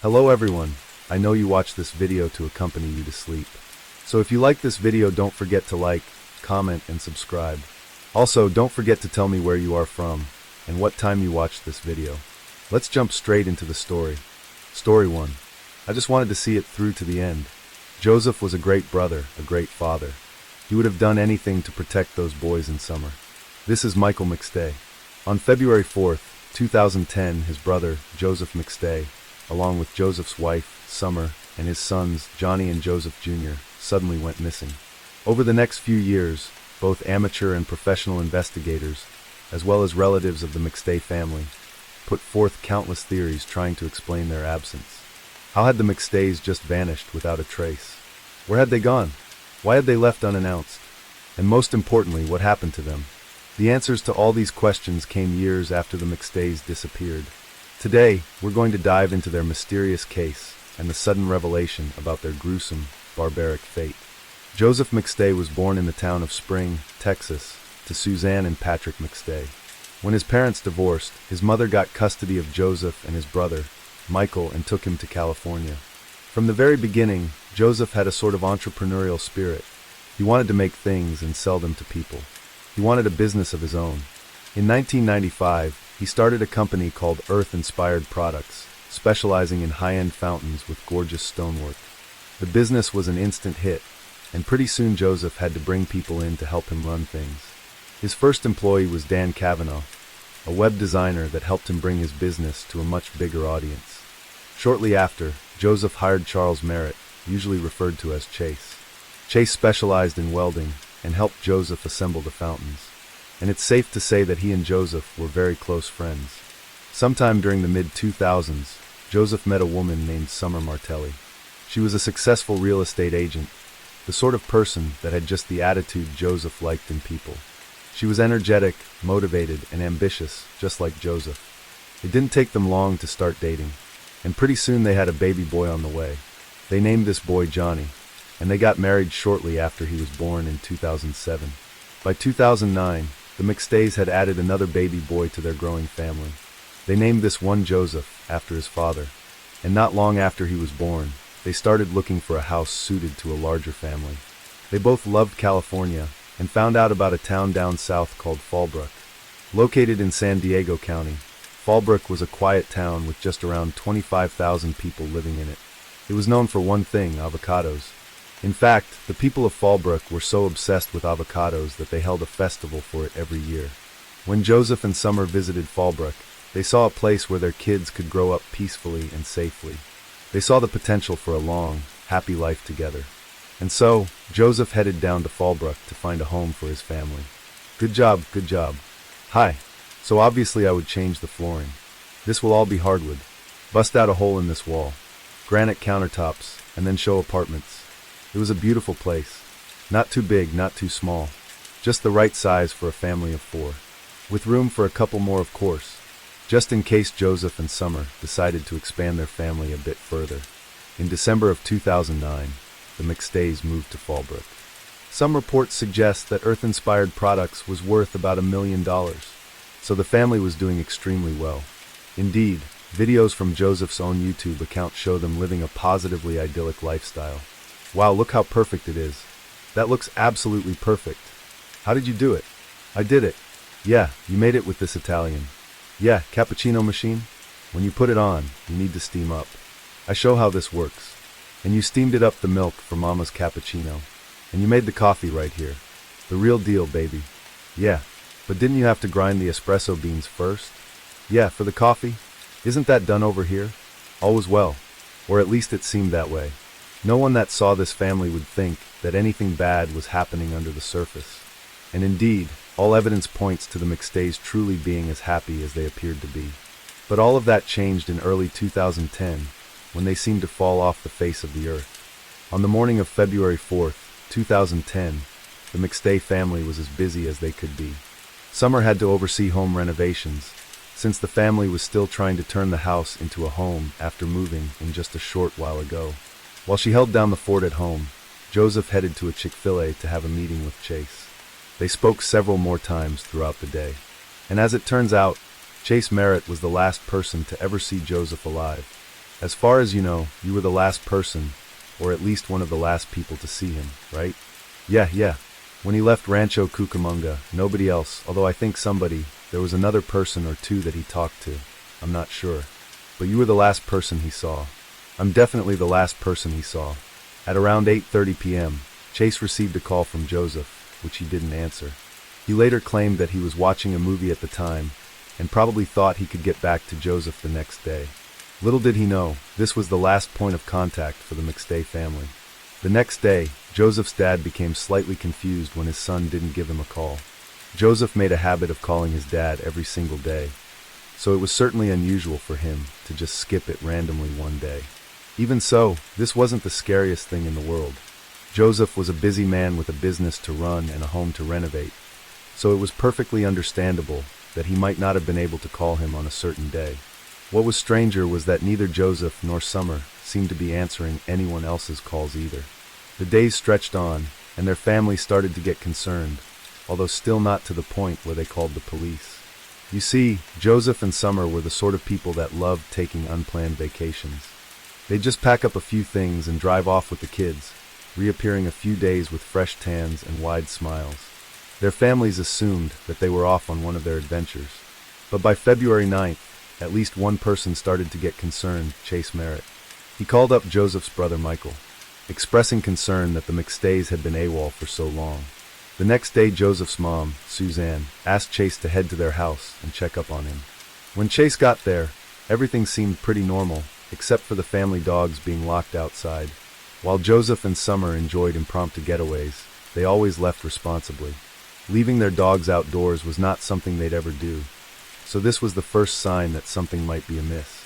Hello everyone, I know you watched this video to accompany you to sleep. So if you like this video, don't forget to like, comment, and subscribe. Also, don't forget to tell me where you are from and what time you watched this video. Let's jump straight into the story. Story 1. I just wanted to see it through to the end. Joseph was a great brother, a great father. He would have done anything to protect those boys in summer. This is Michael McStay. On February 4th, 2010, his brother, Joseph McStay, along with Joseph's wife, Summer, and his sons, Johnny and Joseph Jr., suddenly went missing. Over the next few years, both amateur and professional investigators, as well as relatives of the McStay family, put forth countless theories trying to explain their absence. How had the McStays just vanished without a trace? Where had they gone? Why had they left unannounced? And most importantly, what happened to them? The answers to all these questions came years after the McStays disappeared. Today, we're going to dive into their mysterious case and the sudden revelation about their gruesome, barbaric fate. Joseph McStay was born in the town of Spring, Texas, to Suzanne and Patrick McStay. When his parents divorced, his mother got custody of Joseph and his brother, Michael, and took him to California. From the very beginning, Joseph had a sort of entrepreneurial spirit. He wanted to make things and sell them to people. He wanted a business of his own. In 1995, he started a company called Earth-Inspired Products, specializing in high-end fountains with gorgeous stonework. The business was an instant hit, and pretty soon Joseph had to bring people in to help him run things. His first employee was Dan Cavanaugh, a web designer that helped him bring his business to a much bigger audience. Shortly after, Joseph hired Charles Merritt, usually referred to as Chase. Chase specialized in welding and helped Joseph assemble the fountains. And it's safe to say that he and Joseph were very close friends. Sometime during the mid-2000s, Joseph met a woman named Summer Martelli. She was a successful real estate agent, the sort of person that had just the attitude Joseph liked in people. She was energetic, motivated, and ambitious, just like Joseph. It didn't take them long to start dating, and pretty soon they had a baby boy on the way. They named this boy Johnny, and they got married shortly after he was born in 2007. By 2009, the McStays had added another baby boy to their growing family. They named this one Joseph, after his father, and not long after he was born, they started looking for a house suited to a larger family. They both loved California and found out about a town down south called Fallbrook. Located in San Diego County, Fallbrook was a quiet town with just around 25,000 people living in it. It was known for one thing: avocados. In fact, the people of Fallbrook were so obsessed with avocados that they held a festival for it every year. When Joseph and Summer visited Fallbrook, they saw a place where their kids could grow up peacefully and safely. They saw the potential for a long, happy life together. And so, Joseph headed down to Fallbrook to find a home for his family. Good job, good job. Hi. So obviously I would change the flooring. This will all be hardwood. Bust out a hole in this wall. Granite countertops, and then show apartments. It was a beautiful place. Not too big, not too small. Just the right size for a family of 4. With room for a couple more, of course. Just in case Joseph and Summer decided to expand their family a bit further. In December of 2009, the McStays moved to Fallbrook. Some reports suggest that Earth-Inspired Products was worth about $1 million. So the family was doing extremely well. Indeed, videos from Joseph's own YouTube account show them living a positively idyllic lifestyle. Wow, look how perfect it is. That looks absolutely perfect. How did you do it? I did it. Yeah, you made it with this Italian. Yeah, cappuccino machine? When you put it on, you need to steam up. I show how this works. And you steamed it up the milk for Mama's cappuccino. And you made the coffee right here. The real deal, baby. Yeah, but didn't you have to grind the espresso beans first? Yeah, for the coffee? Isn't that done over here? All was well. Or at least it seemed that way. No one that saw this family would think that anything bad was happening under the surface. And indeed, all evidence points to the McStays truly being as happy as they appeared to be. But all of that changed in early 2010, when they seemed to fall off the face of the earth. On the morning of February 4th, 2010, the McStay family was as busy as they could be. Summer had to oversee home renovations, since the family was still trying to turn the house into a home after moving in just a short while ago. While she held down the fort at home, Joseph headed to a Chick-fil-A to have a meeting with Chase. They spoke several more times throughout the day. And as it turns out, Chase Merritt was the last person to ever see Joseph alive. As far as you know, you were the last person, or at least one of the last people to see him, right? Yeah. When he left Rancho Cucamonga, nobody else, although I think there was another person or two that he talked to. I'm not sure. But you were the last person he saw. I'm definitely the last person he saw. At around 8:30 p.m., Chase received a call from Joseph, which he didn't answer. He later claimed that he was watching a movie at the time, and probably thought he could get back to Joseph the next day. Little did he know, this was the last point of contact for the McStay family. The next day, Joseph's dad became slightly confused when his son didn't give him a call. Joseph made a habit of calling his dad every single day, so it was certainly unusual for him to just skip it randomly one day. Even so, this wasn't the scariest thing in the world. Joseph was a busy man with a business to run and a home to renovate, so it was perfectly understandable that he might not have been able to call him on a certain day. What was stranger was that neither Joseph nor Summer seemed to be answering anyone else's calls either. The days stretched on, and their family started to get concerned, although still not to the point where they called the police. You see, Joseph and Summer were the sort of people that loved taking unplanned vacations. They'd just pack up a few things and drive off with the kids, reappearing a few days with fresh tans and wide smiles. Their families assumed that they were off on one of their adventures. But by February 9th, at least one person started to get concerned, Chase Merritt. He called up Joseph's brother Michael, expressing concern that the McStays had been AWOL for so long. The next day, Joseph's mom, Suzanne, asked Chase to head to their house and check up on him. When Chase got there, everything seemed pretty normal, except for the family dogs being locked outside. While Joseph and Summer enjoyed impromptu getaways, they always left responsibly. Leaving their dogs outdoors was not something they'd ever do, so this was the first sign that something might be amiss.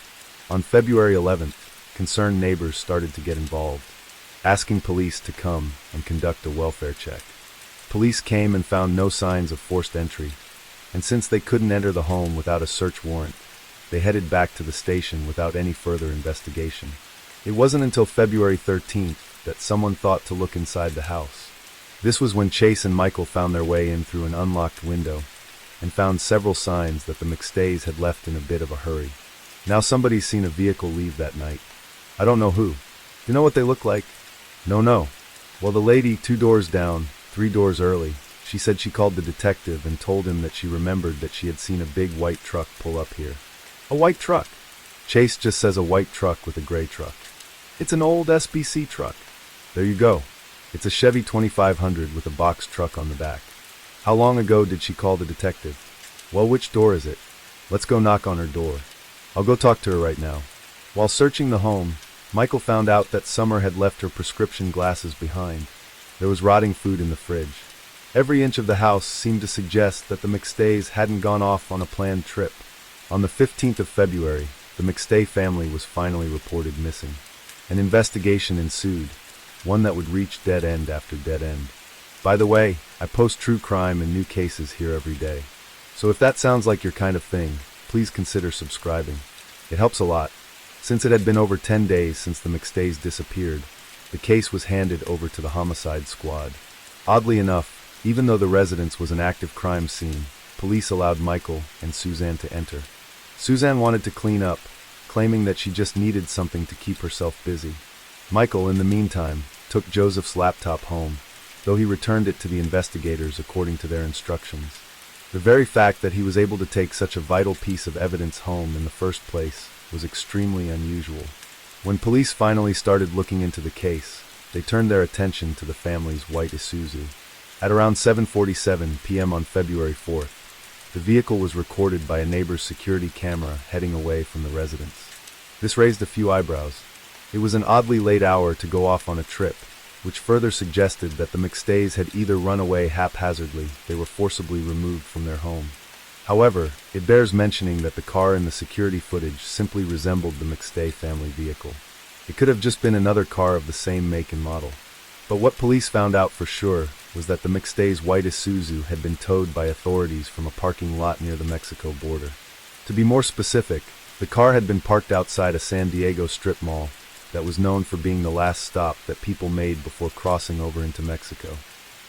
On February 11th, concerned neighbors started to get involved, asking police to come and conduct a welfare check. Police came and found no signs of forced entry, and since they couldn't enter the home without a search warrant, they headed back to the station without any further investigation. It wasn't until February 13th that someone thought to look inside the house. This was when Chase and Michael found their way in through an unlocked window and found several signs that the McStays had left in a bit of a hurry. Now somebody's seen a vehicle leave that night. I don't know who. You know what they look like? No. Well, the lady 2 doors down, 3 doors early, she said she called the detective and told him that she remembered that she had seen a big white truck pull up here. A white truck? Chase just says a white truck with a gray truck. It's an old SBC truck. There you go. It's a Chevy 2500 with a box truck on the back. How long ago did she call the detective? Well, which door is it? Let's go knock on her door. I'll go talk to her right now. While searching the home, Michael found out that Summer had left her prescription glasses behind. There was rotting food in the fridge. Every inch of the house seemed to suggest that the McStays hadn't gone off on a planned trip. On the 15th of February, the McStay family was finally reported missing. An investigation ensued, one that would reach dead end after dead end. By the way, I post true crime and new cases here every day. So if that sounds like your kind of thing, please consider subscribing. It helps a lot. Since it had been over 10 days since the McStays disappeared, the case was handed over to the homicide squad. Oddly enough, even though the residence was an active crime scene, police allowed Michael and Suzanne to enter. Suzanne wanted to clean up, claiming that she just needed something to keep herself busy. Michael, in the meantime, took Joseph's laptop home, though he returned it to the investigators according to their instructions. The very fact that he was able to take such a vital piece of evidence home in the first place was extremely unusual. When police finally started looking into the case, they turned their attention to the family's white Isuzu. At around 7:47 p.m. on February 4th, the vehicle was recorded by a neighbor's security camera heading away from the residence. This raised a few eyebrows. It was an oddly late hour to go off on a trip, which further suggested that the McStays had either run away haphazardly, they were forcibly removed from their home. However, it bears mentioning that the car in the security footage simply resembled the McStay family vehicle. It could have just been another car of the same make and model. But what police found out for sure was that the McStays' white Isuzu had been towed by authorities from a parking lot near the Mexico border. To be more specific, the car had been parked outside a San Diego strip mall that was known for being the last stop that people made before crossing over into Mexico.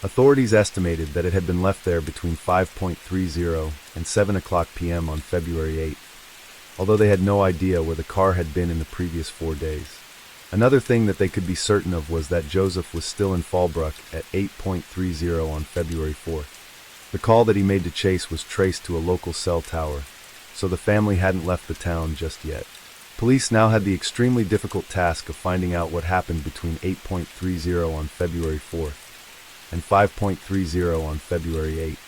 Authorities estimated that it had been left there between 5:30 and 7 o'clock p.m. on February 8th. although they had no idea where the car had been in the previous 4 days. Another thing that they could be certain of was that Joseph was still in Fallbrook at 8:30 on February 4th. The call that he made to Chase was traced to a local cell tower, so the family hadn't left the town just yet. Police now had the extremely difficult task of finding out what happened between 8:30 on February 4th and 5:30 on February 8th.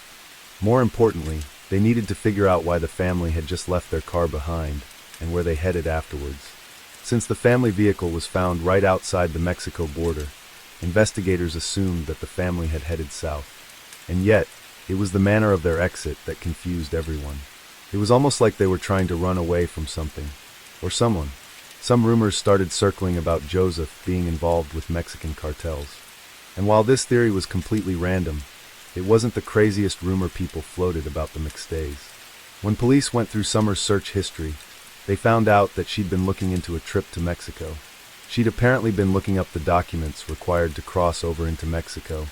More importantly, they needed to figure out why the family had just left their car behind and where they headed afterwards. Since the family vehicle was found right outside the Mexico border, investigators assumed that the family had headed south. And yet, it was the manner of their exit that confused everyone. It was almost like they were trying to run away from something, or someone. Some rumors started circling about Joseph being involved with Mexican cartels. And while this theory was completely random, it wasn't the craziest rumor people floated about the McStays. When police went through Summer's search history, they found out that she'd been looking into a trip to Mexico. She'd apparently been looking up the documents required to cross over into Mexico,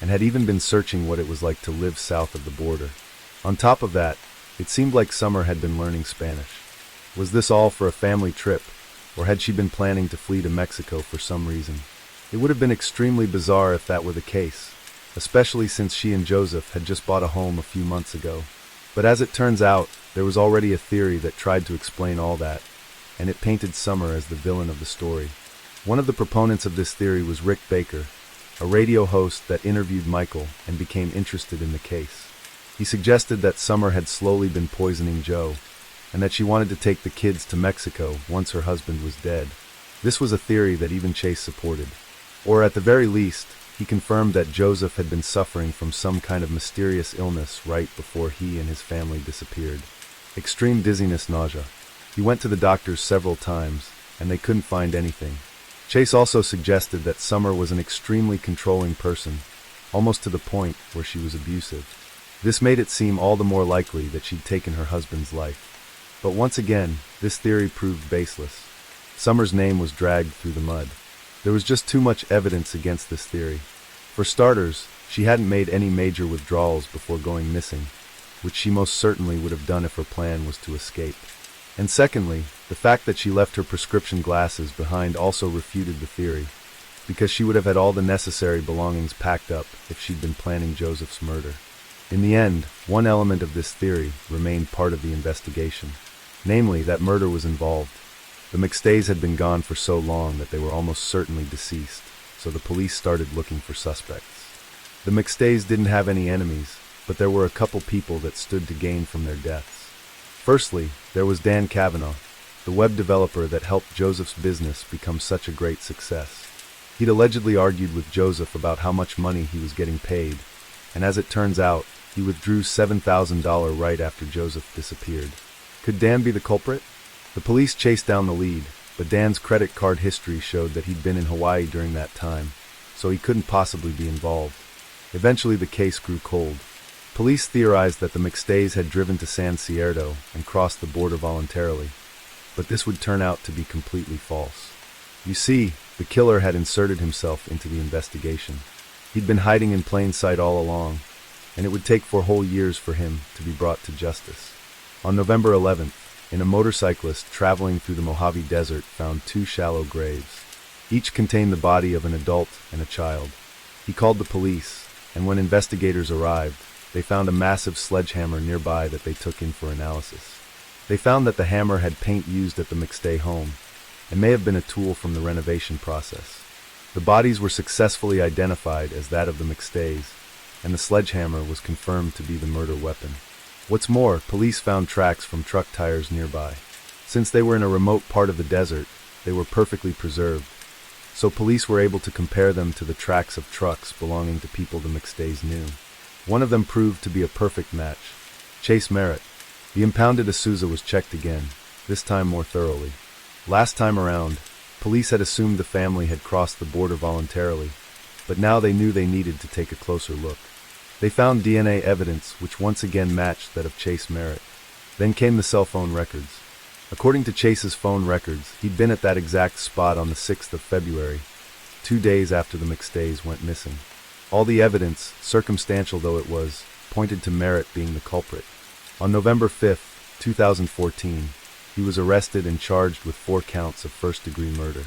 and had even been searching what it was like to live south of the border. On top of that, it seemed like Summer had been learning Spanish. Was this all for a family trip, or had she been planning to flee to Mexico for some reason? It would have been extremely bizarre if that were the case, especially since she and Joseph had just bought a home a few months ago. But as it turns out, there was already a theory that tried to explain all that, and it painted Summer as the villain of the story. One of the proponents of this theory was Rick Baker, a radio host that interviewed Michael and became interested in the case. He suggested that Summer had slowly been poisoning Joe, and that she wanted to take the kids to Mexico once her husband was dead. This was a theory that even Chase supported. Or at the very least, he confirmed that Joseph had been suffering from some kind of mysterious illness right before he and his family disappeared. Extreme dizziness, nausea. He went to the doctors several times, and they couldn't find anything. Chase also suggested that Summer was an extremely controlling person, almost to the point where she was abusive. This made it seem all the more likely that she'd taken her husband's life. But once again, this theory proved baseless. Summer's name was dragged through the mud. There was just too much evidence against this theory. For starters, she hadn't made any major withdrawals before going missing, which she most certainly would have done if her plan was to escape. And secondly, the fact that she left her prescription glasses behind also refuted the theory, because she would have had all the necessary belongings packed up if she'd been planning Joseph's murder. In the end, one element of this theory remained part of the investigation, namely that murder was involved. The McStays had been gone for so long that they were almost certainly deceased, so the police started looking for suspects. The McStays didn't have any enemies, but there were a couple people that stood to gain from their deaths. Firstly, there was Dan Kavanaugh, the web developer that helped Joseph's business become such a great success. He'd allegedly argued with Joseph about how much money he was getting paid, and as it turns out, he withdrew $7,000 right after Joseph disappeared. Could Dan be the culprit? The police chased down the lead, but Dan's credit card history showed that he'd been in Hawaii during that time, so he couldn't possibly be involved. Eventually the case grew cold. Police theorized that the McStays had driven to San Cierto and crossed the border voluntarily, but this would turn out to be completely false. You see, the killer had inserted himself into the investigation. He'd been hiding in plain sight all along, and it would take 4 whole years for him to be brought to justice. On November 11th, a motorcyclist traveling through the Mojave Desert found 2 shallow graves. Each contained the body of an adult and a child. He called the police, and when investigators arrived, they found a massive sledgehammer nearby that they took in for analysis. They found that the hammer had paint used at the McStay home, and may have been a tool from the renovation process. The bodies were successfully identified as that of the McStays, and the sledgehammer was confirmed to be the murder weapon. What's more, police found tracks from truck tires nearby. Since they were in a remote part of the desert, they were perfectly preserved, so police were able to compare them to the tracks of trucks belonging to people the McStays knew. One of them proved to be a perfect match, Chase Merritt. The impounded Isuzu was checked again, this time more thoroughly. Last time around, police had assumed the family had crossed the border voluntarily, but now they knew they needed to take a closer look. They found DNA evidence which once again matched that of Chase Merritt. Then came the cell phone records. According to Chase's phone records, he'd been at that exact spot on the 6th of February, 2 days after the McStays went missing. All the evidence, circumstantial though it was, pointed to Merritt being the culprit. On November 5th, 2014, He was arrested and charged with 4 counts of first-degree murder.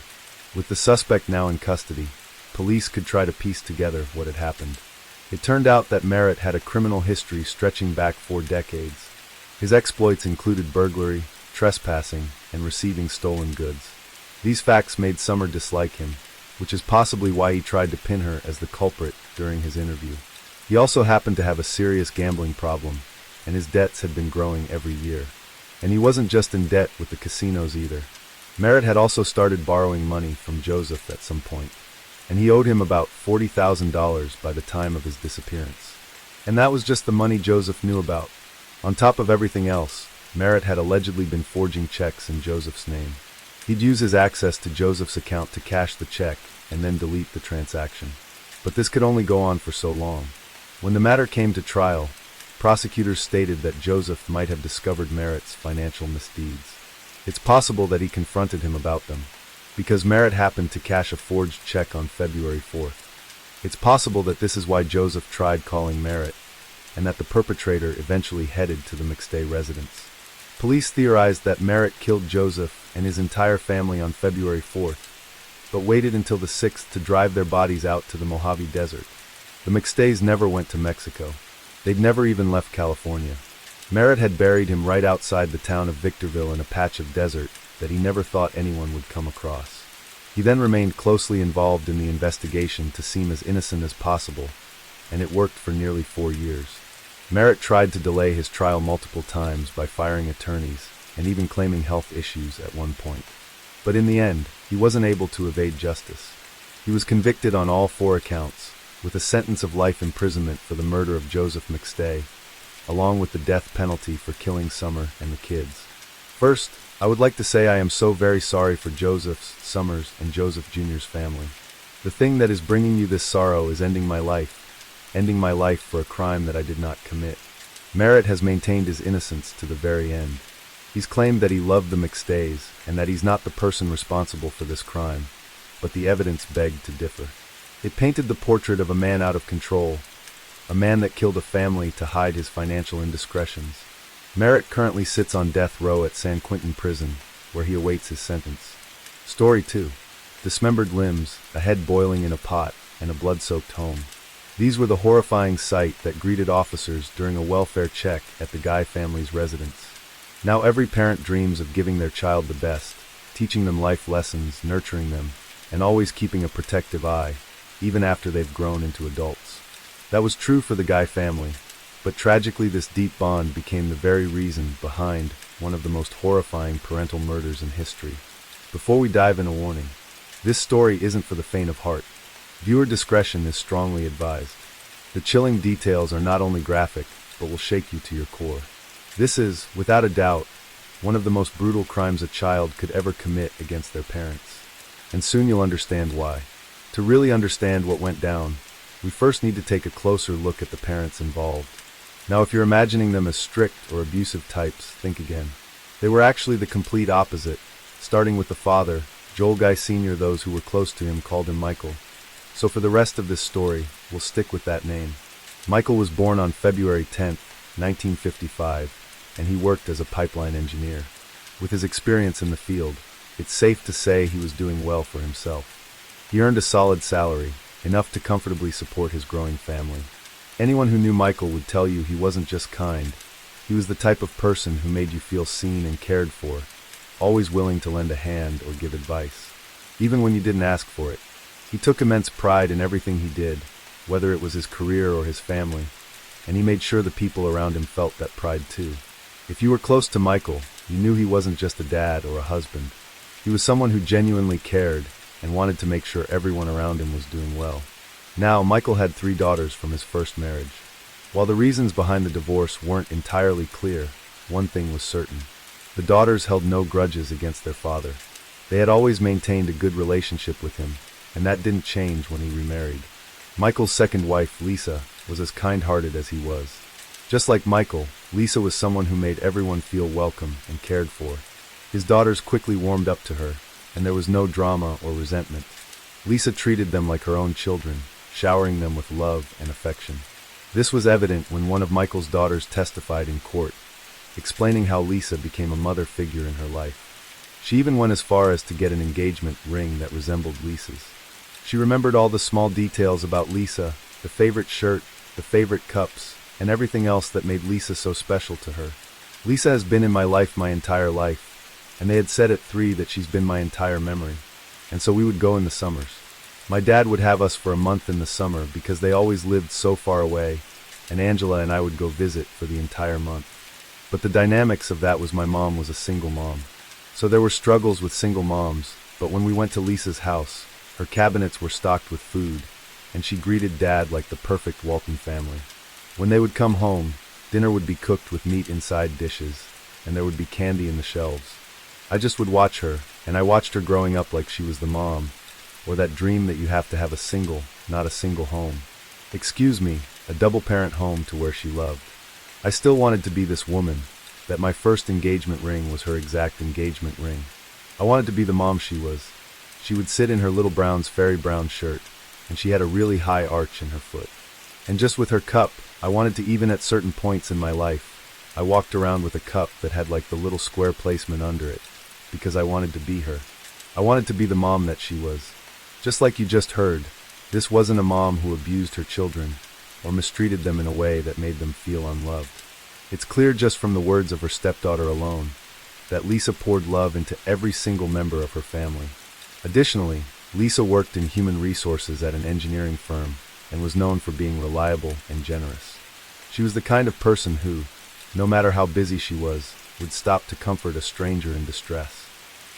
With the suspect now in custody, police could try to piece together what had happened. It turned out that Merritt had a criminal history stretching back 4 decades. His exploits included burglary, trespassing, and receiving stolen goods. These facts made Summer dislike him, which is possibly why he tried to pin her as the culprit during his interview. He also happened to have a serious gambling problem, and his debts had been growing every year. And he wasn't just in debt with the casinos either. Merritt had also started borrowing money from Joseph at some point, and he owed him about $40,000 by the time of his disappearance. And that was just the money Joseph knew about. On top of everything else, Merritt had allegedly been forging checks in Joseph's name. He'd use his access to Joseph's account to cash the check and then delete the transaction. But this could only go on for so long. When the matter came to trial, prosecutors stated that Joseph might have discovered Merritt's financial misdeeds. It's possible that he confronted him about them, because Merritt happened to cash a forged check on February 4th. It's possible that this is why Joseph tried calling Merritt, and that the perpetrator eventually headed to the McStay residence. Police theorized that Merritt killed Joseph and his entire family on February 4th, but waited until the 6th to drive their bodies out to the Mojave Desert. The McStays never went to Mexico. They'd never even left California. Merritt had buried him right outside the town of Victorville in a patch of desert that he never thought anyone would come across. He then remained closely involved in the investigation to seem as innocent as possible, and it worked for nearly 4 years. Merritt tried to delay his trial multiple times by firing attorneys and even claiming health issues at one point. But in the end, he wasn't able to evade justice. He was convicted on all 4 accounts, with a sentence of life imprisonment for the murder of Joseph McStay, along with the death penalty for killing Summer and the kids. First, I would like to say I am so very sorry for Joseph's, Summer's, and Joseph Jr.'s family. The thing that is bringing you this sorrow is ending my life for a crime that I did not commit. Merritt has maintained his innocence to the very end. He's claimed that he loved the McStays and that he's not the person responsible for this crime, but the evidence begged to differ. It painted the portrait of a man out of control, a man that killed a family to hide his financial indiscretions. Merritt currently sits on death row at San Quentin Prison, where he awaits his sentence. Story 2. Dismembered limbs, a head boiling in a pot, and a blood-soaked home. These were the horrifying sight that greeted officers during a welfare check at the Guy family's residence. Now every parent dreams of giving their child the best, teaching them life lessons, nurturing them, and always keeping a protective eye, even after they've grown into adults. That was true for the Guy family, but tragically this deep bond became the very reason behind one of the most horrifying parental murders in history. Before we dive in, a warning. This story isn't for the faint of heart. Viewer discretion is strongly advised. The chilling details are not only graphic, but will shake you to your core. This is, without a doubt, one of the most brutal crimes a child could ever commit against their parents. And soon you'll understand why. To really understand what went down, we first need to take a closer look at the parents involved. Now, if you're imagining them as strict or abusive types, think again. They were actually the complete opposite, starting with the father. Joel Guy Sr., those who were close to him called him Michael. So for the rest of this story, we'll stick with that name. Michael was born on February 10th, 1955, and he worked as a pipeline engineer. With his experience in the field, it's safe to say he was doing well for himself. He earned a solid salary, enough to comfortably support his growing family. Anyone who knew Michael would tell you he wasn't just kind. He was the type of person who made you feel seen and cared for, always willing to lend a hand or give advice, even when you didn't ask for it. He took immense pride in everything he did, whether it was his career or his family, and he made sure the people around him felt that pride too. If you were close to Michael, you knew he wasn't just a dad or a husband. He was someone who genuinely cared and wanted to make sure everyone around him was doing well. Now, Michael had 3 daughters from his first marriage. While the reasons behind the divorce weren't entirely clear, one thing was certain. The daughters held no grudges against their father. They had always maintained a good relationship with him, and that didn't change when he remarried. Michael's second wife, Lisa, was as kind-hearted as he was. Just like Michael, Lisa was someone who made everyone feel welcome and cared for. His daughters quickly warmed up to her, and there was no drama or resentment. Lisa treated them like her own children, showering them with love and affection. This was evident when one of Michael's daughters testified in court, explaining how Lisa became a mother figure in her life. She even went as far as to get an engagement ring that resembled Lisa's. She remembered all the small details about Lisa, the favorite shirt, the favorite cups, and everything else that made Lisa so special to her. Lisa has been in my life my entire life, and they had said at 3 that she's been my entire memory. And so we would go in the summers. My dad would have us for a month in the summer because they always lived so far away, and Angela and I would go visit for the entire month. But the dynamics of that was my mom was a single mom. So there were struggles with single moms, but when we went to Lisa's house, her cabinets were stocked with food, and she greeted Dad like the perfect Walton family. When they would come home, dinner would be cooked with meat inside dishes, and there would be candy in the shelves. I just would watch her, and I watched her growing up like she was the mom, or that dream that you have to have a single, not a single home. Excuse me, a double-parent home to where she loved. I still wanted to be this woman, that my first engagement ring was her exact engagement ring. I wanted to be the mom she was. She would sit in her little Brown's fairy brown shirt, and she had a really high arch in her foot. And just with her cup, I wanted to even at certain points in my life, I walked around with a cup that had like the little square placement under it, because I wanted to be her. I wanted to be the mom that she was. Just like you just heard, this wasn't a mom who abused her children, or mistreated them in a way that made them feel unloved. It's clear just from the words of her stepdaughter alone, that Lisa poured love into every single member of her family. Additionally, Lisa worked in human resources at an engineering firm and was known for being reliable and generous. She was the kind of person who, no matter how busy she was, would stop to comfort a stranger in distress.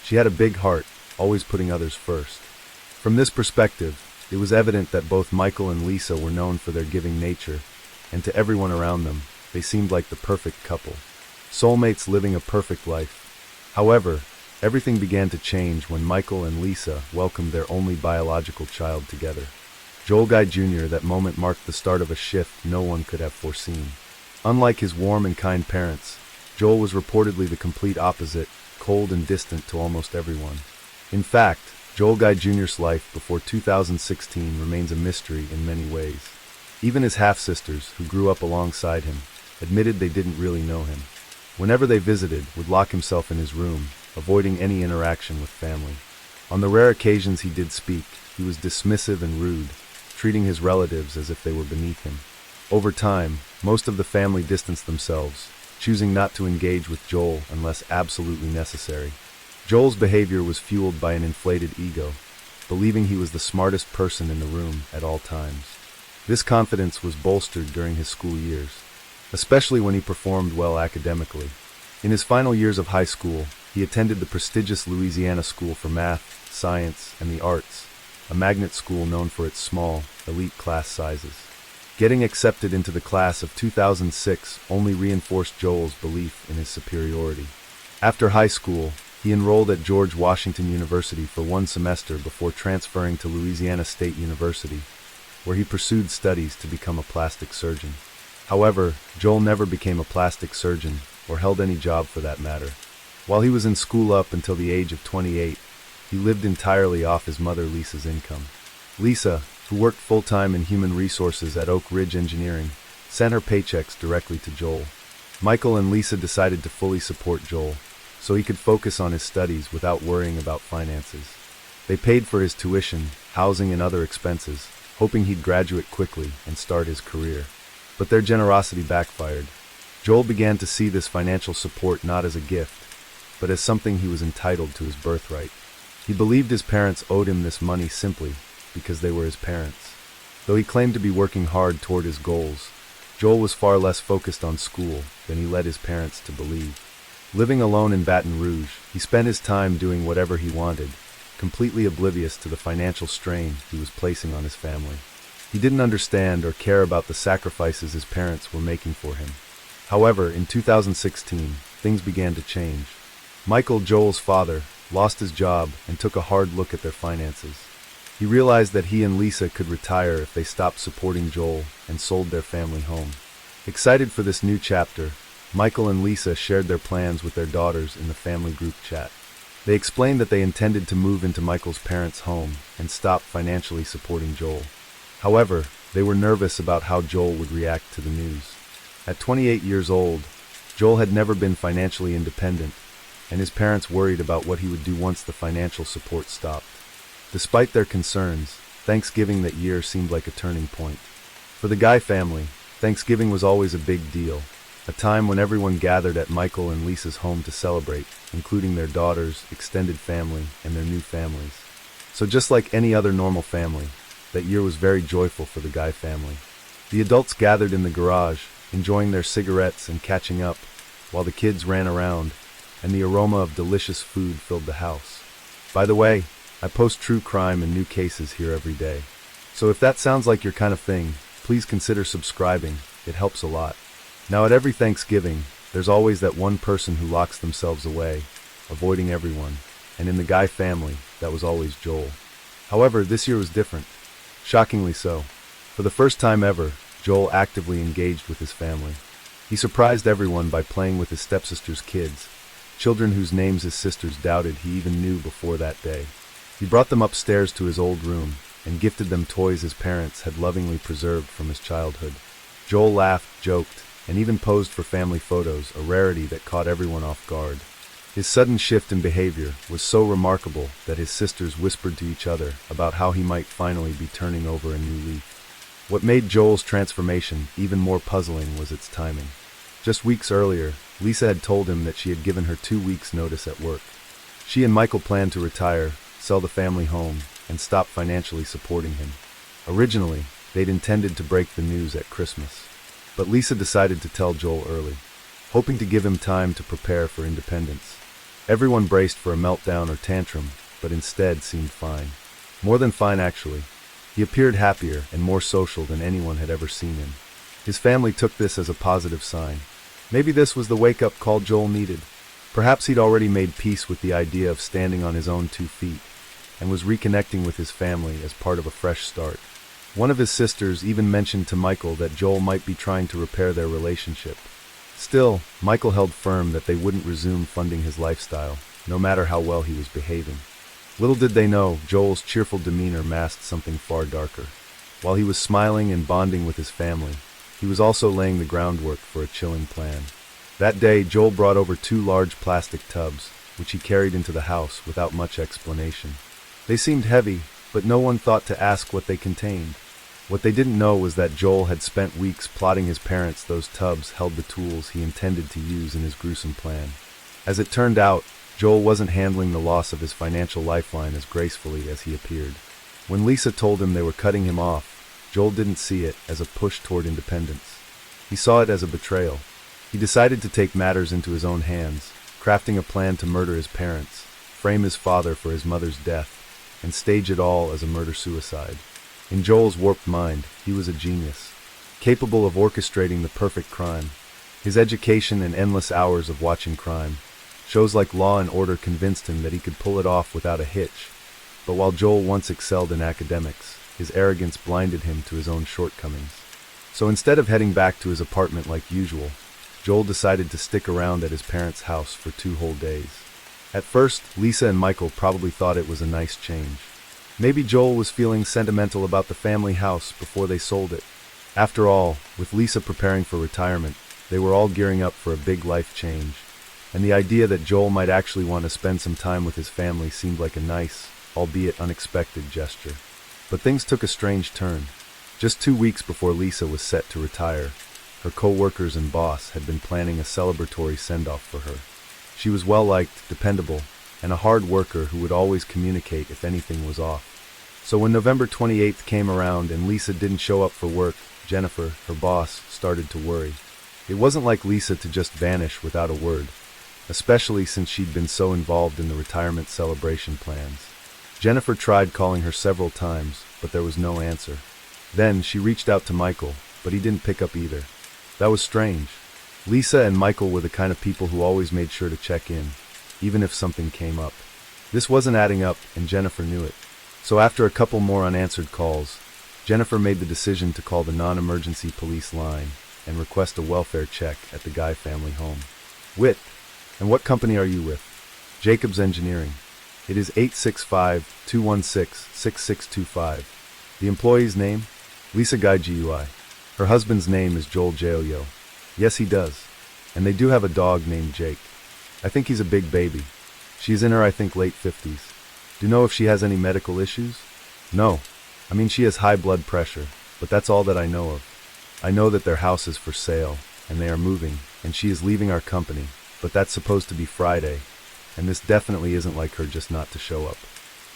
She had a big heart, always putting others first. From this perspective, it was evident that both Michael and Lisa were known for their giving nature, and to everyone around them, they seemed like the perfect couple. Soulmates living a perfect life. However, everything began to change when Michael and Lisa welcomed their only biological child together. Joel Guy Jr., that moment marked the start of a shift no one could have foreseen. Unlike his warm and kind parents, Joel was reportedly the complete opposite, cold and distant to almost everyone. In fact, Joel Guy Jr.'s life before 2016 remains a mystery in many ways. Even his half-sisters, who grew up alongside him, admitted they didn't really know him. Whenever they visited, would lock himself in his room, avoiding any interaction with family. On the rare occasions he did speak, he was dismissive and rude, treating his relatives as if they were beneath him. Over time, most of the family distanced themselves, choosing not to engage with Joel unless absolutely necessary. Joel's behavior was fueled by an inflated ego, believing he was the smartest person in the room at all times. This confidence was bolstered during his school years, especially when he performed well academically. In his final years of high school, he attended the prestigious Louisiana School for Math, Science, and the Arts, a magnet school known for its small, elite class sizes. Getting accepted into the class of 2006 only reinforced Joel's belief in his superiority. After high school, he enrolled at George Washington University for 1 semester before transferring to Louisiana State University, where he pursued studies to become a plastic surgeon. However, Joel never became a plastic surgeon, or held any job for that matter. While he was in school up until the age of 28, he lived entirely off his mother Lisa's income. Lisa, who worked full-time in human resources at Oak Ridge Engineering, sent her paychecks directly to Joel. Michael and Lisa decided to fully support Joel, so he could focus on his studies without worrying about finances. They paid for his tuition, housing, and other expenses, hoping he'd graduate quickly and start his career. But their generosity backfired. Joel began to see this financial support not as a gift, but as something he was entitled to his birthright. He believed his parents owed him this money simply because they were his parents. Though he claimed to be working hard toward his goals, Joel was far less focused on school than he led his parents to believe. Living alone in Baton Rouge, he spent his time doing whatever he wanted, completely oblivious to the financial strain he was placing on his family. He didn't understand or care about the sacrifices his parents were making for him. However, in 2016, things began to change. Michael, Joel's father, lost his job and took a hard look at their finances. He realized that he and Lisa could retire if they stopped supporting Joel and sold their family home. Excited for this new chapter, Michael and Lisa shared their plans with their daughters in the family group chat. They explained that they intended to move into Michael's parents' home and stop financially supporting Joel. However, they were nervous about how Joel would react to the news. At 28 years old, Joel had never been financially independent, and his parents worried about what he would do once the financial support stopped. Despite their concerns, Thanksgiving that year seemed like a turning point. For the Guy family, Thanksgiving was always a big deal, a time when everyone gathered at Michael and Lisa's home to celebrate, including their daughters, extended family, and their new families. So just like any other normal family, that year was very joyful for the Guy family. The adults gathered in the garage, enjoying their cigarettes and catching up, while the kids ran around, and the aroma of delicious food filled the house. By the way, I post true crime and new cases here every day. So if that sounds like your kind of thing, please consider subscribing. It helps a lot. Now at every Thanksgiving, there's always that one person who locks themselves away, avoiding everyone, and in the Guy family, that was always Joel. However, this year was different. Shockingly so. For the first time ever, Joel actively engaged with his family. He surprised everyone by playing with his stepsister's kids, children whose names his sisters doubted he even knew before that day. He brought them upstairs to his old room and gifted them toys his parents had lovingly preserved from his childhood. Joel laughed, joked, and even posed for family photos, a rarity that caught everyone off guard. His sudden shift in behavior was so remarkable that his sisters whispered to each other about how he might finally be turning over a new leaf. What made Joel's transformation even more puzzling was its timing. Just weeks earlier, Lisa had told him that she had given her 2 weeks' notice at work. She and Michael planned to retire, sell the family home, and stop financially supporting him. Originally, they'd intended to break the news at Christmas. But Lisa decided to tell Joel early, hoping to give him time to prepare for independence. Everyone braced for a meltdown or tantrum, but instead seemed fine. More than fine, actually. He appeared happier and more social than anyone had ever seen him. His family took this as a positive sign. Maybe this was the wake-up call Joel needed. Perhaps he'd already made peace with the idea of standing on his own 2 feet, and was reconnecting with his family as part of a fresh start. One of his sisters even mentioned to Michael that Joel might be trying to repair their relationship. Still, Michael held firm that they wouldn't resume funding his lifestyle, no matter how well he was behaving. Little did they know, Joel's cheerful demeanor masked something far darker. While he was smiling and bonding with his family, he was also laying the groundwork for a chilling plan. That day, Joel brought over 2 large plastic tubs, which he carried into the house without much explanation. They seemed heavy, but no one thought to ask what they contained. What they didn't know was that Joel had spent weeks plotting his parents those tubs held the tools he intended to use in his gruesome plan. As it turned out, Joel wasn't handling the loss of his financial lifeline as gracefully as he appeared. When Lisa told him they were cutting him off, Joel didn't see it as a push toward independence. He saw it as a betrayal. He decided to take matters into his own hands, crafting a plan to murder his parents, frame his father for his mother's death, and stage it all as a murder-suicide. In Joel's warped mind, he was a genius, capable of orchestrating the perfect crime. His education and endless hours of watching crime, shows like Law and Order, convinced him that he could pull it off without a hitch. But while Joel once excelled in academics, his arrogance blinded him to his own shortcomings. So instead of heading back to his apartment like usual, Joel decided to stick around at his parents' house for 2 whole days. At first, Lisa and Michael probably thought it was a nice change. Maybe Joel was feeling sentimental about the family house before they sold it. After all, with Lisa preparing for retirement, they were all gearing up for a big life change, and the idea that Joel might actually want to spend some time with his family seemed like a nice, albeit unexpected gesture. But things took a strange turn. Just 2 weeks before Lisa was set to retire, her co-workers and boss had been planning a celebratory send-off for her. She was well-liked, dependable, and a hard worker who would always communicate if anything was off. So when November 28th came around and Lisa didn't show up for work, Jennifer, her boss, started to worry. It wasn't like Lisa to just vanish without a word, especially since she'd been so involved in the retirement celebration plans. Jennifer tried calling her several times, but there was no answer. Then she reached out to Michael, but he didn't pick up either. That was strange. Lisa and Michael were the kind of people who always made sure to check in, even if something came up. This wasn't adding up, and Jennifer knew it. So after a couple more unanswered calls, Jennifer made the decision to call the non-emergency police line and request a welfare check at the Guy family home. Wit, and what company are you with? Jacobs Engineering. It is 865-216-6625. The employee's name? Lisa Guy GUI. Her husband's name is Joel Joyo. Yes, he does. And they do have a dog named Jake. I think he's a big baby. She's in her, I think, late 50s. Do you know if she has any medical issues? No. I mean, she has high blood pressure, but that's all that I know of. I know that their house is for sale, and they are moving, and she is leaving our company, but that's supposed to be Friday, and this definitely isn't like her just not to show up.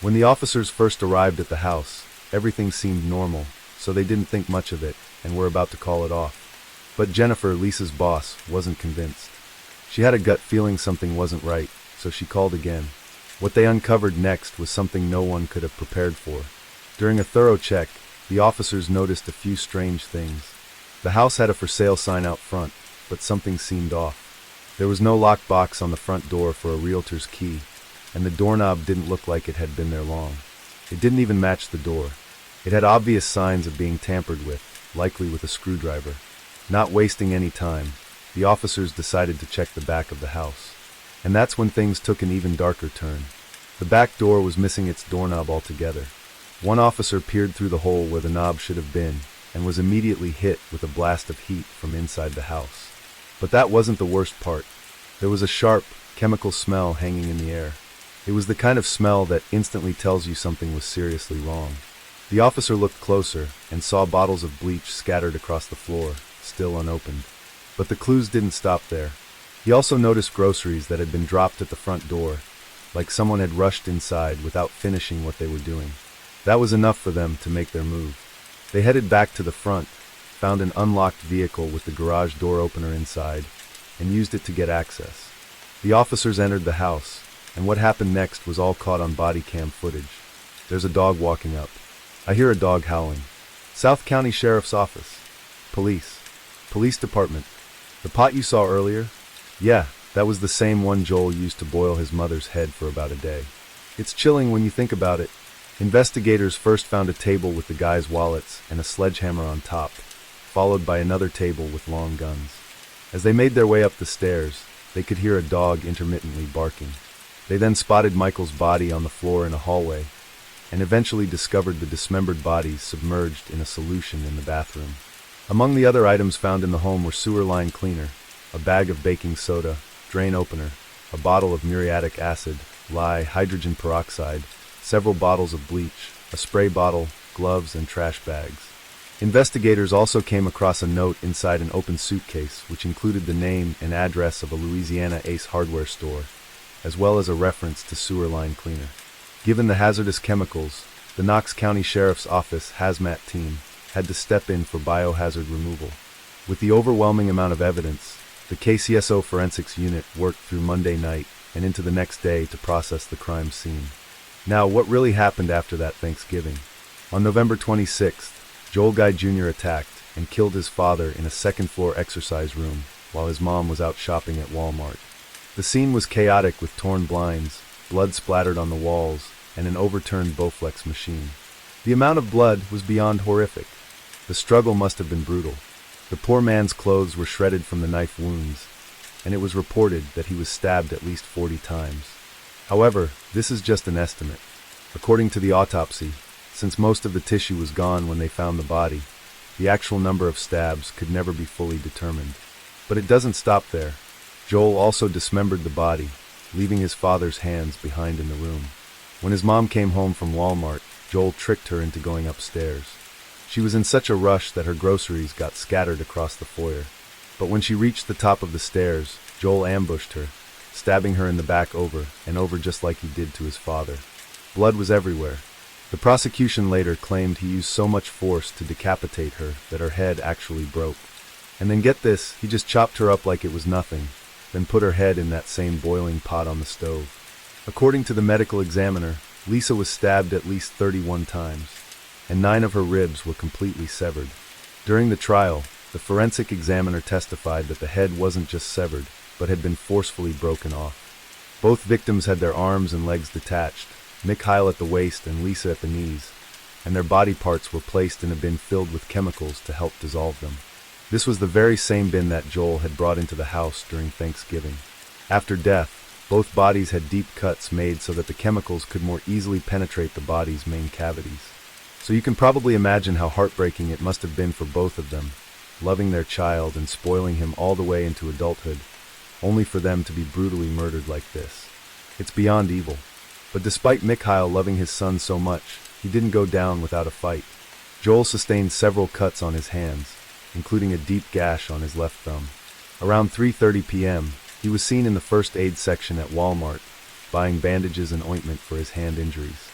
When the officers first arrived at the house, everything seemed normal, so they didn't think much of it, and were about to call it off. But Jennifer, Lisa's boss, wasn't convinced. She had a gut feeling something wasn't right, so she called again. What they uncovered next was something no one could have prepared for. During a thorough check, the officers noticed a few strange things. The house had a for sale sign out front, but something seemed off. There was no locked box on the front door for a realtor's key, and the doorknob didn't look like it had been there long. It didn't even match the door. It had obvious signs of being tampered with, likely with a screwdriver. Not wasting any time, the officers decided to check the back of the house. And that's when things took an even darker turn. The back door was missing its doorknob altogether. One officer peered through the hole where the knob should have been, and was immediately hit with a blast of heat from inside the house. But that wasn't the worst part. There was a sharp, chemical smell hanging in the air. It was the kind of smell that instantly tells you something was seriously wrong. The officer looked closer and saw bottles of bleach scattered across the floor, still unopened. But the clues didn't stop there. He also noticed groceries that had been dropped at the front door, like someone had rushed inside without finishing what they were doing. That was enough for them to make their move. They headed back to the front, found an unlocked vehicle with the garage door opener inside, and used it to get access. The officers entered the house, and what happened next was all caught on body cam footage. There's a dog walking up. I hear a dog howling. South County Sheriff's Office. Police Department. The pot you saw earlier? Yeah, that was the same one Joel used to boil his mother's head for about a day. It's chilling when you think about it. Investigators first found a table with the guy's wallets and a sledgehammer on top, followed by another table with long guns. As they made their way up the stairs, they could hear a dog intermittently barking. They then spotted Michael's body on the floor in a hallway, and eventually discovered the dismembered bodies submerged in a solution in the bathroom. Among the other items found in the home were sewer line cleaner, a bag of baking soda, drain opener, a bottle of muriatic acid, lye, hydrogen peroxide, several bottles of bleach, a spray bottle, gloves, and trash bags. Investigators also came across a note inside an open suitcase which included the name and address of a Louisiana Ace hardware store, as well as a reference to sewer line cleaner. Given the hazardous chemicals, the Knox County Sheriff's Office hazmat team had to step in for biohazard removal. With the overwhelming amount of evidence, the KCSO forensics unit worked through Monday night and into the next day to process the crime scene. Now, what really happened after that Thanksgiving? On November 26th, Joel Guy Jr. attacked and killed his father in a second-floor exercise room while his mom was out shopping at Walmart. The scene was chaotic with torn blinds, blood splattered on the walls, and an overturned Bowflex machine. The amount of blood was beyond horrific. The struggle must have been brutal. The poor man's clothes were shredded from the knife wounds, and it was reported that he was stabbed at least 40 times. However, this is just an estimate. According to the autopsy, since most of the tissue was gone when they found the body, the actual number of stabs could never be fully determined. But it doesn't stop there. Joel also dismembered the body, leaving his father's hands behind in the room. When his mom came home from Walmart, Joel tricked her into going upstairs. She was in such a rush that her groceries got scattered across the foyer. But when she reached the top of the stairs, Joel ambushed her, stabbing her in the back over and over just like he did to his father. Blood was everywhere. The prosecution later claimed he used so much force to decapitate her that her head actually broke. And then get this, he just chopped her up like it was nothing, then put her head in that same boiling pot on the stove. According to the medical examiner, Lisa was stabbed at least 31 times, and 9 of her ribs were completely severed. During the trial, the forensic examiner testified that the head wasn't just severed, but had been forcefully broken off. Both victims had their arms and legs detached, Mikhail at the waist and Lisa at the knees, and their body parts were placed in a bin filled with chemicals to help dissolve them. This was the very same bin that Joel had brought into the house during Thanksgiving. After death, both bodies had deep cuts made so that the chemicals could more easily penetrate the body's main cavities. So you can probably imagine how heartbreaking it must have been for both of them, loving their child and spoiling him all the way into adulthood, only for them to be brutally murdered like this. It's beyond evil. But despite Mikhail loving his son so much, he didn't go down without a fight. Joel sustained several cuts on his hands, including a deep gash on his left thumb. Around 3:30 p.m., he was seen in the first aid section at Walmart, buying bandages and ointment for his hand injuries.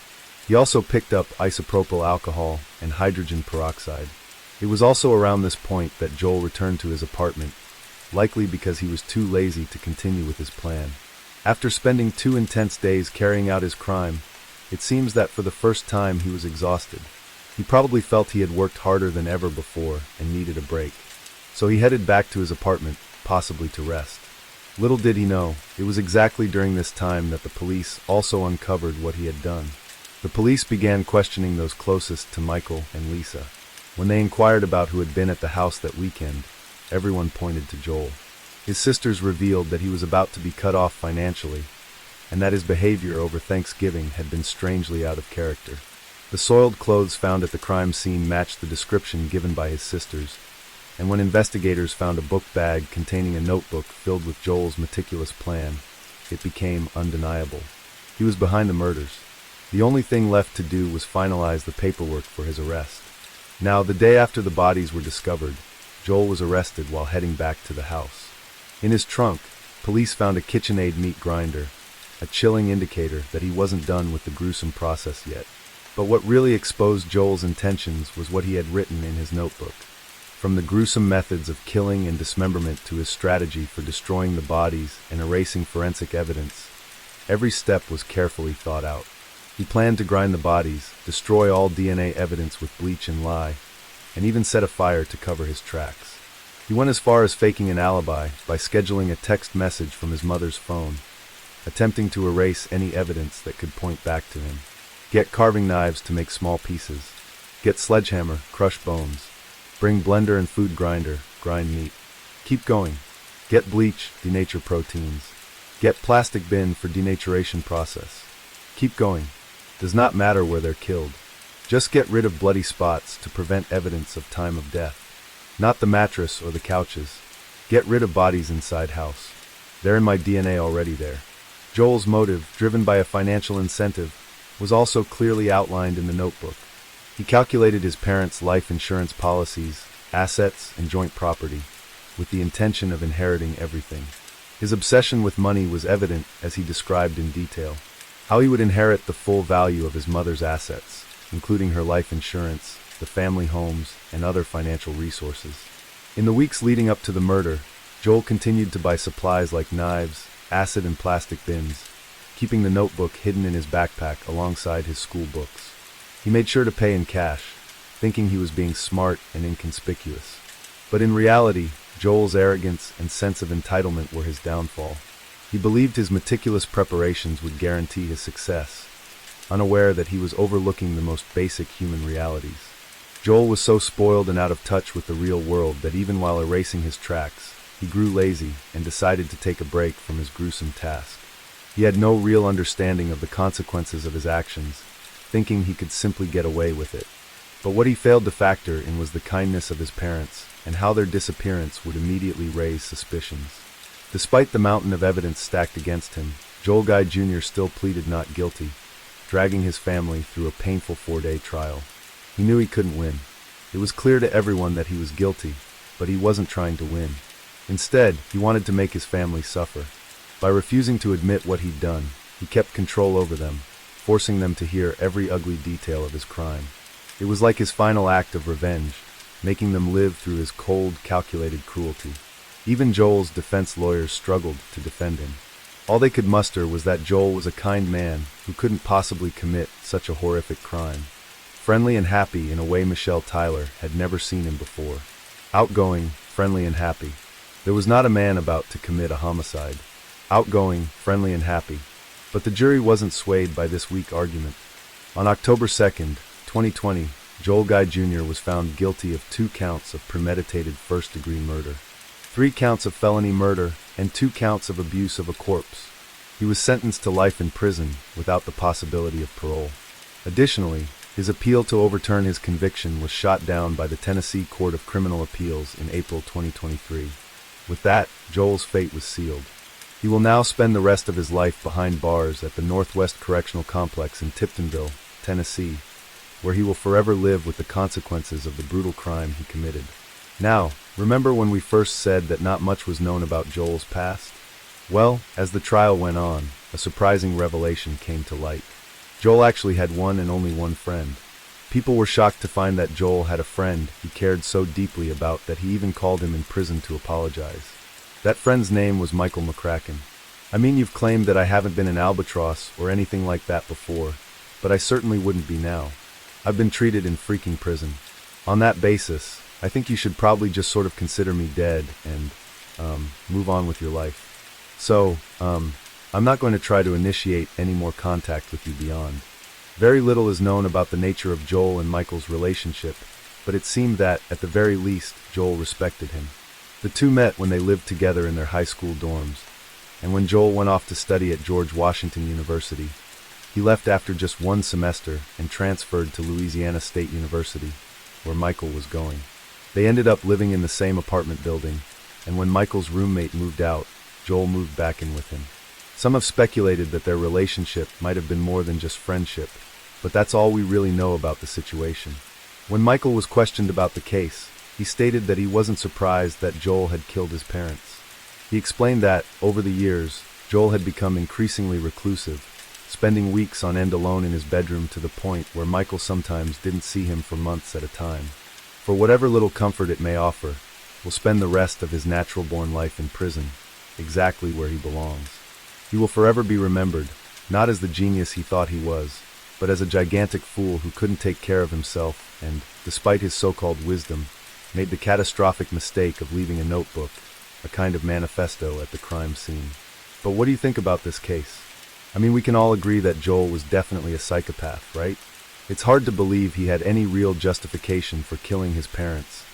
He also picked up isopropyl alcohol and hydrogen peroxide. It was also around this point that Joel returned to his apartment, likely because he was too lazy to continue with his plan. After spending 2 intense days carrying out his crime, it seems that for the first time he was exhausted. He probably felt he had worked harder than ever before and needed a break. So he headed back to his apartment, possibly to rest. Little did he know, it was exactly during this time that the police also uncovered what he had done. The police began questioning those closest to Michael and Lisa. When they inquired about who had been at the house that weekend, everyone pointed to Joel. His sisters revealed that he was about to be cut off financially, and that his behavior over Thanksgiving had been strangely out of character. The soiled clothes found at the crime scene matched the description given by his sisters, and when investigators found a book bag containing a notebook filled with Joel's meticulous plan, it became undeniable. He was behind the murders. The only thing left to do was finalize the paperwork for his arrest. Now, the day after the bodies were discovered, Joel was arrested while heading back to the house. In his trunk, police found a KitchenAid meat grinder, a chilling indicator that he wasn't done with the gruesome process yet. But what really exposed Joel's intentions was what he had written in his notebook. From the gruesome methods of killing and dismemberment to his strategy for destroying the bodies and erasing forensic evidence, every step was carefully thought out. He planned to grind the bodies, destroy all DNA evidence with bleach and lye, and even set a fire to cover his tracks. He went as far as faking an alibi by scheduling a text message from his mother's phone, attempting to erase any evidence that could point back to him. Get carving knives to make small pieces. Get sledgehammer, crush bones. Bring blender and food grinder, grind meat. Keep going. Get bleach, denature proteins. Get plastic bin for denaturation process. Keep going. Does not matter where they're killed. Just get rid of bloody spots to prevent evidence of time of death. Not the mattress or the couches. Get rid of bodies inside house. They're in my DNA already there. Joel's motive, driven by a financial incentive, was also clearly outlined in the notebook. He calculated his parents' life insurance policies, assets, and joint property, with the intention of inheriting everything. His obsession with money was evident as he described in detail. How he would inherit the full value of his mother's assets, including her life insurance, the family homes, and other financial resources. In the weeks leading up to the murder, Joel continued to buy supplies like knives, acid and plastic bins, keeping the notebook hidden in his backpack alongside his school books. He made sure to pay in cash, thinking he was being smart and inconspicuous. But in reality, Joel's arrogance and sense of entitlement were his downfall. He believed his meticulous preparations would guarantee his success, unaware that he was overlooking the most basic human realities. Joel was so spoiled and out of touch with the real world that even while erasing his tracks, he grew lazy and decided to take a break from his gruesome task. He had no real understanding of the consequences of his actions, thinking he could simply get away with it. But what he failed to factor in was the kindness of his parents and how their disappearance would immediately raise suspicions. Despite the mountain of evidence stacked against him, Joel Guy Jr. still pleaded not guilty, dragging his family through a painful 4-day trial. He knew he couldn't win. It was clear to everyone that he was guilty, but he wasn't trying to win. Instead, he wanted to make his family suffer. By refusing to admit what he'd done, he kept control over them, forcing them to hear every ugly detail of his crime. It was like his final act of revenge, making them live through his cold, calculated cruelty. Even Joel's defense lawyers struggled to defend him. All they could muster was that Joel was a kind man who couldn't possibly commit such a horrific crime. Friendly and happy in a way Michelle Tyler had never seen him before. Outgoing, friendly and happy. There was not a man about to commit a homicide. Outgoing, friendly and happy. But the jury wasn't swayed by this weak argument. On October 2nd, 2020, Joel Guy Jr. was found guilty of 2 counts of premeditated first-degree murder, 3 counts of felony murder, and 2 counts of abuse of a corpse. He was sentenced to life in prison without the possibility of parole. Additionally, his appeal to overturn his conviction was shot down by the Tennessee Court of Criminal Appeals in April 2023. With that, Joel's fate was sealed. He will now spend the rest of his life behind bars at the Northwest Correctional Complex in Tiptonville, Tennessee, where he will forever live with the consequences of the brutal crime he committed. Now, remember when we first said that not much was known about Joel's past? Well, as the trial went on, a surprising revelation came to light. Joel actually had one and only one friend. People were shocked to find that Joel had a friend he cared so deeply about that he even called him in prison to apologize. That friend's name was Michael McCracken. I mean, you've claimed that I haven't been an albatross or anything like that before, but I certainly wouldn't be now. I've been treated in freaking prison. On that basis, I think you should probably just sort of consider me dead and, move on with your life. So, I'm not going to try to initiate any more contact with you beyond. Very little is known about the nature of Joel and Michael's relationship, but it seemed that, at the very least, Joel respected him. The two met when they lived together in their high school dorms, and when Joel went off to study at George Washington University, he left after just one semester and transferred to Louisiana State University, where Michael was going. They ended up living in the same apartment building, and when Michael's roommate moved out, Joel moved back in with him. Some have speculated that their relationship might have been more than just friendship, but that's all we really know about the situation. When Michael was questioned about the case, he stated that he wasn't surprised that Joel had killed his parents. He explained that, over the years, Joel had become increasingly reclusive, spending weeks on end alone in his bedroom to the point where Michael sometimes didn't see him for months at a time. For whatever little comfort it may offer, will spend the rest of his natural-born life in prison, exactly where he belongs. He will forever be remembered, not as the genius he thought he was, but as a gigantic fool who couldn't take care of himself and, despite his so-called wisdom, made the catastrophic mistake of leaving a notebook, a kind of manifesto, at the crime scene. But what do you think about this case? I mean, we can all agree that Joel was definitely a psychopath, right? It's hard to believe he had any real justification for killing his parents,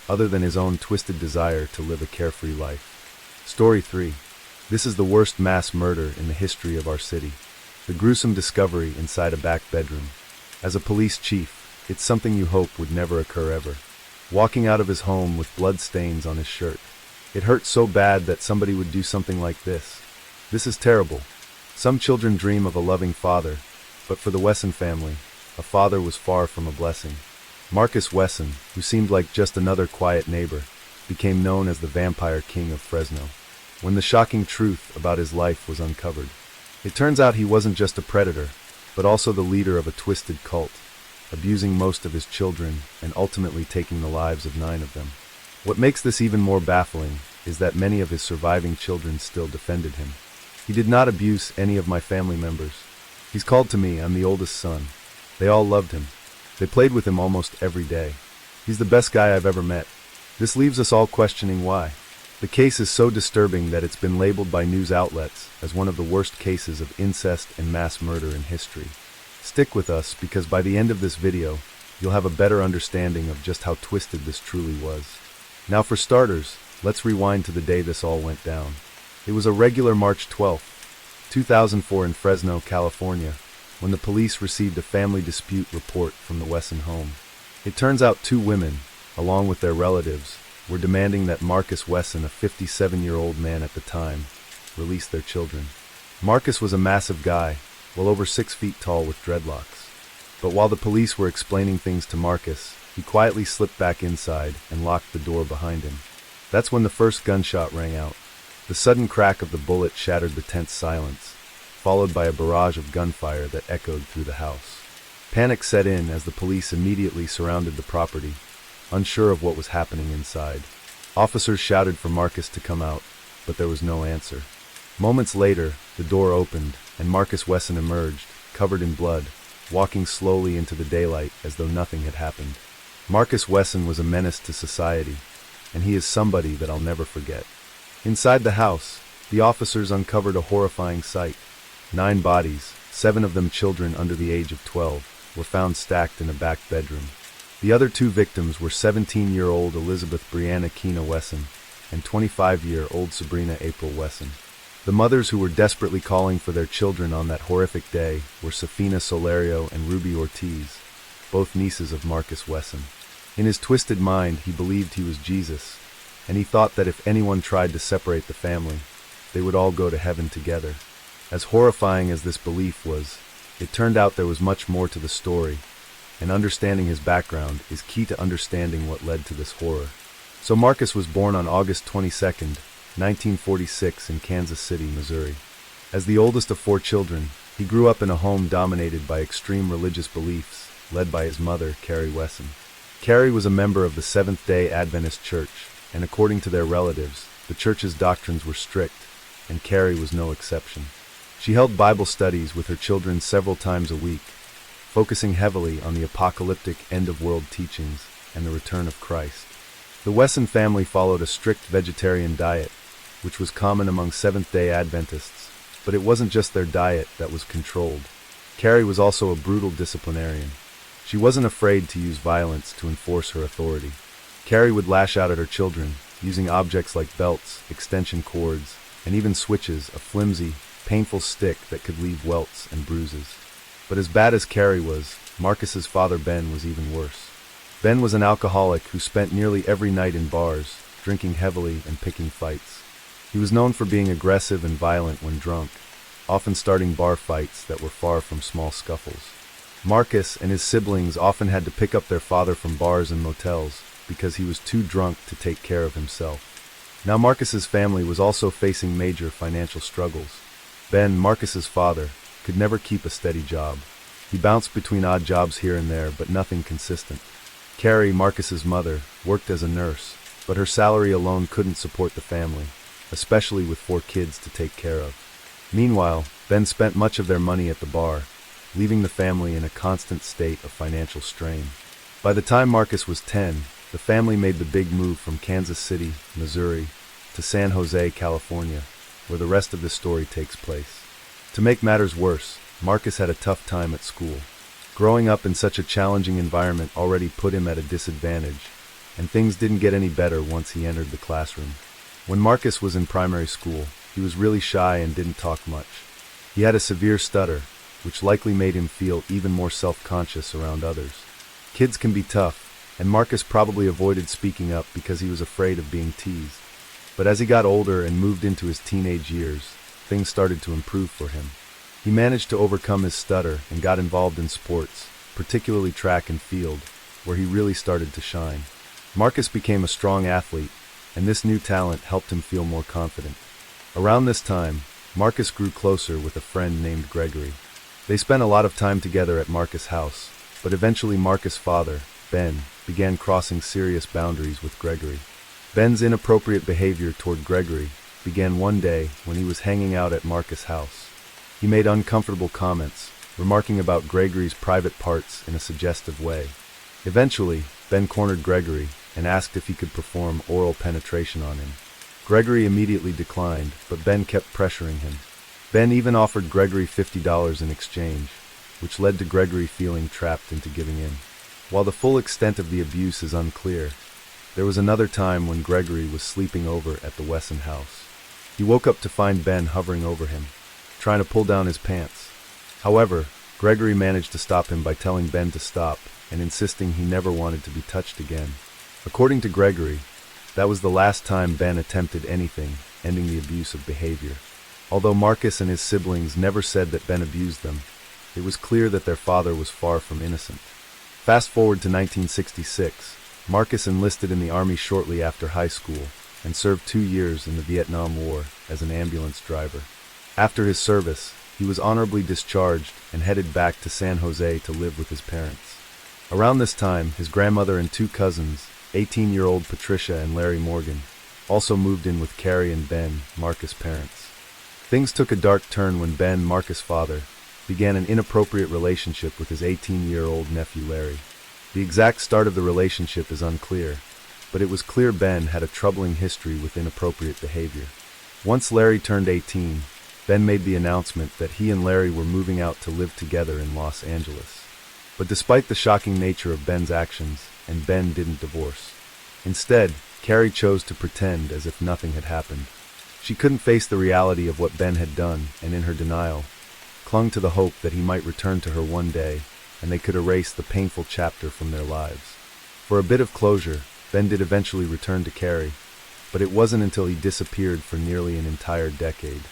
other than his own twisted desire to live a carefree life. Story 3. This is the worst mass murder in the history of our city. The gruesome discovery inside a back bedroom. As a police chief, it's something you hope would never occur ever. Walking out of his home with blood stains on his shirt. It hurt so bad that somebody would do something like this. This is terrible. Some children dream of a loving father, but for the Wesson family, a father was far from a blessing. Marcus Wesson, who seemed like just another quiet neighbor, became known as the Vampire King of Fresno. When the shocking truth about his life was uncovered, it turns out he wasn't just a predator, but also the leader of a twisted cult, abusing most of his children and ultimately taking the lives of 9 of them. What makes this even more baffling is that many of his surviving children still defended him. He did not abuse any of my family members. He's called to me, I'm the oldest son. They all loved him. They played with him almost every day. He's the best guy I've ever met. This leaves us all questioning why. The case is so disturbing that it's been labeled by news outlets as one of the worst cases of incest and mass murder in history. Stick with us, because by the end of this video, you'll have a better understanding of just how twisted this truly was. Now for starters, let's rewind to the day this all went down. It was a regular March 12, 2004 in Fresno, California, when the police received a family dispute report from the Wesson home. It turns out 2 women, along with their relatives, were demanding that Marcus Wesson, a 57-year-old man at the time, release their children. Marcus was a massive guy, well over 6 feet tall with dreadlocks. But while the police were explaining things to Marcus, he quietly slipped back inside and locked the door behind him. That's when the first gunshot rang out. The sudden crack of the bullet shattered the tense silence, followed by a barrage of gunfire that echoed through the house. Panic set in as the police immediately surrounded the property, unsure of what was happening inside. Officers shouted for Marcus to come out, but there was no answer. Moments later, the door opened, and Marcus Wesson emerged, covered in blood, walking slowly into the daylight as though nothing had happened. Marcus Wesson was a menace to society, and he is somebody that I'll never forget. Inside the house, the officers uncovered a horrifying sight. 9 bodies, 7 of them children under the age of 12, were found stacked in a back bedroom. The other 2 victims were 17-year-old Elizabeth Brianna Keena Wesson and 25-year-old Sabrina April Wesson. The mothers who were desperately calling for their children on that horrific day were Safina Solario and Ruby Ortiz, both nieces of Marcus Wesson. In his twisted mind, he believed he was Jesus, and he thought that if anyone tried to separate the family, they would all go to heaven together. As horrifying as this belief was, it turned out there was much more to the story, and understanding his background is key to understanding what led to this horror. So Marcus was born on August 22nd, 1946 in Kansas City, Missouri. As the oldest of 4 children, he grew up in a home dominated by extreme religious beliefs, led by his mother, Carrie Wesson. Carrie was a member of the Seventh-day Adventist Church, and according to their relatives, the church's doctrines were strict, and Carrie was no exception. She held Bible studies with her children several times a week, focusing heavily on the apocalyptic end-of-world teachings and the return of Christ. The Wesson family followed a strict vegetarian diet, which was common among Seventh-day Adventists, but it wasn't just their diet that was controlled. Carrie was also a brutal disciplinarian. She wasn't afraid to use violence to enforce her authority. Carrie would lash out at her children, using objects like belts, extension cords, and even switches, a flimsy, painful stick that could leave welts and bruises. But as bad as Carrie was, Marcus's father Ben was even worse. Ben was an alcoholic who spent nearly every night in bars, drinking heavily and picking fights. He was known for being aggressive and violent when drunk, often starting bar fights that were far from small scuffles. Marcus and his siblings often had to pick up their father from bars and motels because he was too drunk to take care of himself. Now Marcus's family was also facing major financial struggles. Ben, Marcus's father, could never keep a steady job. He bounced between odd jobs here and there, but nothing consistent. Carrie, Marcus's mother, worked as a nurse, but her salary alone couldn't support the family, especially with 4 kids to take care of. Meanwhile, Ben spent much of their money at the bar, leaving the family in a constant state of financial strain. By the time Marcus was 10, the family made the big move from Kansas City, Missouri, to San Jose, California, where the rest of the story takes place. To make matters worse, Marcus had a tough time at school. Growing up in such a challenging environment already put him at a disadvantage, and things didn't get any better once he entered the classroom. When Marcus was in primary school, he was really shy and didn't talk much. He had a severe stutter, which likely made him feel even more self-conscious around others. Kids can be tough, and Marcus probably avoided speaking up because he was afraid of being teased. But as he got older and moved into his teenage years, things started to improve for him. He managed to overcome his stutter and got involved in sports, particularly track and field, where he really started to shine. Marcus became a strong athlete, and this new talent helped him feel more confident. Around this time, Marcus grew closer with a friend named Gregory. They spent a lot of time together at Marcus' house, but eventually Marcus' father, Ben, began crossing serious boundaries with Gregory. Ben's inappropriate behavior toward Gregory began one day when he was hanging out at Marcus' house. He made uncomfortable comments, remarking about Gregory's private parts in a suggestive way. Eventually, Ben cornered Gregory and asked if he could perform oral penetration on him. Gregory immediately declined, but Ben kept pressuring him. Ben even offered Gregory $50 in exchange, which led to Gregory feeling trapped into giving in. While the full extent of the abuse is unclear, there was another time when Gregory was sleeping over at the Wesson house. He woke up to find Ben hovering over him, trying to pull down his pants. However, Gregory managed to stop him by telling Ben to stop and insisting he never wanted to be touched again. According to Gregory, that was the last time Ben attempted anything, ending the abusive behavior. Although Marcus and his siblings never said that Ben abused them, it was clear that their father was far from innocent. Fast forward to 1966, Marcus enlisted in the Army shortly after high school and served 2 years in the Vietnam War as an ambulance driver. After his service, he was honorably discharged and headed back to San Jose to live with his parents. Around this time, his grandmother and 2 cousins, 18-year-old Patricia and Larry Morgan, also moved in with Carrie and Ben, Marcus' parents. Things took a dark turn when Ben, Marcus' father, began an inappropriate relationship with his 18-year-old nephew Larry. The exact start of the relationship is unclear, but it was clear Ben had a troubling history with inappropriate behavior. Once Larry turned 18, Ben made the announcement that he and Larry were moving out to live together in Los Angeles. But despite the shocking nature of Ben's actions, and Ben didn't divorce. Instead, Carrie chose to pretend as if nothing had happened. She couldn't face the reality of what Ben had done, and in her denial, clung to the hope that he might return to her one day, and they could erase the painful chapter from their lives. For a bit of closure, Ben did eventually return to Carrie, but it wasn't until he disappeared for nearly an entire decade.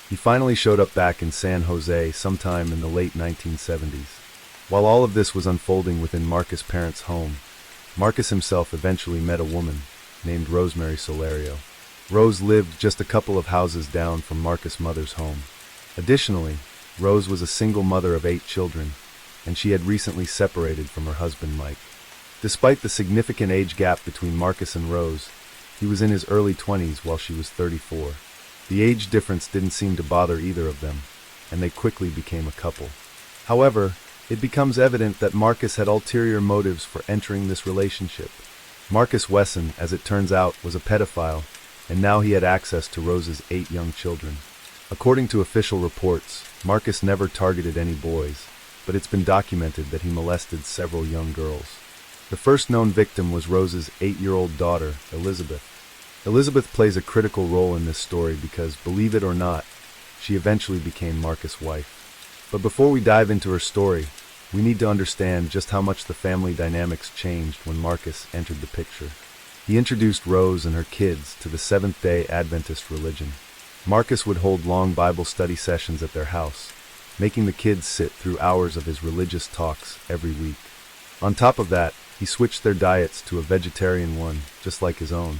He finally showed up back in San Jose sometime in the late 1970s. While all of this was unfolding within Marcus' parents' home, Marcus himself eventually met a woman named Rosemary Solario. Rose lived just a couple of houses down from Marcus' mother's home. Additionally, Rose was a single mother of 8 children, and she had recently separated from her husband Mike. Despite the significant age gap between Marcus and Rose, he was in his early 20s while she was 34. The age difference didn't seem to bother either of them, and they quickly became a couple. However, it becomes evident that Marcus had ulterior motives for entering this relationship. Marcus Wesson, as it turns out, was a pedophile, and now he had access to Rose's 8 young children. According to official reports, Marcus never targeted any boys, but it's been documented that he molested several young girls. The first known victim was Rose's 8-year-old daughter, Elizabeth. Elizabeth plays a critical role in this story because, believe it or not, she eventually became Marcus' wife. But before we dive into her story, we need to understand just how much the family dynamics changed when Marcus entered the picture. He introduced Rose and her kids to the Seventh-day Adventist religion. Marcus would hold long Bible study sessions at their house, making the kids sit through hours of his religious talks every week. On top of that, he switched their diets to a vegetarian one, just like his own.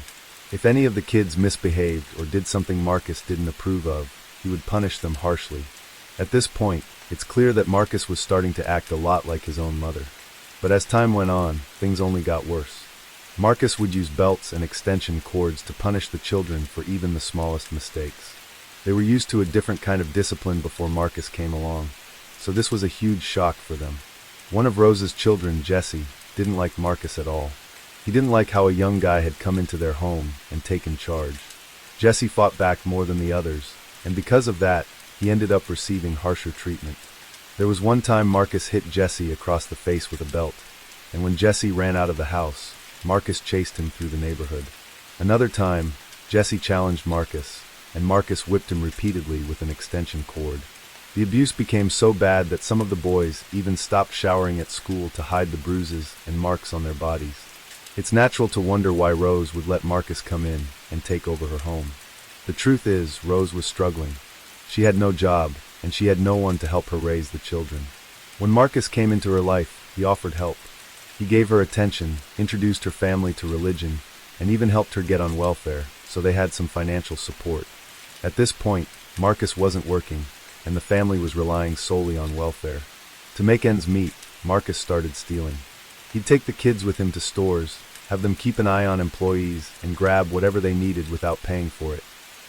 If any of the kids misbehaved or did something Marcus didn't approve of, he would punish them harshly. At this point, it's clear that Marcus was starting to act a lot like his own mother. But as time went on, things only got worse. Marcus would use belts and extension cords to punish the children for even the smallest mistakes. They were used to a different kind of discipline before Marcus came along, so this was a huge shock for them. One of Rose's children, Jesse, didn't like Marcus at all. He didn't like how a young guy had come into their home and taken charge. Jesse fought back more than the others, and because of that, he ended up receiving harsher treatment. There was one time Marcus hit Jesse across the face with a belt, and when Jesse ran out of the house, Marcus chased him through the neighborhood. Another time, Jesse challenged Marcus, and Marcus whipped him repeatedly with an extension cord. The abuse became so bad that some of the boys even stopped showering at school to hide the bruises and marks on their bodies. It's natural to wonder why Rose would let Marcus come in and take over her home. The truth is, Rose was struggling. She had no job, and she had no one to help her raise the children. When Marcus came into her life, he offered help. He gave her attention, introduced her family to religion, and even helped her get on welfare, so they had some financial support. At this point, Marcus wasn't working, and the family was relying solely on welfare. To make ends meet, Marcus started stealing. He'd take the kids with him to stores, have them keep an eye on employees, and grab whatever they needed without paying for it.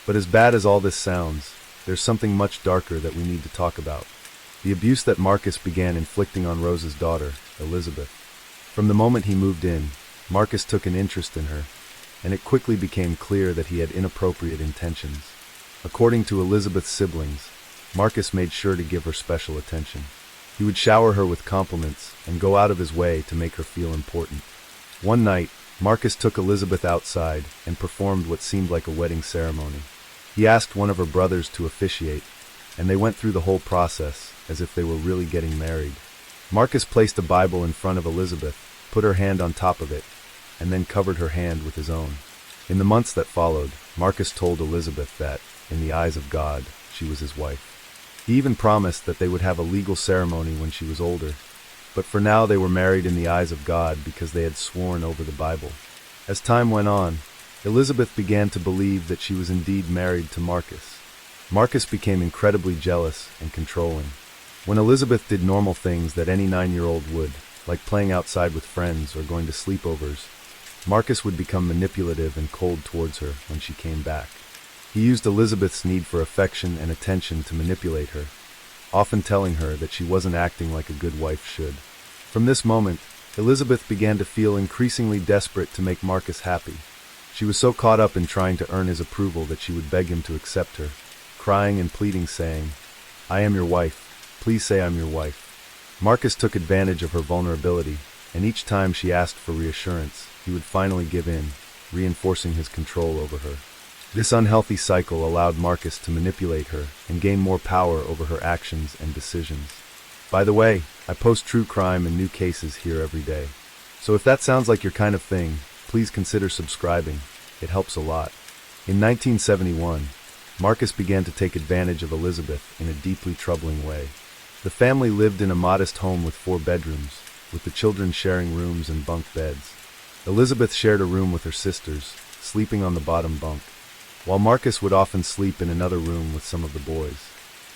But as bad as all this sounds, there's something much darker that we need to talk about. The abuse that Marcus began inflicting on Rose's daughter, Elizabeth. From the moment he moved in, Marcus took an interest in her, and it quickly became clear that he had inappropriate intentions. According to Elizabeth's siblings, Marcus made sure to give her special attention. He would shower her with compliments and go out of his way to make her feel important. One night, Marcus took Elizabeth outside and performed what seemed like a wedding ceremony. He asked one of her brothers to officiate, and they went through the whole process as if they were really getting married. Marcus placed a Bible in front of Elizabeth, put her hand on top of it, and then covered her hand with his own. In the months that followed, Marcus told Elizabeth that, in the eyes of God, she was his wife. He even promised that they would have a legal ceremony when she was older, but for now they were married in the eyes of God because they had sworn over the Bible. As time went on, Elizabeth began to believe that she was indeed married to Marcus. Marcus became incredibly jealous and controlling. When Elizabeth did normal things that any 9-year-old would, like playing outside with friends or going to sleepovers, Marcus would become manipulative and cold towards her when she came back. He used Elizabeth's need for affection and attention to manipulate her, often telling her that she wasn't acting like a good wife should. From this moment, Elizabeth began to feel increasingly desperate to make Marcus happy. She was so caught up in trying to earn his approval that she would beg him to accept her, crying and pleading, saying, "I am your wife. Please say I'm your wife." Marcus took advantage of her vulnerability, and each time she asked for reassurance, he would finally give in, reinforcing his control over her. This unhealthy cycle allowed Marcus to manipulate her and gain more power over her actions and decisions. By the way, I post true crime and new cases here every day. So if that sounds like your kind of thing, please consider subscribing. It helps a lot. In 1971, Marcus began to take advantage of Elizabeth in a deeply troubling way. The family lived in a modest home with 4 bedrooms, with the children sharing rooms and bunk beds. Elizabeth shared a room with her sisters, sleeping on the bottom bunk, while Marcus would often sleep in another room with some of the boys.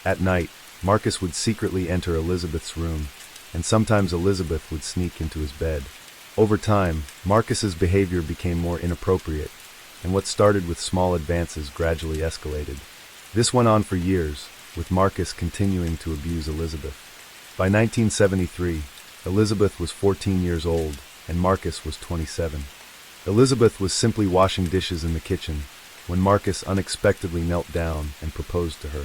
At night, Marcus would secretly enter Elizabeth's room, and sometimes Elizabeth would sneak into his bed. Over time, Marcus's behavior became more inappropriate, and what started with small advances gradually escalated. This went on for years, with Marcus continuing to abuse Elizabeth. By 1973, Elizabeth was 14 years old, and Marcus was 27. Elizabeth was simply washing dishes in the kitchen when Marcus unexpectedly knelt down and proposed to her.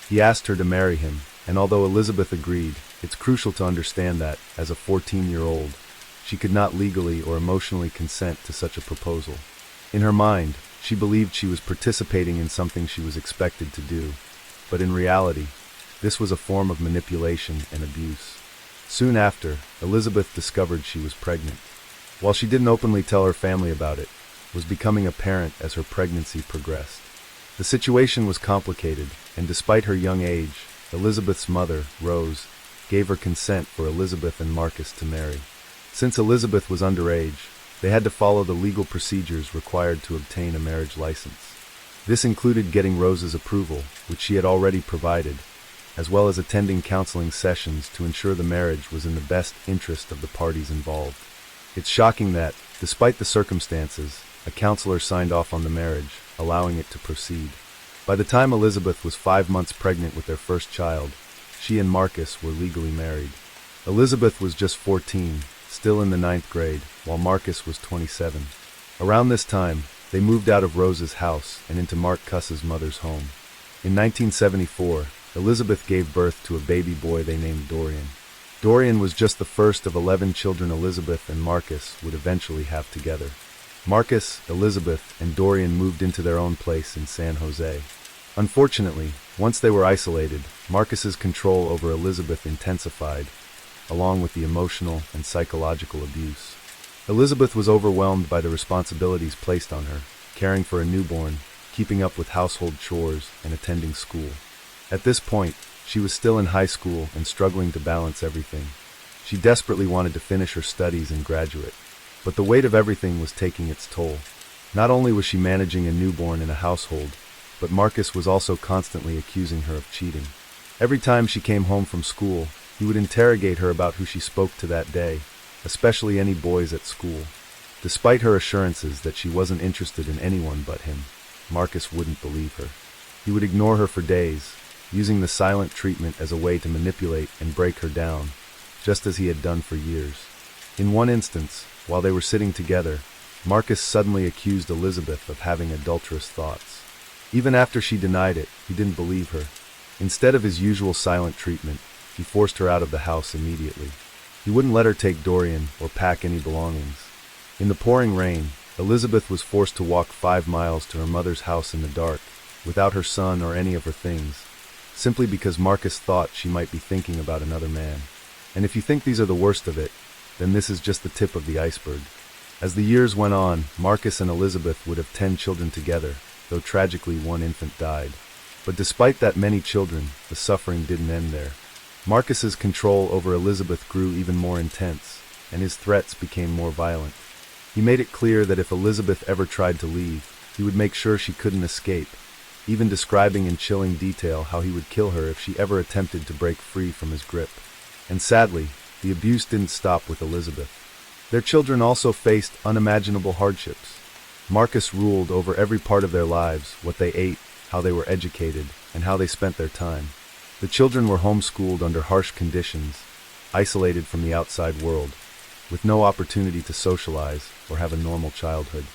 He asked her to marry him, and although Elizabeth agreed, it's crucial to understand that, as a 14-year-old, she could not legally or emotionally consent to such a proposal. In her mind, she believed she was participating in something she was expected to do, but in reality, this was a form of manipulation and abuse. Soon after, Elizabeth discovered she was pregnant. While she didn't openly tell her family about it, was becoming apparent as her pregnancy progressed. The situation was complicated, and despite her young age, Elizabeth's mother, Rose, gave her consent for Elizabeth and Marcus to marry. Since Elizabeth was underage, they had to follow the legal procedures required to obtain a marriage license. This included getting Rose's approval, which she had already provided, as well as attending counseling sessions to ensure the marriage was in the best interest of the parties involved. It's shocking that, despite the circumstances, a counselor signed off on the marriage, allowing it to proceed. By the time Elizabeth was 5 months pregnant with their first child, she and Marcus were legally married. Elizabeth was just 14, still in the 9th grade, while Marcus was 27. Around this time, they moved out of Rose's house and into Marcus's mother's home. In 1974, Elizabeth gave birth to a baby boy they named Dorian. Dorian was just the first of 11 children Elizabeth and Marcus would eventually have together. Marcus, Elizabeth, and Dorian moved into their own place in San Jose. Unfortunately, once they were isolated, Marcus's control over Elizabeth intensified, along with the emotional and psychological abuse. Elizabeth was overwhelmed by the responsibilities placed on her, caring for a newborn, keeping up with household chores, and attending school. At this point, she was still in high school and struggling to balance everything. She desperately wanted to finish her studies and graduate, but the weight of everything was taking its toll. Not only was she managing a newborn in a household, but Marcus was also constantly accusing her of cheating. Every time she came home from school, he would interrogate her about who she spoke to that day, especially any boys at school. Despite her assurances that she wasn't interested in anyone but him, Marcus wouldn't believe her. He would ignore her for days, using the silent treatment as a way to manipulate and break her down, just as he had done for years. In one instance, while they were sitting together, Marcus suddenly accused Elizabeth of having adulterous thoughts. Even after she denied it, he didn't believe her. Instead of his usual silent treatment, he forced her out of the house immediately. He wouldn't let her take Dorian or pack any belongings. In the pouring rain, Elizabeth was forced to walk 5 miles to her mother's house in the dark, without her son or any of her things, simply because Marcus thought she might be thinking about another man. And if you think these are the worst of it, then this is just the tip of the iceberg. As the years went on, Marcus and Elizabeth would have 10 children together, though tragically 1 infant died. But despite that many children, the suffering didn't end there. Marcus's control over Elizabeth grew even more intense, and his threats became more violent. He made it clear that if Elizabeth ever tried to leave, he would make sure she couldn't escape, even describing in chilling detail how he would kill her if she ever attempted to break free from his grip. And sadly, the abuse didn't stop with Elizabeth. Their children also faced unimaginable hardships. Marcus ruled over every part of their lives, what they ate, how they were educated, and how they spent their time. The children were homeschooled under harsh conditions, isolated from the outside world, with no opportunity to socialize or have a normal childhood.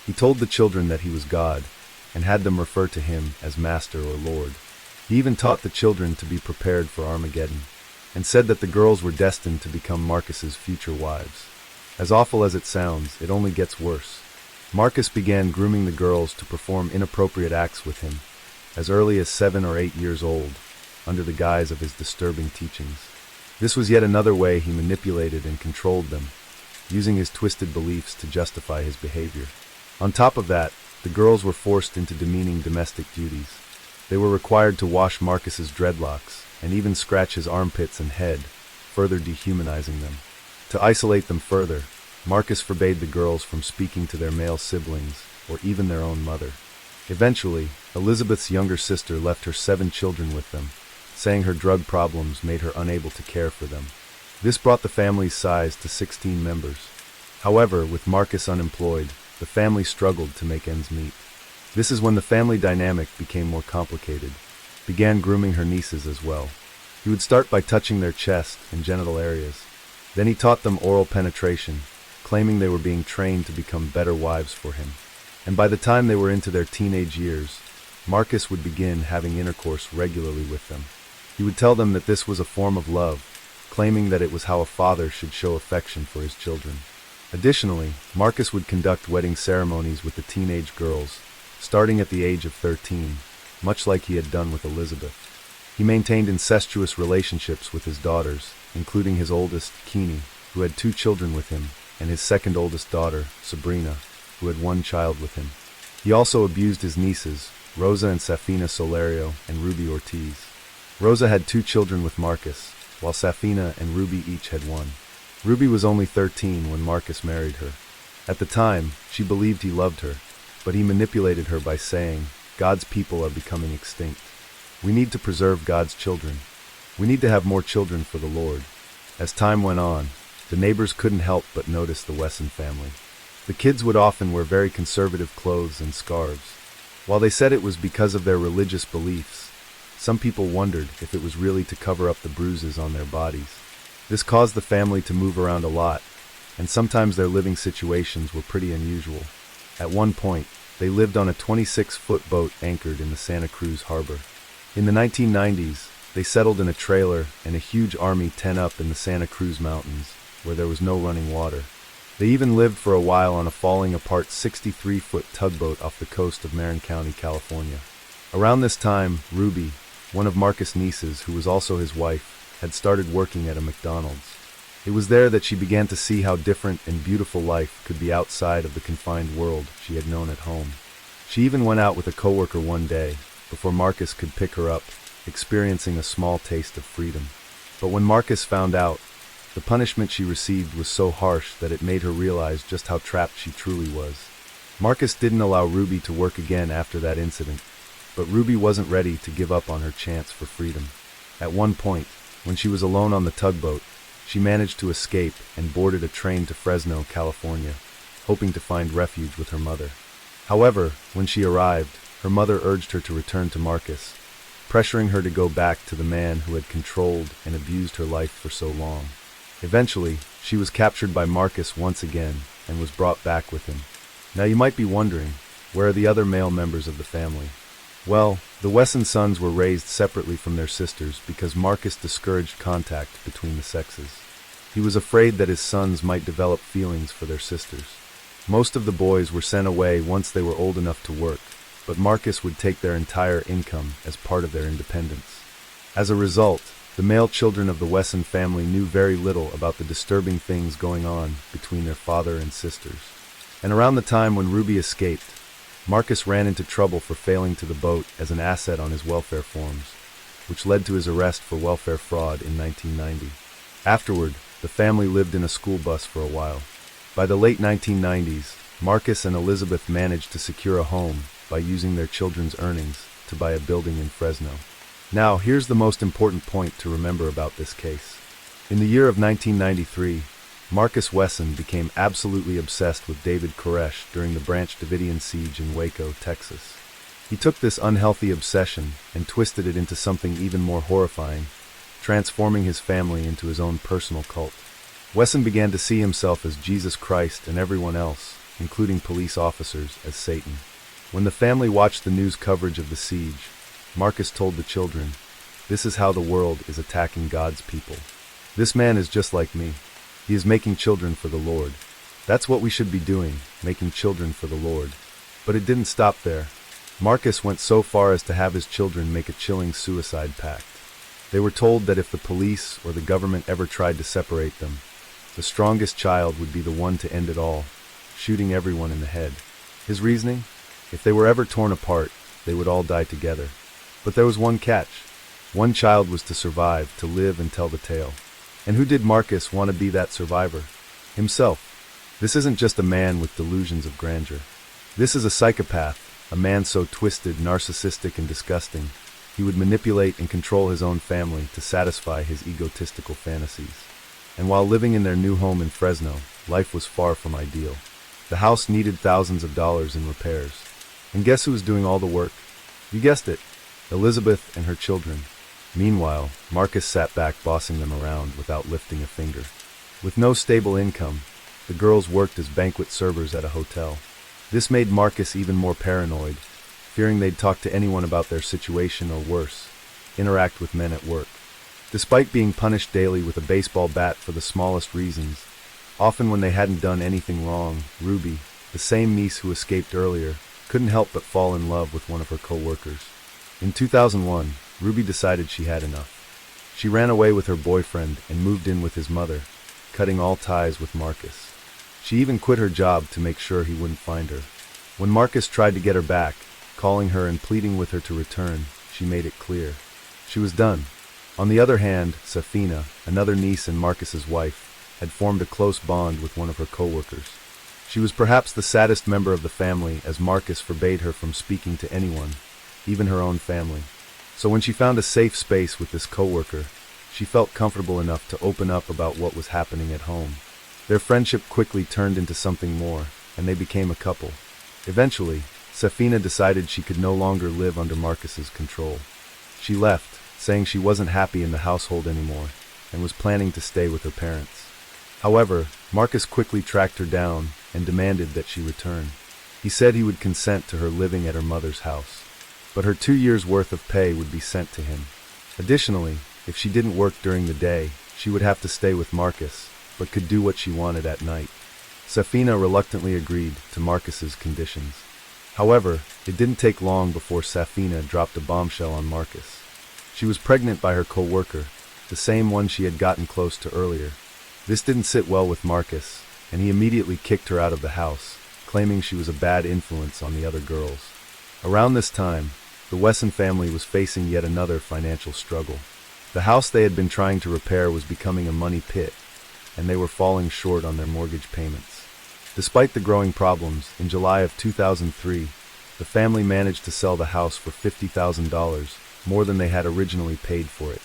He told the children that he was God, and had them refer to him as Master or Lord. He even taught the children to be prepared for Armageddon, and said that the girls were destined to become Marcus's future wives. As awful as it sounds, it only gets worse. Marcus began grooming the girls to perform inappropriate acts with him, as early as 7 or 8 years old, under the guise of his disturbing teachings. This was yet another way he manipulated and controlled them, using his twisted beliefs to justify his behavior. On top of that, the girls were forced into demeaning domestic duties. They were required to wash Marcus's dreadlocks and even scratch his armpits and head, further dehumanizing them. To isolate them further, Marcus forbade the girls from speaking to their male siblings or even their own mother. Eventually, Elizabeth's younger sister left her 7 children with them, saying her drug problems made her unable to care for them. This brought the family's size to 16 members. However, with Marcus unemployed, the family struggled to make ends meet. This is when the family dynamic became more complicated, began grooming her nieces as well. He would start by touching their chest and genital areas. Then he taught them oral penetration, claiming they were being trained to become better wives for him. And by the time they were into their teenage years, Marcus would begin having intercourse regularly with them. He would tell them that this was a form of love, claiming that it was how a father should show affection for his children. Additionally, Marcus would conduct wedding ceremonies with the teenage girls, starting at the age of 13, much like he had done with Elizabeth. He maintained incestuous relationships with his daughters, including his oldest, Keeney, who had 2 children with him, and his second oldest daughter, Sabrina, who had 1 child with him. He also abused his nieces, Rosa and Safina Solario and Ruby Ortiz. Rosa had 2 children with Marcus, while Safina and Ruby each had 1. Ruby was only 13 when Marcus married her. At the time, she believed he loved her, but he manipulated her by saying, "God's people are becoming extinct. We need to preserve God's children. We need to have more children for the Lord." As time went on, the neighbors couldn't help but notice the Wesson family. The kids would often wear very conservative clothes and scarves. While they said it was because of their religious beliefs, some people wondered if it was really to cover up the bruises on their bodies. This caused the family to move around a lot, and sometimes their living situations were pretty unusual. At one point, they lived on a 26-foot boat anchored in the Santa Cruz harbor. In the 1990s, they settled in a trailer and a huge army tent up in the Santa Cruz Mountains, where there was no running water. They even lived for a while on a falling-apart 63-foot tugboat off the coast of Marin County, California. Around this time, Ruby, one of Marcus' nieces who was also his wife, had started working at a McDonald's. It was there that she began to see how different and beautiful life could be outside of the confined world she had known at home. She even went out with a coworker one day, before Marcus could pick her up, experiencing a small taste of freedom. But when Marcus found out, the punishment she received was so harsh that it made her realize just how trapped she truly was. Marcus didn't allow Ruby to work again after that incident, but Ruby wasn't ready to give up on her chance for freedom. At one point, when she was alone on the tugboat, she managed to escape and boarded a train to Fresno, California, hoping to find refuge with her mother. However, when she arrived, her mother urged her to return to Marcus, pressuring her to go back to the man who had controlled and abused her life for so long. Eventually, she was captured by Marcus once again and was brought back with him. Now you might be wondering, where are the other male members of the family? Well, the Wesson sons were raised separately from their sisters because Marcus discouraged contact between the sexes. He was afraid that his sons might develop feelings for their sisters. Most of the boys were sent away once they were old enough to work, but Marcus would take their entire income as part of their independence. As a result, the male children of the Wesson family knew very little about the disturbing things going on between their father and sisters. And around the time when Ruby escaped, Marcus ran into trouble for failing to the boat as an asset on his welfare forms, which led to his arrest for welfare fraud in 1990. Afterward, the family lived in a school bus for a while. By the late 1990s, Marcus and Elizabeth managed to secure a home by using their children's earnings to buy a building in Fresno. Now, here's the most important point to remember about this case. In the year of 1993, Marcus Wesson became absolutely obsessed with David Koresh during the Branch Davidian siege in Waco, Texas. He took this unhealthy obsession and twisted it into something even more horrifying, transforming his family into his own personal cult. Wesson began to see himself as Jesus Christ and everyone else, including police officers, as Satan. When the family watched the news coverage of the siege, Marcus told the children, "This is how the world is attacking God's people. This man is just like me. He is making children for the Lord. That's what we should be doing, making children for the Lord." But it didn't stop there. Marcus went so far as to have his children make a chilling suicide pact. They were told that if the police or the government ever tried to separate them, the strongest child would be the one to end it all, shooting everyone in the head. His reasoning? If they were ever torn apart, they would all die together. But there was one catch. One child was to survive, to live and tell the tale. And who did Marcus want to be that survivor? Himself. This isn't just a man with delusions of grandeur. This is a psychopath, a man so twisted, narcissistic, and disgusting, he would manipulate and control his own family to satisfy his egotistical fantasies. And while living in their new home in Fresno, life was far from ideal. The house needed thousands of dollars in repairs. And guess who was doing all the work? You guessed it, Elizabeth and her children. Meanwhile, Marcus sat back bossing them around without lifting a finger. With no stable income, the girls worked as banquet servers at a hotel. This made Marcus even more paranoid, fearing they'd talk to anyone about their situation or worse, interact with men at work. Despite being punished daily with a baseball bat for the smallest reasons, often when they hadn't done anything wrong, Ruby, the same niece who escaped earlier, couldn't help but fall in love with one of her co-workers. In 2001, Ruby decided she had enough. She ran away with her boyfriend and moved in with his mother, cutting all ties with Marcus. She even quit her job to make sure he wouldn't find her. When Marcus tried to get her back, calling her and pleading with her to return, she made it clear. She was done. On the other hand, Safina, another niece and Marcus's wife, had formed a close bond with one of her co-workers. She was perhaps the saddest member of the family, as Marcus forbade her from speaking to anyone, even her own family. So when she found a safe space with this co-worker, she felt comfortable enough to open up about what was happening at home. Their friendship quickly turned into something more, and they became a couple. Eventually, Safina decided she could no longer live under Marcus's control. She left, saying she wasn't happy in the household anymore, and was planning to stay with her parents. However, Marcus quickly tracked her down and demanded that she return. He said he would consent to her living at her mother's house, but her 2 years' worth of pay would be sent to him. Additionally, if she didn't work during the day, she would have to stay with Marcus, but could do what she wanted at night. Safina reluctantly agreed to Marcus's conditions. However, it didn't take long before Safina dropped a bombshell on Marcus. She was pregnant by her co-worker, the same one she had gotten close to earlier. This didn't sit well with Marcus, and he immediately kicked her out of the house, claiming she was a bad influence on the other girls. Around this time, the Wesson family was facing yet another financial struggle. The house they had been trying to repair was becoming a money pit, and they were falling short on their mortgage payments. Despite the growing problems, in July of 2003, the family managed to sell the house for $50,000, more than they had originally paid for it.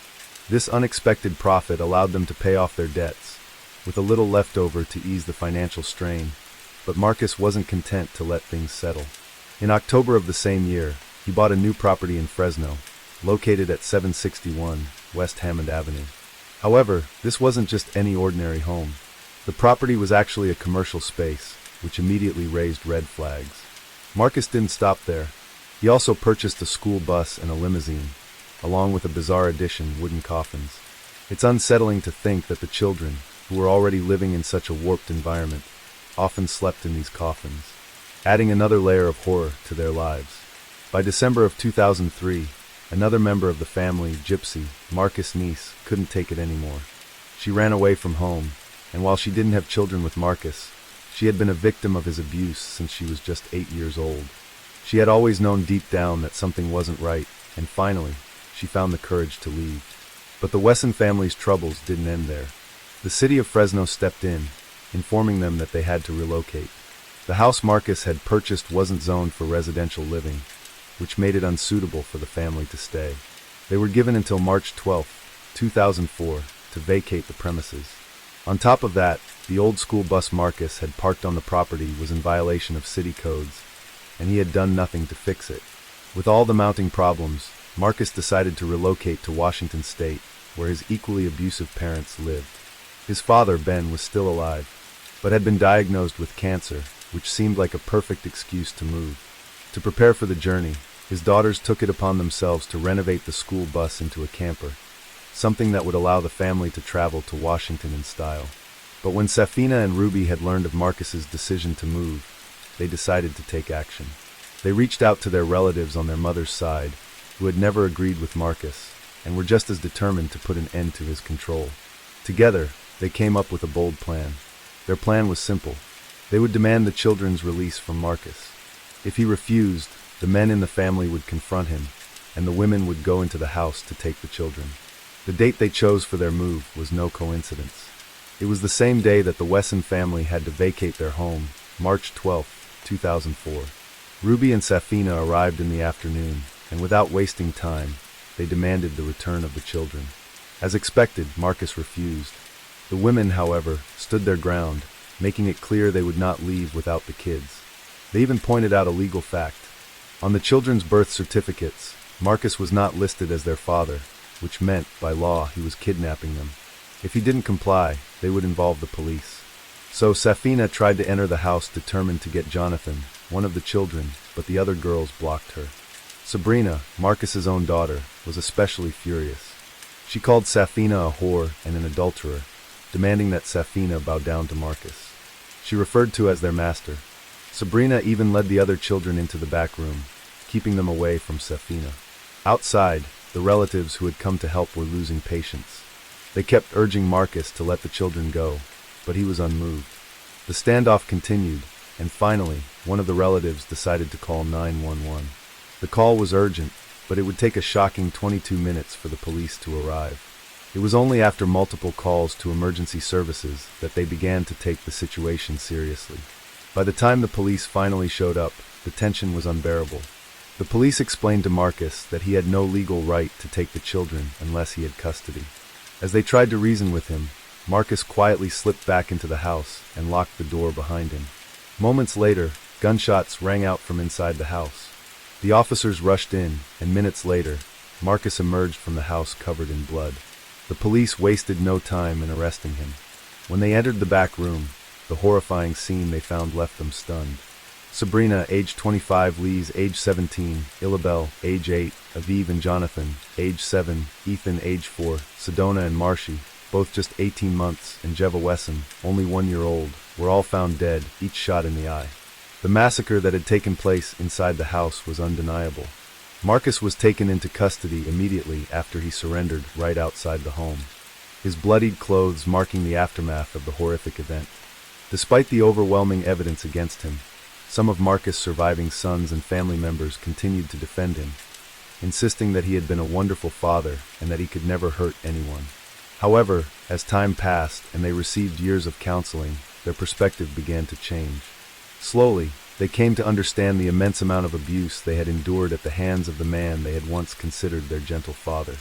This unexpected profit allowed them to pay off their debts, with a little left over to ease the financial strain, but Marcus wasn't content to let things settle. In October of the same year, he bought a new property in Fresno, located at 761 West Hammond Avenue. However, this wasn't just any ordinary home. The property was actually a commercial space, which immediately raised red flags. Marcus didn't stop there. He also purchased a school bus and a limousine, along with a bizarre addition, wooden coffins. It's unsettling to think that the children, who were already living in such a warped environment, often slept in these coffins, adding another layer of horror to their lives. By December of 2003, another member of the family, Gypsy, Marcus' niece, couldn't take it anymore. She ran away from home, and while she didn't have children with Marcus, she had been a victim of his abuse since she was just 8 years old. She had always known deep down that something wasn't right, and finally, she found the courage to leave. But the Wesson family's troubles didn't end there. The city of Fresno stepped in, informing them that they had to relocate. The house Marcus had purchased wasn't zoned for residential living, which made it unsuitable for the family to stay. They were given until March 12, 2004, to vacate the premises. On top of that, the old school bus Marcus had parked on the property was in violation of city codes, and he had done nothing to fix it. With all the mounting problems, Marcus decided to relocate to Washington State, where his equally abusive parents lived. His father, Ben, was still alive, but had been diagnosed with cancer, which seemed like a perfect excuse to move. To prepare for the journey, his daughters took it upon themselves to renovate the school bus into a camper, something that would allow the family to travel to Washington in style. But when Safina and Ruby had learned of Marcus's decision to move, they decided to take action. They reached out to their relatives on their mother's side, who had never agreed with Marcus, and were just as determined to put an end to his control. Together, they came up with a bold plan. Their plan was simple. They would demand the children's release from Marcus. If he refused, the men in the family would confront him, and the women would go into the house to take the children. The date they chose for their move was no coincidence. It was the same day that the Wesson family had to vacate their home, March 12, 2004. Ruby and Safina arrived in the afternoon, and without wasting time, they demanded the return of the children. As expected, Marcus refused. The women, however, stood their ground, making it clear they would not leave without the kids. They even pointed out a legal fact. On the children's birth certificates, Marcus was not listed as their father, which meant, by law, he was kidnapping them. If he didn't comply, they would involve the police. So Safina tried to enter the house determined to get Jonathan, one of the children, but the other girls blocked her. Sabrina, Marcus's own daughter, was especially furious. She called Safina a whore and an adulterer, demanding that Safina bow down to Marcus. She referred to as their master. Sabrina even led the other children into the back room, keeping them away from Safina. Outside, the relatives who had come to help were losing patience. They kept urging Marcus to let the children go, but he was unmoved. The standoff continued, and finally, one of the relatives decided to call 911. The call was urgent, but it would take a shocking 22 minutes for the police to arrive. It was only after multiple calls to emergency services that they began to take the situation seriously. By the time the police finally showed up, the tension was unbearable. The police explained to Marcus that he had no legal right to take the children unless he had custody. As they tried to reason with him, Marcus quietly slipped back into the house and locked the door behind him. Moments later, gunshots rang out from inside the house. The officers rushed in, and minutes later, Marcus emerged from the house covered in blood. The police wasted no time in arresting him. When they entered the back room, the horrifying scene they found left them stunned. Sabrina, age 25, Lise, age 17, Ilabelle, age 8, Aviv and Jonathan, age 7, Ethan, age 4, Sedona and Marshy, both just 18 months, and Jeva Wesson, only 1 year old, were all found dead, each shot in the eye. The massacre that had taken place inside the house was undeniable. Marcus was taken into custody immediately after he surrendered right outside the home, his bloodied clothes marking the aftermath of the horrific event. Despite the overwhelming evidence against him, some of Marcus' surviving sons and family members continued to defend him, insisting that he had been a wonderful father and that he could never hurt anyone. However, as time passed and they received years of counseling, their perspective began to change. Slowly, they came to understand the immense amount of abuse they had endured at the hands of the man they had once considered their gentle father.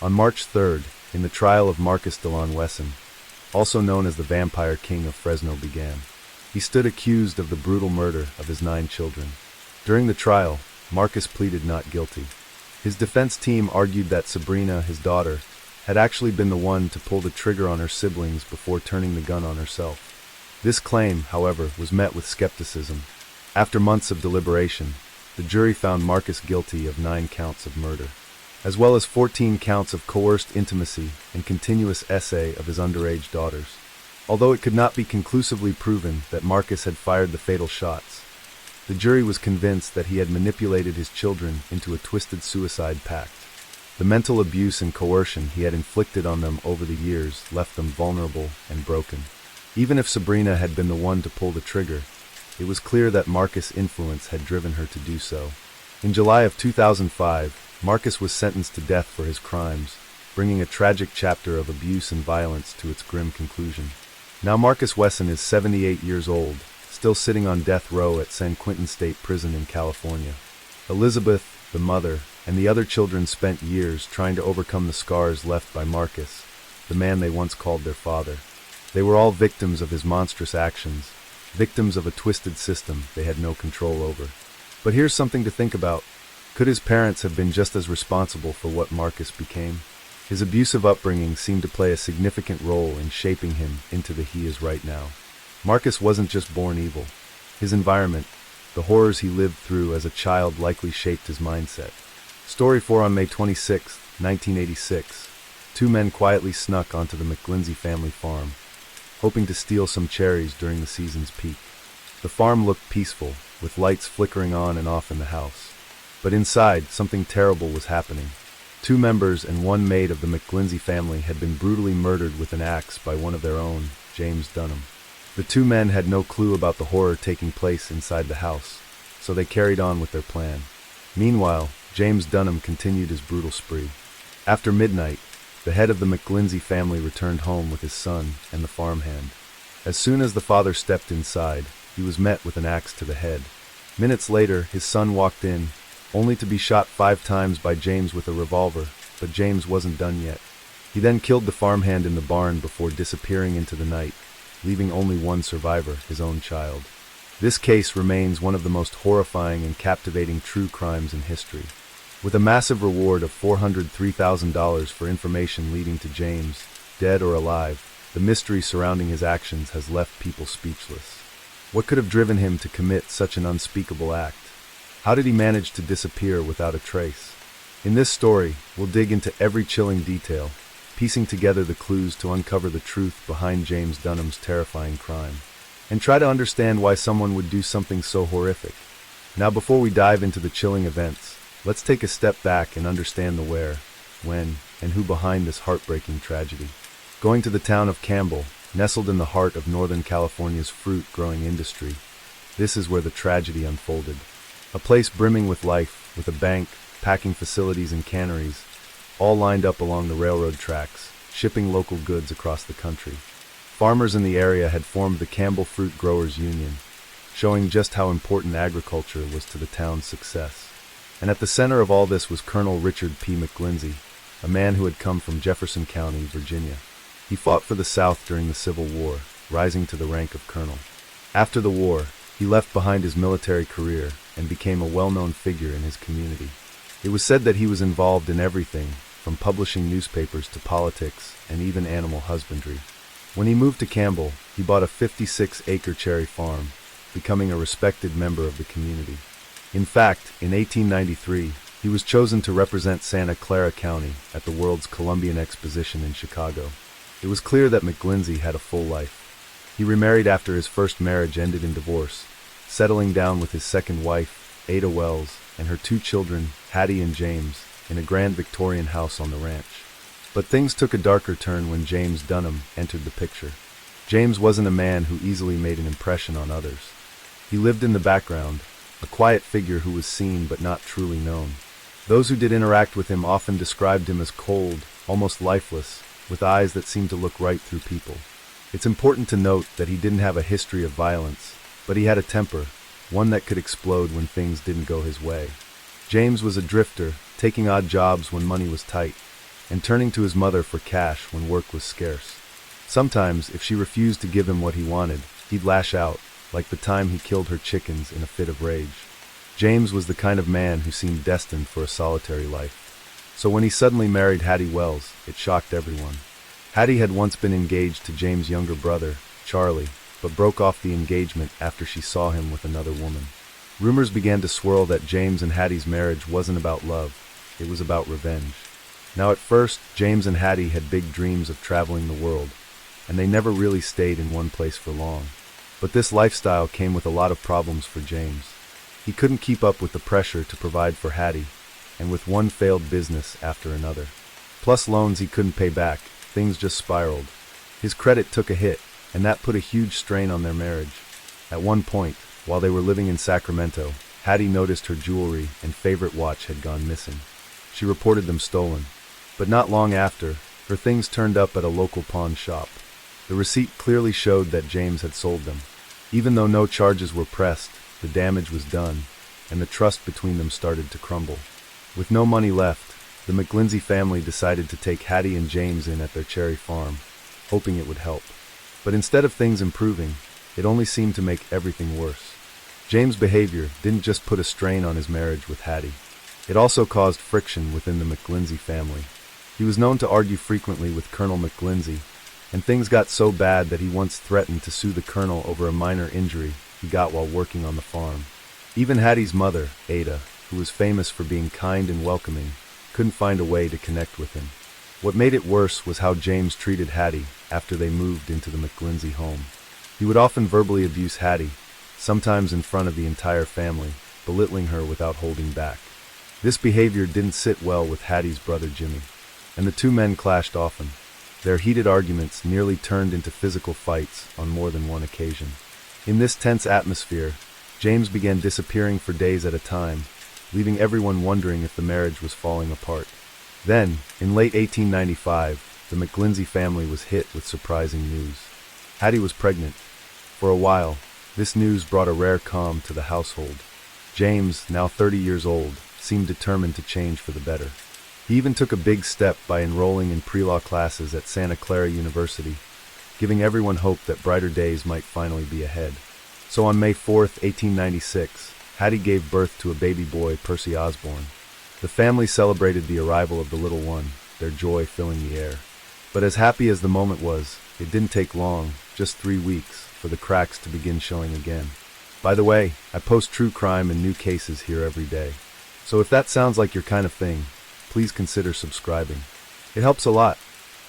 On March 3rd, in the trial of Marcus Delon Wesson, also known as the Vampire King of Fresno, began. He stood accused of the brutal murder of his 9 children. During the trial, Marcus pleaded not guilty. His defense team argued that Sabrina, his daughter, had actually been the one to pull the trigger on her siblings before turning the gun on herself. This claim, however, was met with skepticism. After months of deliberation, the jury found Marcus guilty of 9 counts of murder, as well as 14 counts of coerced intimacy and continuous essay of his underage daughters. Although it could not be conclusively proven that Marcus had fired the fatal shots, the jury was convinced that he had manipulated his children into a twisted suicide pact. The mental abuse and coercion he had inflicted on them over the years left them vulnerable and broken. Even if Sabrina had been the one to pull the trigger, it was clear that Marcus' influence had driven her to do so. In July of 2005, Marcus was sentenced to death for his crimes, bringing a tragic chapter of abuse and violence to its grim conclusion. Now Marcus Wesson is 78 years old, still sitting on death row at San Quentin State Prison in California. Elizabeth, the mother, and the other children spent years trying to overcome the scars left by Marcus, the man they once called their father. They were all victims of his monstrous actions, victims of a twisted system they had no control over. But here's something to think about. Could his parents have been just as responsible for what Marcus became? His abusive upbringing seemed to play a significant role in shaping him into the he is right now. Marcus wasn't just born evil. His environment, the horrors he lived through as a child, likely shaped his mindset. Story 4 On May 26, 1986, 2 men quietly snuck onto the McGlindsey family farm, hoping to steal some cherries during the season's peak. The farm looked peaceful, with lights flickering on and off in the house. But inside, something terrible was happening. 2 members and 1 maid of the McGlindsey family had been brutally murdered with an axe by one of their own, James Dunham. The 2 men had no clue about the horror taking place inside the house, so they carried on with their plan. Meanwhile, James Dunham continued his brutal spree. After midnight, the head of the McGlindsey family returned home with his son and the farmhand. As soon as the father stepped inside, he was met with an axe to the head. Minutes later, his son walked in, only to be shot 5 times by James with a revolver, but James wasn't done yet. He then killed the farmhand in the barn before disappearing into the night, leaving only one survivor, his own child. This case remains one of the most horrifying and captivating true crimes in history. With a massive reward of $403,000 for information leading to James, dead or alive, the mystery surrounding his actions has left people speechless. What could have driven him to commit such an unspeakable act? How did he manage to disappear without a trace? In this story, we'll dig into every chilling detail, piecing together the clues to uncover the truth behind James Dunham's terrifying crime, and try to understand why someone would do something so horrific. Now, before we dive into the chilling events, let's take a step back and understand the where, when, and who behind this heartbreaking tragedy. Going to the town of Campbell, nestled in the heart of Northern California's fruit-growing industry, this is where the tragedy unfolded. A place brimming with life, with a bank, packing facilities and canneries, all lined up along the railroad tracks, shipping local goods across the country. Farmers in the area had formed the Campbell Fruit Growers Union, showing just how important agriculture was to the town's success. And at the center of all this was Colonel Richard P. McGlindsey, a man who had come from Jefferson County, Virginia. He fought for the South during the Civil War, rising to the rank of colonel. After the war, he left behind his military career and became a well-known figure in his community. It was said that he was involved in everything, from publishing newspapers to politics and even animal husbandry. When he moved to Campbell, he bought a 56-acre cherry farm, becoming a respected member of the community. In fact, in 1893, he was chosen to represent Santa Clara County at the World's Columbian Exposition in Chicago. It was clear that McGlindsey had a full life. He remarried after his first marriage ended in divorce, settling down with his second wife, Ada Wells, and her 2 children, Hattie and James, in a grand Victorian house on the ranch. But things took a darker turn when James Dunham entered the picture. James wasn't a man who easily made an impression on others. He lived in the background, a quiet figure who was seen but not truly known. Those who did interact with him often described him as cold, almost lifeless, with eyes that seemed to look right through people. It's important to note that he didn't have a history of violence, but he had a temper, one that could explode when things didn't go his way. James was a drifter, taking odd jobs when money was tight, and turning to his mother for cash when work was scarce. Sometimes, if she refused to give him what he wanted, he'd lash out, like the time he killed her chickens in a fit of rage. James was the kind of man who seemed destined for a solitary life. So when he suddenly married Hattie Wells, it shocked everyone. Hattie had once been engaged to James' younger brother, Charlie, but broke off the engagement after she saw him with another woman. Rumors began to swirl that James and Hattie's marriage wasn't about love, it was about revenge. Now at first, James and Hattie had big dreams of traveling the world, and they never really stayed in one place for long. But this lifestyle came with a lot of problems for James. He couldn't keep up with the pressure to provide for Hattie, and with one failed business after another. Plus loans he couldn't pay back, things just spiraled. His credit took a hit, and that put a huge strain on their marriage. At one point, while they were living in Sacramento, Hattie noticed her jewelry and favorite watch had gone missing. She reported them stolen. But not long after, her things turned up at a local pawn shop. The receipt clearly showed that James had sold them. Even though no charges were pressed, the damage was done, and the trust between them started to crumble. With no money left, the McGlindsey family decided to take Hattie and James in at their cherry farm, hoping it would help. But instead of things improving, it only seemed to make everything worse. James' behavior didn't just put a strain on his marriage with Hattie. It also caused friction within the McGlindsey family. He was known to argue frequently with Colonel McGlindsey, and things got so bad that he once threatened to sue the colonel over a minor injury he got while working on the farm. Even Hattie's mother, Ada, who was famous for being kind and welcoming, couldn't find a way to connect with him. What made it worse was how James treated Hattie after they moved into the McGlindsey home. He would often verbally abuse Hattie, sometimes in front of the entire family, belittling her without holding back. This behavior didn't sit well with Hattie's brother Jimmy, and the two men clashed often. Their heated arguments nearly turned into physical fights on more than one occasion. In this tense atmosphere, James began disappearing for days at a time, leaving everyone wondering if the marriage was falling apart. Then, in late 1895, the McGlindsey family was hit with surprising news. Hattie was pregnant. For a while, this news brought a rare calm to the household. James, now 30 years old, seemed determined to change for the better. He even took a big step by enrolling in pre-law classes at Santa Clara University, giving everyone hope that brighter days might finally be ahead. So on May 4, 1896, Hattie gave birth to a baby boy, Percy Osborne. The family celebrated the arrival of the little one, their joy filling the air. But as happy as the moment was, it didn't take long, just 3 weeks, for the cracks to begin showing again. By the way, I post true crime and new cases here every day. So if that sounds like your kind of thing, please consider subscribing. It helps a lot.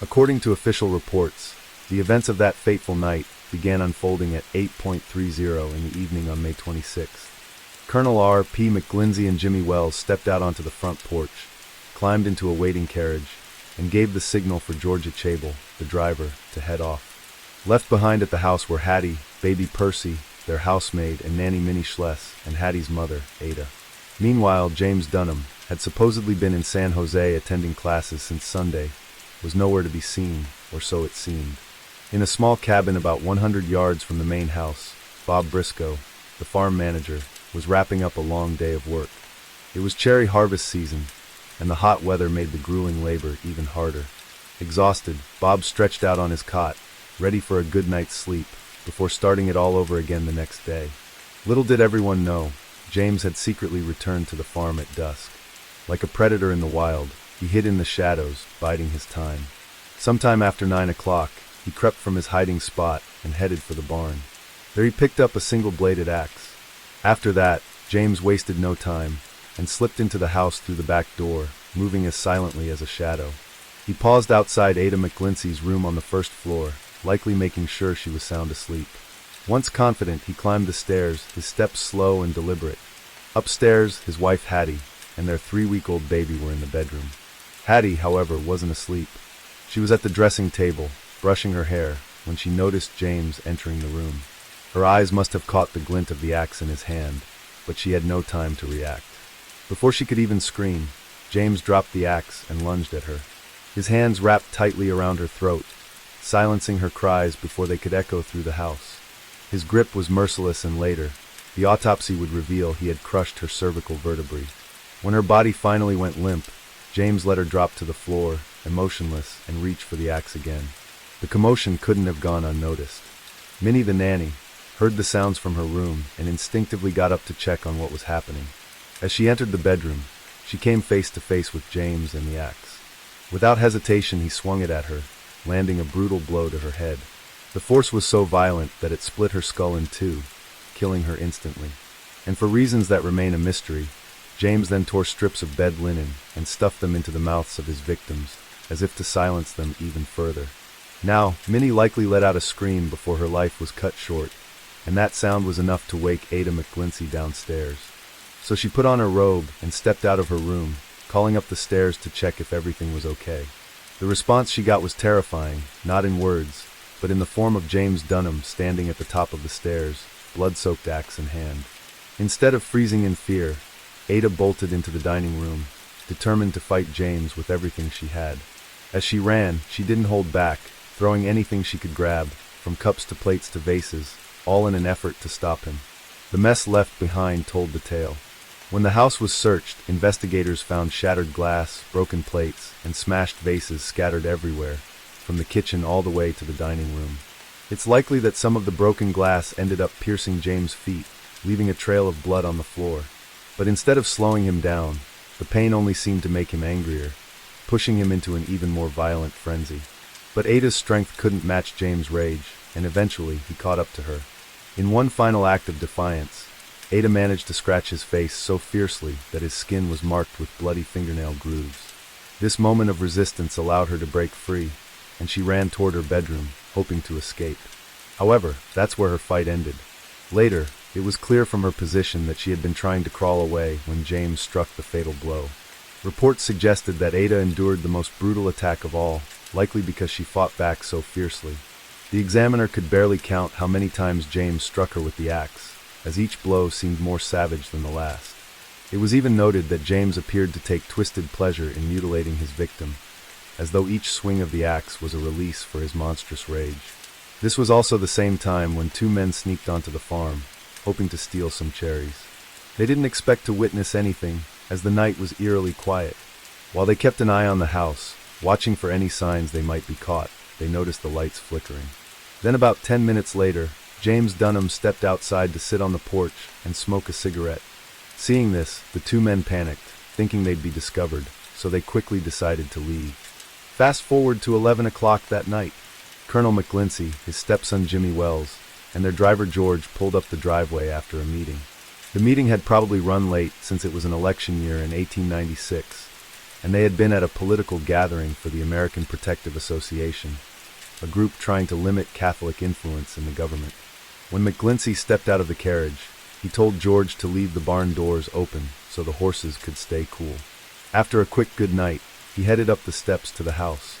According to official reports, the events of that fateful night began unfolding at 8:30 in the evening on May 26th. Colonel R. P. McGlindsey and Jimmy Wells stepped out onto the front porch, climbed into a waiting carriage, and gave the signal for Georgia Chable, the driver, to head off. Left behind at the house were Hattie, baby Percy, their housemaid, and Nanny Minnie Schless, and Hattie's mother, Ada. Meanwhile, James Dunham had supposedly been in San Jose attending classes since Sunday, was nowhere to be seen, or so it seemed. In a small cabin about 100 yards from the main house, Bob Briscoe, the farm manager, was wrapping up a long day of work. It was cherry harvest season, and the hot weather made the grueling labor even harder. Exhausted, Bob stretched out on his cot, ready for a good night's sleep, before starting it all over again the next day. Little did everyone know, James had secretly returned to the farm at dusk. Like a predator in the wild, he hid in the shadows, biding his time. Sometime after 9 o'clock, he crept from his hiding spot and headed for the barn. There he picked up a single-bladed axe. After that, James wasted no time, and slipped into the house through the back door, moving as silently as a shadow. He paused outside Ada McGlindsey's room on the first floor, likely making sure she was sound asleep. Once confident, he climbed the stairs, his steps slow and deliberate. Upstairs, his wife Hattie and their 3-week-old baby were in the bedroom. Hattie, however, wasn't asleep. She was at the dressing table, brushing her hair, when she noticed James entering the room. Her eyes must have caught the glint of the axe in his hand, but she had no time to react. Before she could even scream, James dropped the axe and lunged at her. His hands wrapped tightly around her throat, silencing her cries before they could echo through the house. His grip was merciless, and later, the autopsy would reveal he had crushed her cervical vertebrae. When her body finally went limp, James let her drop to the floor, emotionless, and reached for the axe again. The commotion couldn't have gone unnoticed. Minnie, the nanny, heard the sounds from her room and instinctively got up to check on what was happening. As she entered the bedroom, she came face to face with James and the axe. Without hesitation, he swung it at her, landing a brutal blow to her head. The force was so violent that it split her skull in two, killing her instantly. And for reasons that remain a mystery, James then tore strips of bed linen and stuffed them into the mouths of his victims, as if to silence them even further. Now, Minnie likely let out a scream before her life was cut short, and that sound was enough to wake Ada McGlindsey downstairs. So she put on her robe and stepped out of her room, calling up the stairs to check if everything was okay. The response she got was terrifying, not in words, but in the form of James Dunham standing at the top of the stairs, blood-soaked axe in hand. Instead of freezing in fear, Ada bolted into the dining room, determined to fight James with everything she had. As she ran, she didn't hold back, throwing anything she could grab, from cups to plates to vases, all in an effort to stop him. The mess left behind told the tale. When the house was searched, investigators found shattered glass, broken plates, and smashed vases scattered everywhere, from the kitchen all the way to the dining room. It's likely that some of the broken glass ended up piercing James' feet, leaving a trail of blood on the floor. But instead of slowing him down, the pain only seemed to make him angrier, pushing him into an even more violent frenzy. But Ada's strength couldn't match James' rage, and eventually he caught up to her. In one final act of defiance, Ada managed to scratch his face so fiercely that his skin was marked with bloody fingernail grooves. This moment of resistance allowed her to break free, and she ran toward her bedroom, hoping to escape. However, that's where her fight ended. Later, it was clear from her position that she had been trying to crawl away when James struck the fatal blow. Reports suggested that Ada endured the most brutal attack of all, likely because she fought back so fiercely. The examiner could barely count how many times James struck her with the axe, as each blow seemed more savage than the last. It was even noted that James appeared to take twisted pleasure in mutilating his victim, as though each swing of the axe was a release for his monstrous rage. This was also the same time when two men sneaked onto the farm, hoping to steal some cherries. They didn't expect to witness anything, as the night was eerily quiet. While they kept an eye on the house, watching for any signs they might be caught, they noticed the lights flickering. Then about 10 minutes later, James Dunham stepped outside to sit on the porch and smoke a cigarette. Seeing this, the two men panicked, thinking they'd be discovered, so they quickly decided to leave. Fast forward to 11 o'clock that night. Colonel McGlinchey, his stepson Jimmy Wells, and their driver George pulled up the driveway after a meeting. The meeting had probably run late since it was an election year in 1896, and they had been at a political gathering for the American Protective Association, a group trying to limit Catholic influence in the government. When McGlinchey stepped out of the carriage, he told George to leave the barn doors open so the horses could stay cool. After a quick good night, he headed up the steps to the house.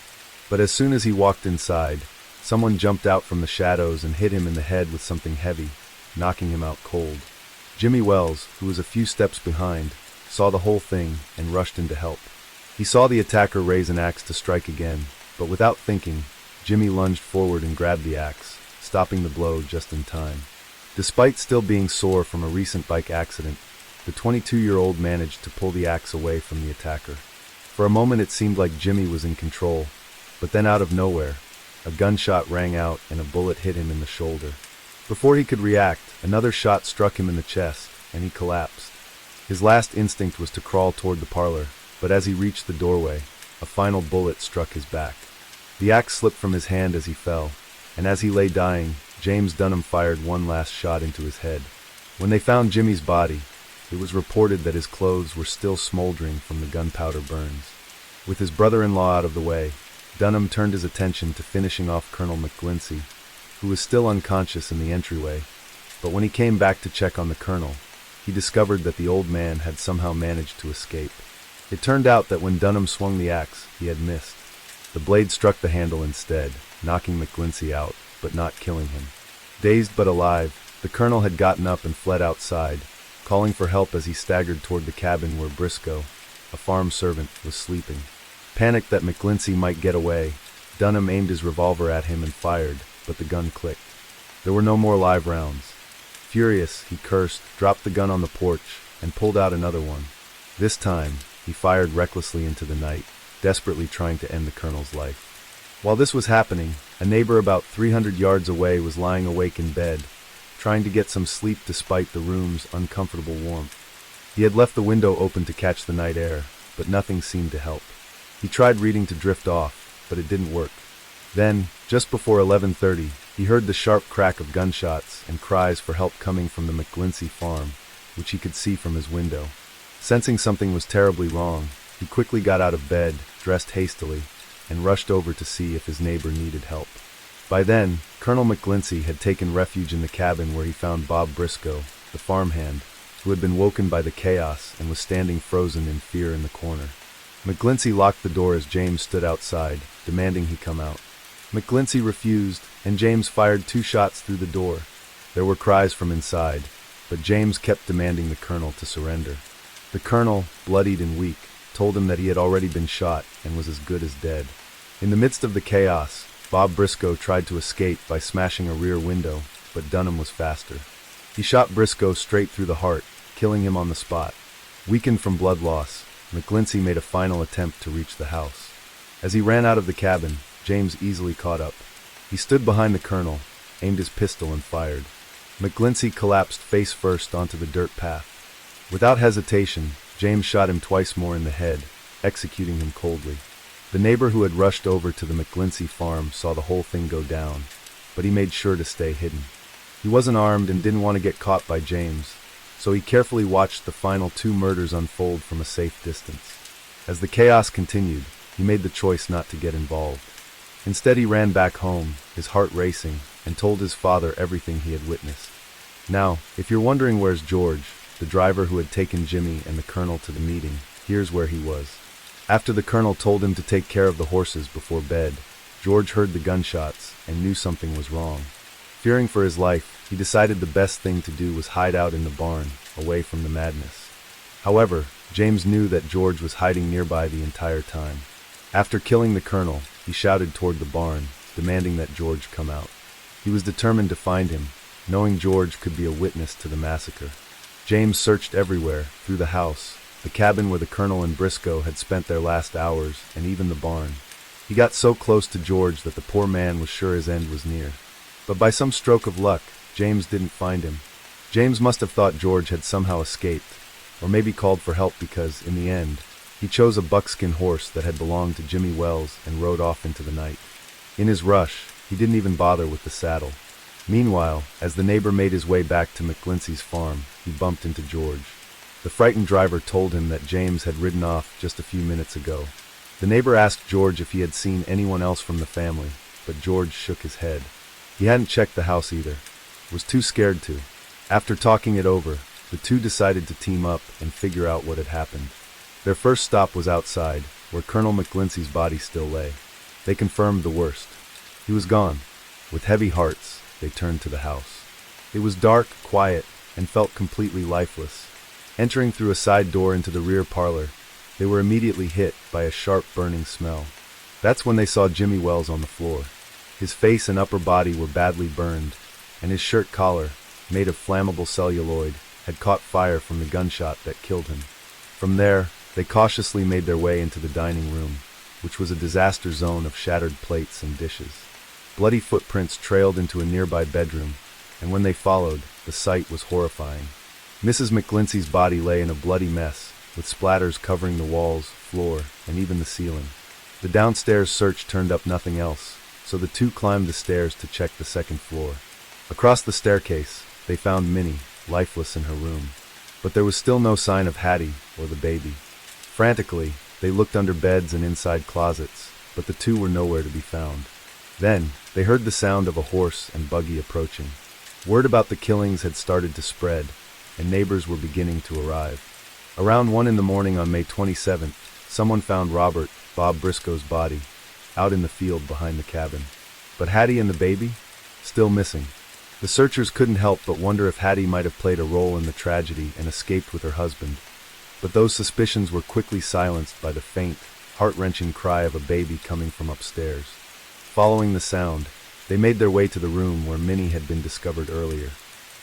But as soon as he walked inside, someone jumped out from the shadows and hit him in the head with something heavy, knocking him out cold. Jimmy Wells, who was a few steps behind, saw the whole thing and rushed in to help. He saw the attacker raise an axe to strike again, but without thinking, Jimmy lunged forward and grabbed the axe, stopping the blow just in time. Despite still being sore from a recent bike accident, the 22-year-old managed to pull the axe away from the attacker. For a moment it seemed like Jimmy was in control, but then out of nowhere, a gunshot rang out and a bullet hit him in the shoulder. Before he could react, another shot struck him in the chest, and he collapsed. His last instinct was to crawl toward the parlor, but as he reached the doorway, a final bullet struck his back. The axe slipped from his hand as he fell, and as he lay dying, James Dunham fired one last shot into his head. When they found Jimmy's body, it was reported that his clothes were still smoldering from the gunpowder burns. With his brother-in-law out of the way, Dunham turned his attention to finishing off Colonel McGlinchey, who was still unconscious in the entryway, but when he came back to check on the colonel, he discovered that the old man had somehow managed to escape. It turned out that when Dunham swung the axe, he had missed. The blade struck the handle instead, knocking McGlinchey out, but not killing him. Dazed but alive, the colonel had gotten up and fled outside, calling for help as he staggered toward the cabin where Briscoe, a farm servant, was sleeping. Panicked that McGlinchey might get away, Dunham aimed his revolver at him and fired, but the gun clicked. There were no more live rounds. Furious, he cursed, dropped the gun on the porch, and pulled out another one. This time, he fired recklessly into the night, desperately trying to end the colonel's life. While this was happening, a neighbor about 300 yards away was lying awake in bed, trying to get some sleep despite the room's uncomfortable warmth. He had left the window open to catch the night air, but nothing seemed to help. He tried reading to drift off, but it didn't work. Then, just before 11:30, he heard the sharp crack of gunshots and cries for help coming from the McGlinchey farm, which he could see from his window. Sensing something was terribly wrong, he quickly got out of bed, dressed hastily, and rushed over to see if his neighbor needed help. By then, Colonel McGlinchey had taken refuge in the cabin where he found Bob Briscoe, the farmhand, who had been woken by the chaos and was standing frozen in fear in the corner. McGlinchey locked the door as James stood outside, demanding he come out. McGlinchey refused, and James fired 2 shots through the door. There were cries from inside, but James kept demanding the colonel to surrender. The colonel, bloodied and weak, told him that he had already been shot and was as good as dead. In the midst of the chaos, Bob Briscoe tried to escape by smashing a rear window, but Dunham was faster. He shot Briscoe straight through the heart, killing him on the spot. Weakened from blood loss, McGlinchey made a final attempt to reach the house. As he ran out of the cabin, James easily caught up. He stood behind the colonel, aimed his pistol and fired. McGlinchey collapsed face first onto the dirt path. Without hesitation, James shot him twice more in the head, executing him coldly. The neighbor who had rushed over to the McGlinchey farm saw the whole thing go down, but he made sure to stay hidden. He wasn't armed and didn't want to get caught by James, so he carefully watched the final 2 murders unfold from a safe distance. As the chaos continued, he made the choice not to get involved. Instead, he ran back home, his heart racing, and told his father everything he had witnessed. Now, if you're wondering where's George, the driver who had taken Jimmy and the colonel to the meeting, here's where he was. After the colonel told him to take care of the horses before bed, George heard the gunshots and knew something was wrong. Fearing for his life, he decided the best thing to do was hide out in the barn, away from the madness. However, James knew that George was hiding nearby the entire time. After killing the colonel, he shouted toward the barn, demanding that George come out. He was determined to find him, knowing George could be a witness to the massacre. James searched everywhere, through the house, the cabin where the colonel and Briscoe had spent their last hours, and even the barn. He got so close to George that the poor man was sure his end was near. But by some stroke of luck, James didn't find him. James must have thought George had somehow escaped, or maybe called for help because, in the end, he chose a buckskin horse that had belonged to Jimmy Wells and rode off into the night. In his rush, he didn't even bother with the saddle. Meanwhile, as the neighbor made his way back to McGlincy's farm, he bumped into George. The frightened driver told him that James had ridden off just a few minutes ago. The neighbor asked George if he had seen anyone else from the family, but George shook his head. He hadn't checked the house either. Was too scared to. After talking it over, the two decided to team up and figure out what had happened. Their first stop was outside, where Colonel McGlincy's body still lay. They confirmed the worst. He was gone. With heavy hearts, they turned to the house. It was dark, quiet, and felt completely lifeless. Entering through a side door into the rear parlor, they were immediately hit by a sharp burning smell. That's when they saw Jimmy Wells on the floor. His face and upper body were badly burned, and his shirt collar, made of flammable celluloid, had caught fire from the gunshot that killed him. From there, they cautiously made their way into the dining room, which was a disaster zone of shattered plates and dishes. Bloody footprints trailed into a nearby bedroom, and when they followed, the sight was horrifying. Mrs. McGlincy's body lay in a bloody mess, with splatters covering the walls, floor, and even the ceiling. The downstairs search turned up nothing else, so the two climbed the stairs to check the second floor. Across the staircase, they found Minnie, lifeless in her room. But there was still no sign of Hattie or the baby. Frantically, they looked under beds and inside closets, but the two were nowhere to be found. Then, they heard the sound of a horse and buggy approaching. Word about the killings had started to spread, and neighbors were beginning to arrive. Around 1 in the morning on May 27th, someone found Robert, Bob Briscoe's body, out in the field behind the cabin. But Hattie and the baby? Still missing. The searchers couldn't help but wonder if Hattie might have played a role in the tragedy and escaped with her husband. But those suspicions were quickly silenced by the faint, heart-wrenching cry of a baby coming from upstairs. Following the sound, they made their way to the room where Minnie had been discovered earlier.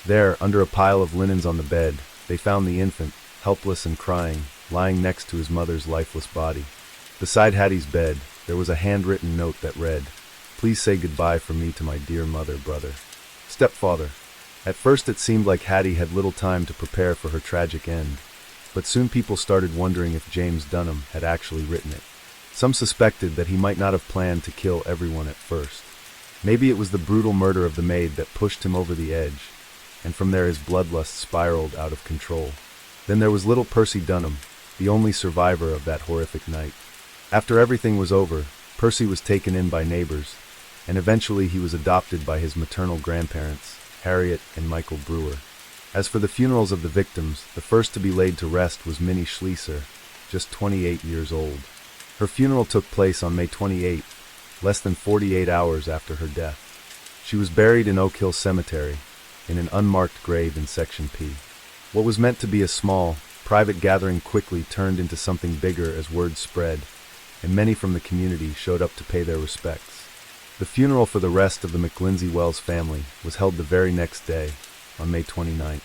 There, under a pile of linens on the bed, they found the infant, helpless and crying, lying next to his mother's lifeless body. Beside Hattie's bed, there was a handwritten note that read, "Please say goodbye for me to my dear mother, brother. Stepfather." At first it seemed like Hattie had little time to prepare for her tragic end, but soon people started wondering if James Dunham had actually written it. Some suspected that he might not have planned to kill everyone at first. Maybe it was the brutal murder of the maid that pushed him over the edge, and from there his bloodlust spiraled out of control. Then there was little Percy Dunham, the only survivor of that horrific night. After everything was over, Percy was taken in by neighbors, and eventually he was adopted by his maternal grandparents, Harriet and Michael Brewer. As for the funerals of the victims, the first to be laid to rest was Minnie Schlieser, just 28 years old. Her funeral took place on May 28th, less than 48 hours after her death. She was buried in Oak Hill Cemetery, in an unmarked grave in Section P. What was meant to be a small, private gathering quickly turned into something bigger as word spread, and many from the community showed up to pay their respects. The funeral for the rest of the McGlincy Wells family was held the very next day, on May 29th.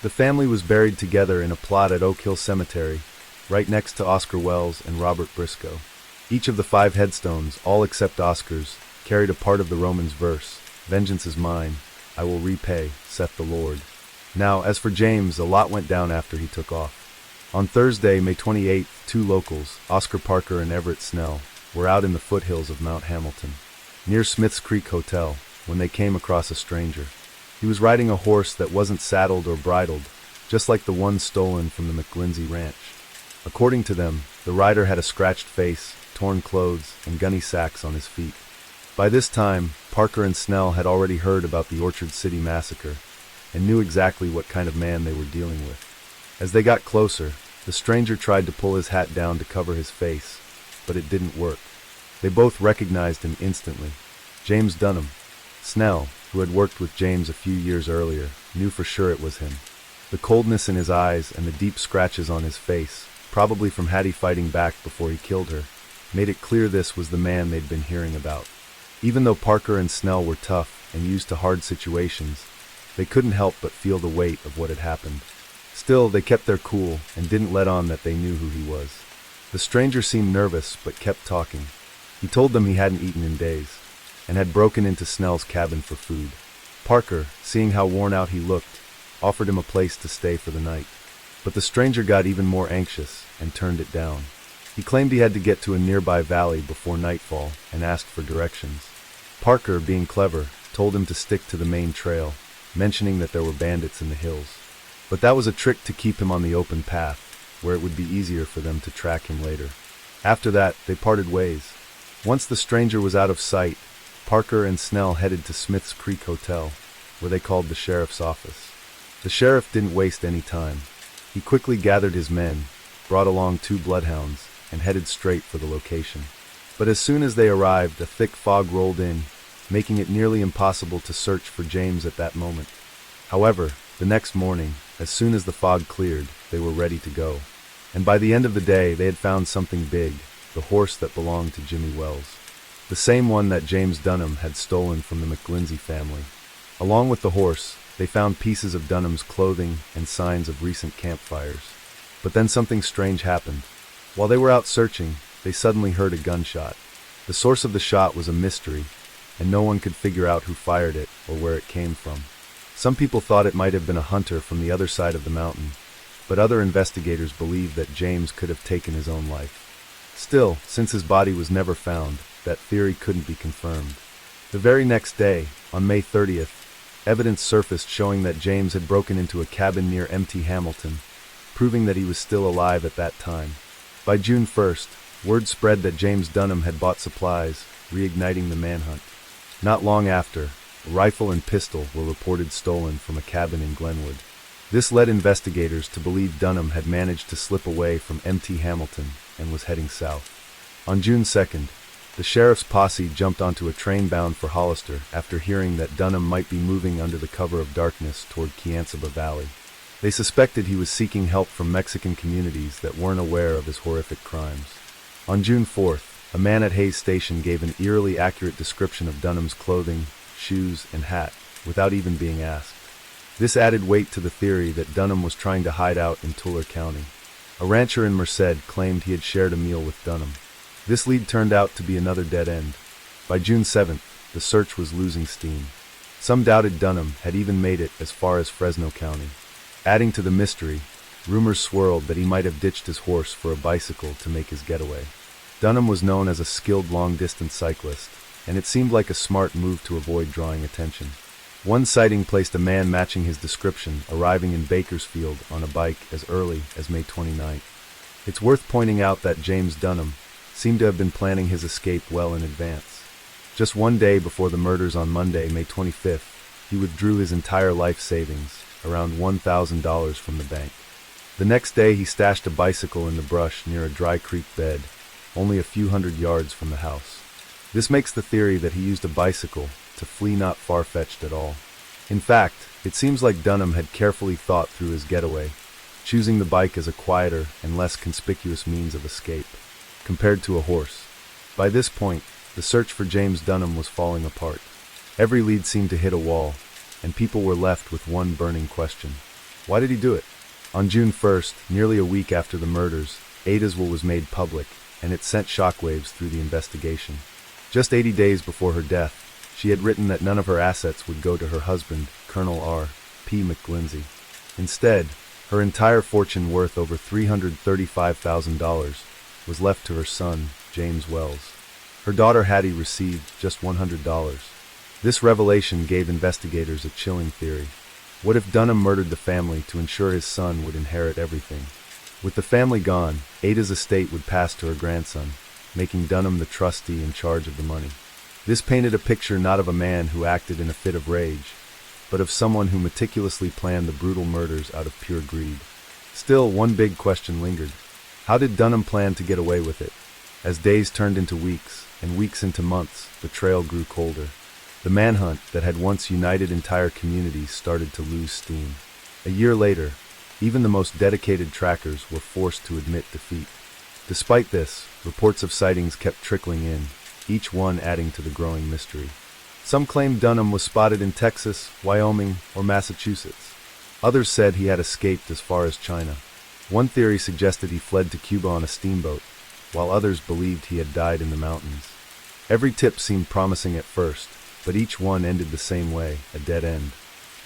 The family was buried together in a plot at Oak Hill Cemetery, right next to Oscar Wells and Robert Briscoe. Each of the 5 headstones, all except Oscar's, carried a part of the Romans verse, "Vengeance is mine, I will repay, saith the Lord." Now, as for James, a lot went down after he took off. On Thursday, May 28th, 2 locals, Oscar Parker and Everett Snell, were out in the foothills of Mount Hamilton, near Smith's Creek Hotel, when they came across a stranger. He was riding a horse that wasn't saddled or bridled, just like the one stolen from the McGlincy ranch. According to them, the rider had a scratched face, torn clothes, and gunny sacks on his feet. By this time, Parker and Snell had already heard about the Orchard City massacre and knew exactly what kind of man they were dealing with. As they got closer, the stranger tried to pull his hat down to cover his face, but it didn't work. They both recognized him instantly. James Dunham. Snell, who had worked with James a few years earlier, knew for sure it was him. The coldness in his eyes and the deep scratches on his face, probably from Hattie fighting back before he killed her, made it clear this was the man they'd been hearing about. Even though Parker and Snell were tough and used to hard situations, they couldn't help but feel the weight of what had happened. Still, they kept their cool and didn't let on that they knew who he was. The stranger seemed nervous but kept talking. He told them he hadn't eaten in days and had broken into Snell's cabin for food. Parker, seeing how worn out he looked, offered him a place to stay for the night. But the stranger got even more anxious and turned it down. He claimed he had to get to a nearby valley before nightfall and asked for directions. Parker, being clever, told him to stick to the main trail, mentioning that there were bandits in the hills. But that was a trick to keep him on the open path, where it would be easier for them to track him later. After that, they parted ways. Once the stranger was out of sight, Parker and Snell headed to Smith's Creek Hotel, where they called the sheriff's office. The sheriff didn't waste any time. He quickly gathered his men, brought along 2 bloodhounds, and headed straight for the location. But as soon as they arrived, a thick fog rolled in, making it nearly impossible to search for James at that moment. However, the next morning, as soon as the fog cleared, they were ready to go. And by the end of the day, they had found something big, the horse that belonged to Jimmy Wells. The same one that James Dunham had stolen from the McGlindsey family. Along with the horse, they found pieces of Dunham's clothing and signs of recent campfires. But then something strange happened. While they were out searching, they suddenly heard a gunshot. The source of the shot was a mystery, and no one could figure out who fired it or where it came from. Some people thought it might have been a hunter from the other side of the mountain, but other investigators believed that James could have taken his own life. Still, since his body was never found, that theory couldn't be confirmed. The very next day, on May 30th, evidence surfaced showing that James had broken into a cabin near Mt. Hamilton, proving that he was still alive at that time. By June 1st, word spread that James Dunham had bought supplies, reigniting the manhunt. Not long after, a rifle and pistol were reported stolen from a cabin in Glenwood. This led investigators to believe Dunham had managed to slip away from Mt. Hamilton and was heading south. On June 2nd, the sheriff's posse jumped onto a train bound for Hollister after hearing that Dunham might be moving under the cover of darkness toward Kiantsaba Valley. They suspected he was seeking help from Mexican communities that weren't aware of his horrific crimes. On June 4th, a man at Hayes Station gave an eerily accurate description of Dunham's clothing, shoes, and hat, without even being asked. This added weight to the theory that Dunham was trying to hide out in Tulare County. A rancher in Merced claimed he had shared a meal with Dunham. This lead turned out to be another dead end. By June 7th, the search was losing steam. Some doubted Dunham had even made it as far as Fresno County. Adding to the mystery, rumors swirled that he might have ditched his horse for a bicycle to make his getaway. Dunham was known as a skilled long-distance cyclist, and it seemed like a smart move to avoid drawing attention. One sighting placed a man matching his description arriving in Bakersfield on a bike as early as May 29th. It's worth pointing out that James Dunham seemed to have been planning his escape well in advance. Just one day before the murders on Monday, May 25th, he withdrew his entire life savings, around $1,000 from the bank. The next day he stashed a bicycle in the brush near a dry creek bed, only a few hundred yards from the house. This makes the theory that he used a bicycle to flee not far-fetched at all. In fact, it seems like Dunham had carefully thought through his getaway, choosing the bike as a quieter and less conspicuous means of escape, compared to a horse. By this point, the search for James Dunham was falling apart. Every lead seemed to hit a wall, and people were left with one burning question. Why did he do it? On June 1st, nearly a week after the murders, Ada's will was made public, and it sent shockwaves through the investigation. Just 80 days before her death, she had written that none of her assets would go to her husband, Colonel R. P. McGlindsey. Instead, her entire fortune worth over $335,000 was left to her son, James Wells. Her daughter Hattie received just $100. This revelation gave investigators a chilling theory. What if Dunham murdered the family to ensure his son would inherit everything? With the family gone, Ada's estate would pass to her grandson, making Dunham the trustee in charge of the money. This painted a picture not of a man who acted in a fit of rage, but of someone who meticulously planned the brutal murders out of pure greed. Still, one big question lingered. How did Dunham plan to get away with it? As days turned into weeks, and weeks into months, the trail grew colder. The manhunt that had once united entire communities started to lose steam. A year later, even the most dedicated trackers were forced to admit defeat. Despite this, reports of sightings kept trickling in, each one adding to the growing mystery. Some claimed Dunham was spotted in Texas, Wyoming, or Massachusetts. Others said he had escaped as far as China. One theory suggested he fled to Cuba on a steamboat, while others believed he had died in the mountains. Every tip seemed promising at first, but each one ended the same way, a dead end.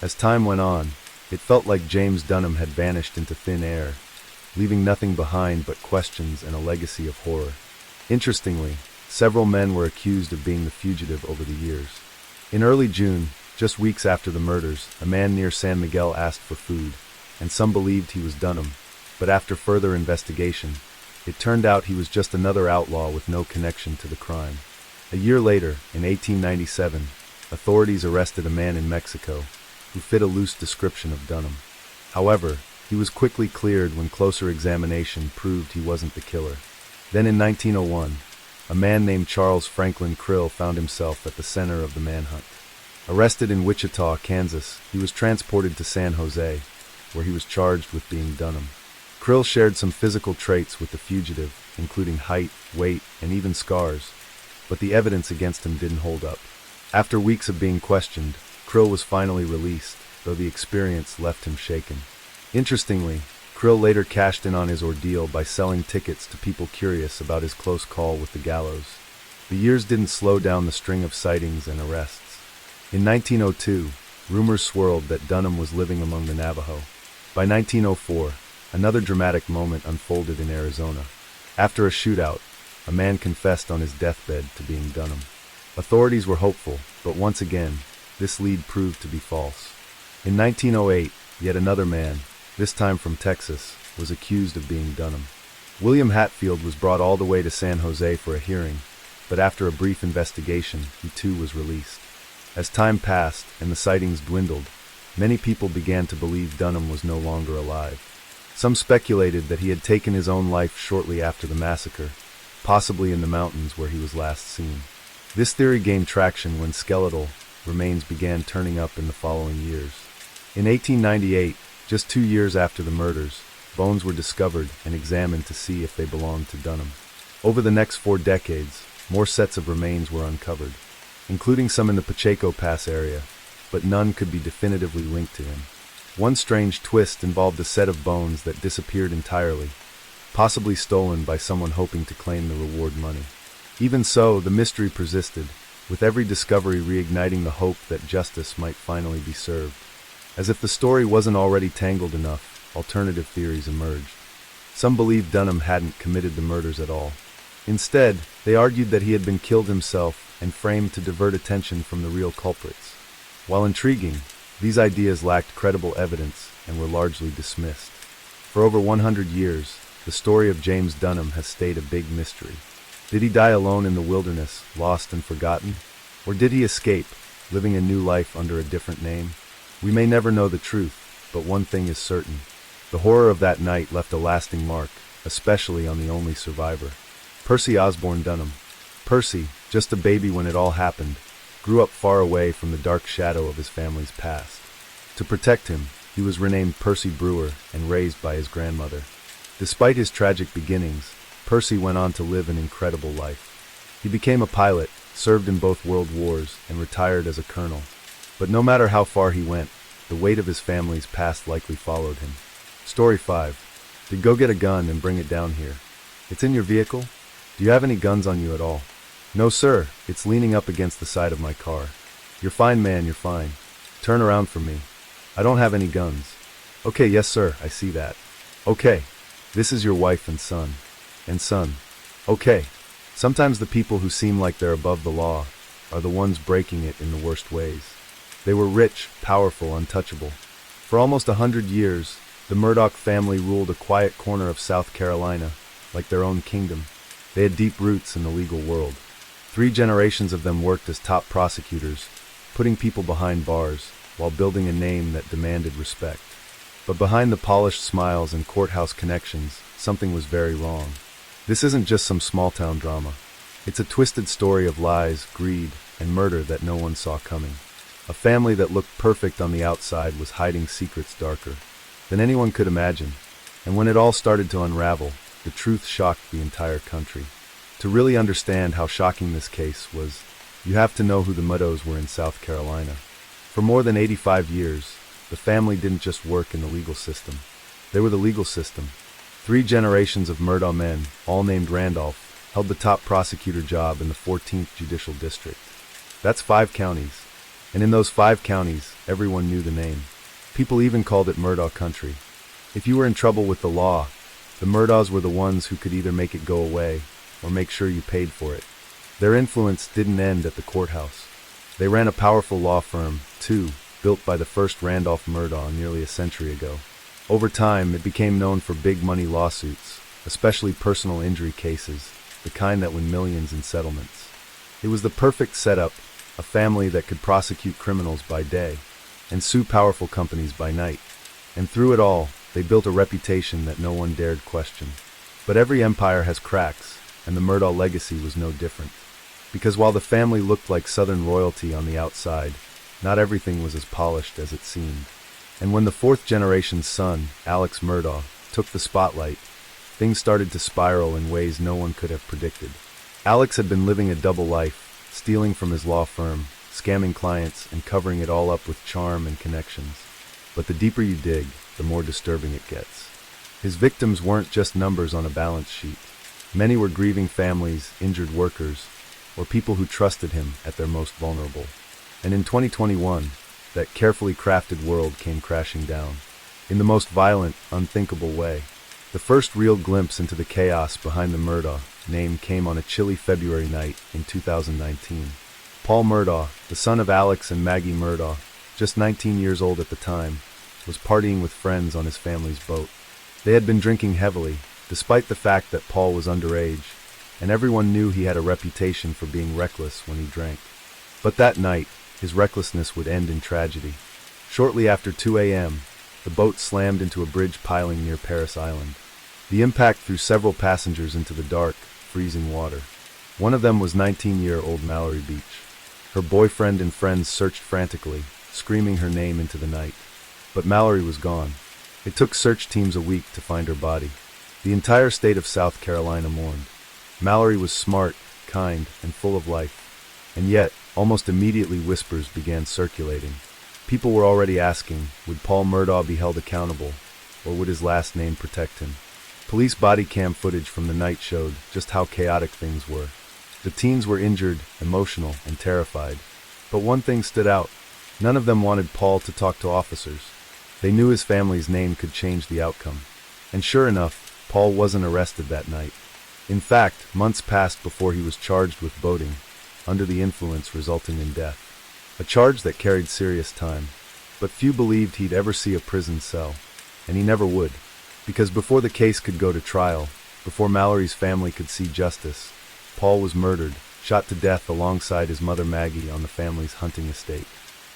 As time went on, it felt like James Dunham had vanished into thin air, leaving nothing behind but questions and a legacy of horror. Interestingly, several men were accused of being the fugitive over the years. In early June, just weeks after the murders, a man near San Miguel asked for food, and some believed he was Dunham, but after further investigation, it turned out he was just another outlaw with no connection to the crime. A year later, in 1897, authorities arrested a man in Mexico who fit a loose description of Dunham. However, he was quickly cleared when closer examination proved he wasn't the killer. Then in 1901, a man named Charles Franklin Krill found himself at the center of the manhunt. Arrested in Wichita, Kansas, he was transported to San Jose, where he was charged with being Dunham. Krill shared some physical traits with the fugitive, including height, weight, and even scars, but the evidence against him didn't hold up. After weeks of being questioned, Krill was finally released, though the experience left him shaken. Interestingly, Krill later cashed in on his ordeal by selling tickets to people curious about his close call with the gallows. The years didn't slow down the string of sightings and arrests. In 1902, rumors swirled that Dunham was living among the Navajo. By 1904, another dramatic moment unfolded in Arizona. After a shootout, a man confessed on his deathbed to being Dunham. Authorities were hopeful, but once again, this lead proved to be false. In 1908, yet another man, this time from Texas, was accused of being Dunham. William Hatfield was brought all the way to San Jose for a hearing, but after a brief investigation, he too was released. As time passed and the sightings dwindled, many people began to believe Dunham was no longer alive. Some speculated that he had taken his own life shortly after the massacre, possibly in the mountains where he was last seen. This theory gained traction when skeletal remains began turning up in the following years. In 1898, just 2 years after the murders, bones were discovered and examined to see if they belonged to Dunham. Over the next 4 decades, more sets of remains were uncovered, including some in the Pacheco Pass area, but none could be definitively linked to him. One strange twist involved a set of bones that disappeared entirely, possibly stolen by someone hoping to claim the reward money. Even so, the mystery persisted, with every discovery reigniting the hope that justice might finally be served. As if the story wasn't already tangled enough, alternative theories emerged. Some believed Dunham hadn't committed the murders at all. Instead, they argued that he had been killed himself and framed to divert attention from the real culprits. While intriguing, these ideas lacked credible evidence and were largely dismissed. For over 100 years, the story of James Dunham has stayed a big mystery. Did he die alone in the wilderness, lost and forgotten? Or did he escape, living a new life under a different name? We may never know the truth, but one thing is certain. The horror of that night left a lasting mark, especially on the only survivor, Percy Osborne Dunham. Percy, just a baby when it all happened, grew up far away from the dark shadow of his family's past. To protect him, he was renamed Percy Brewer and raised by his grandmother. Despite his tragic beginnings, Percy went on to live an incredible life. He became a pilot, served in both world wars, and retired as a colonel. But no matter how far he went, the weight of his family's past likely followed him. Story 5. Did go get a gun and bring it down here. It's in your vehicle? Do you have any guns on you at all? No, sir. It's leaning up against the side of my car. You're fine, man, you're fine. Turn around for me. I don't have any guns. Okay, yes, sir, I see that. Okay. This is your wife and son. And son. Okay. Sometimes the people who seem like they're above the law are the ones breaking it in the worst ways. They were rich, powerful, untouchable. For almost 100 years, the Murdoch family ruled a quiet corner of South Carolina, like their own kingdom. They had deep roots in the legal world. 3 generations of them worked as top prosecutors, putting people behind bars, while building a name that demanded respect. But behind the polished smiles and courthouse connections, something was very wrong. This isn't just some small-town drama. It's a twisted story of lies, greed, and murder that no one saw coming. A family that looked perfect on the outside was hiding secrets darker than anyone could imagine. And when it all started to unravel, the truth shocked the entire country. To really understand how shocking this case was, you have to know who the Meadows were in South Carolina. For more than 85 years, the family didn't just work in the legal system. They were the legal system. 3 generations of Murdaugh men, all named Randolph, held the top prosecutor job in the 14th Judicial District. That's 5 counties. And in those 5 counties, everyone knew the name. People even called it Murdaugh country. If you were in trouble with the law, the Murdaughs were the ones who could either make it go away or make sure you paid for it. Their influence didn't end at the courthouse. They ran a powerful law firm, too, built by the first Randolph Murdaugh nearly a century ago. Over time, it became known for big money lawsuits, especially personal injury cases, the kind that win millions in settlements. It was the perfect setup, a family that could prosecute criminals by day and sue powerful companies by night. And through it all, they built a reputation that no one dared question. But every empire has cracks, and the Murdaugh legacy was no different. Because while the family looked like Southern royalty on the outside, not everything was as polished as it seemed. And when the 4th generation's son, Alex Murdaugh, took the spotlight, things started to spiral in ways no one could have predicted. Alex had been living a double life, stealing from his law firm, scamming clients, and covering it all up with charm and connections. But the deeper you dig, the more disturbing it gets. His victims weren't just numbers on a balance sheet. Many were grieving families, injured workers, or people who trusted him at their most vulnerable. And in 2021, that carefully crafted world came crashing down. In the most violent, unthinkable way. The first real glimpse into the chaos behind the Murdaugh name came on a chilly February night in 2019. Paul Murdaugh, the son of Alex and Maggie Murdaugh, just 19 years old at the time, was partying with friends on his family's boat. They had been drinking heavily, despite the fact that Paul was underage, and everyone knew he had a reputation for being reckless when he drank. But that night, his recklessness would end in tragedy. Shortly after 2 a.m., the boat slammed into a bridge piling near Paris Island. The impact threw several passengers into the dark, freezing water. One of them was 19-year-old Mallory Beach. Her boyfriend and friends searched frantically, screaming her name into the night. But Mallory was gone. It took search teams a week to find her body. The entire state of South Carolina mourned. Mallory was smart, kind, and full of life. And yet, almost immediately whispers began circulating. People were already asking, would Paul Murdaugh be held accountable, or would his last name protect him? Police body cam footage from the night showed just how chaotic things were. The teens were injured, emotional, and terrified. But one thing stood out. None of them wanted Paul to talk to officers. They knew his family's name could change the outcome. And sure enough, Paul wasn't arrested that night. In fact, months passed before he was charged with boating, under the influence resulting in death. A charge that carried serious time. But few believed he'd ever see a prison cell. And he never would. Because before the case could go to trial, before Mallory's family could see justice, Paul was murdered, shot to death alongside his mother Maggie on the family's hunting estate.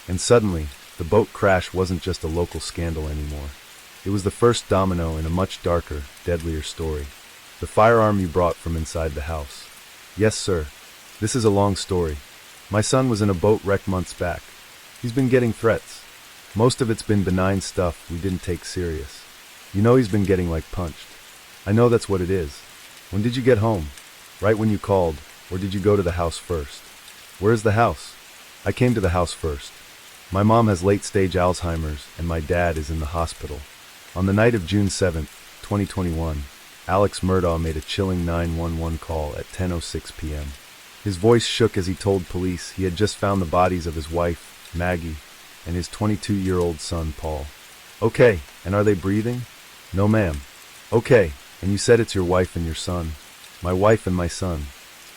And suddenly, the boat crash wasn't just a local scandal anymore. It was the first domino in a much darker, deadlier story. The firearm you brought from inside the house. Yes, sir. This is a long story. My son was in a boat wreck months back. He's been getting threats. Most of it's been benign stuff we didn't take serious. You know he's been getting like punched. I know that's what it is. When did you get home? Right when you called, or did you go to the house first? Where's the house? I came to the house first. My mom has late-stage Alzheimer's, and my dad is in the hospital. On the night of June 7th, 2021, Alex Murdaugh made a chilling 911 call at 10:06 p.m. His voice shook as he told police he had just found the bodies of his wife, Maggie, and his 22-year-old son, Paul. Okay, and are they breathing? No, ma'am. Okay, and you said it's your wife and your son. My wife and my son.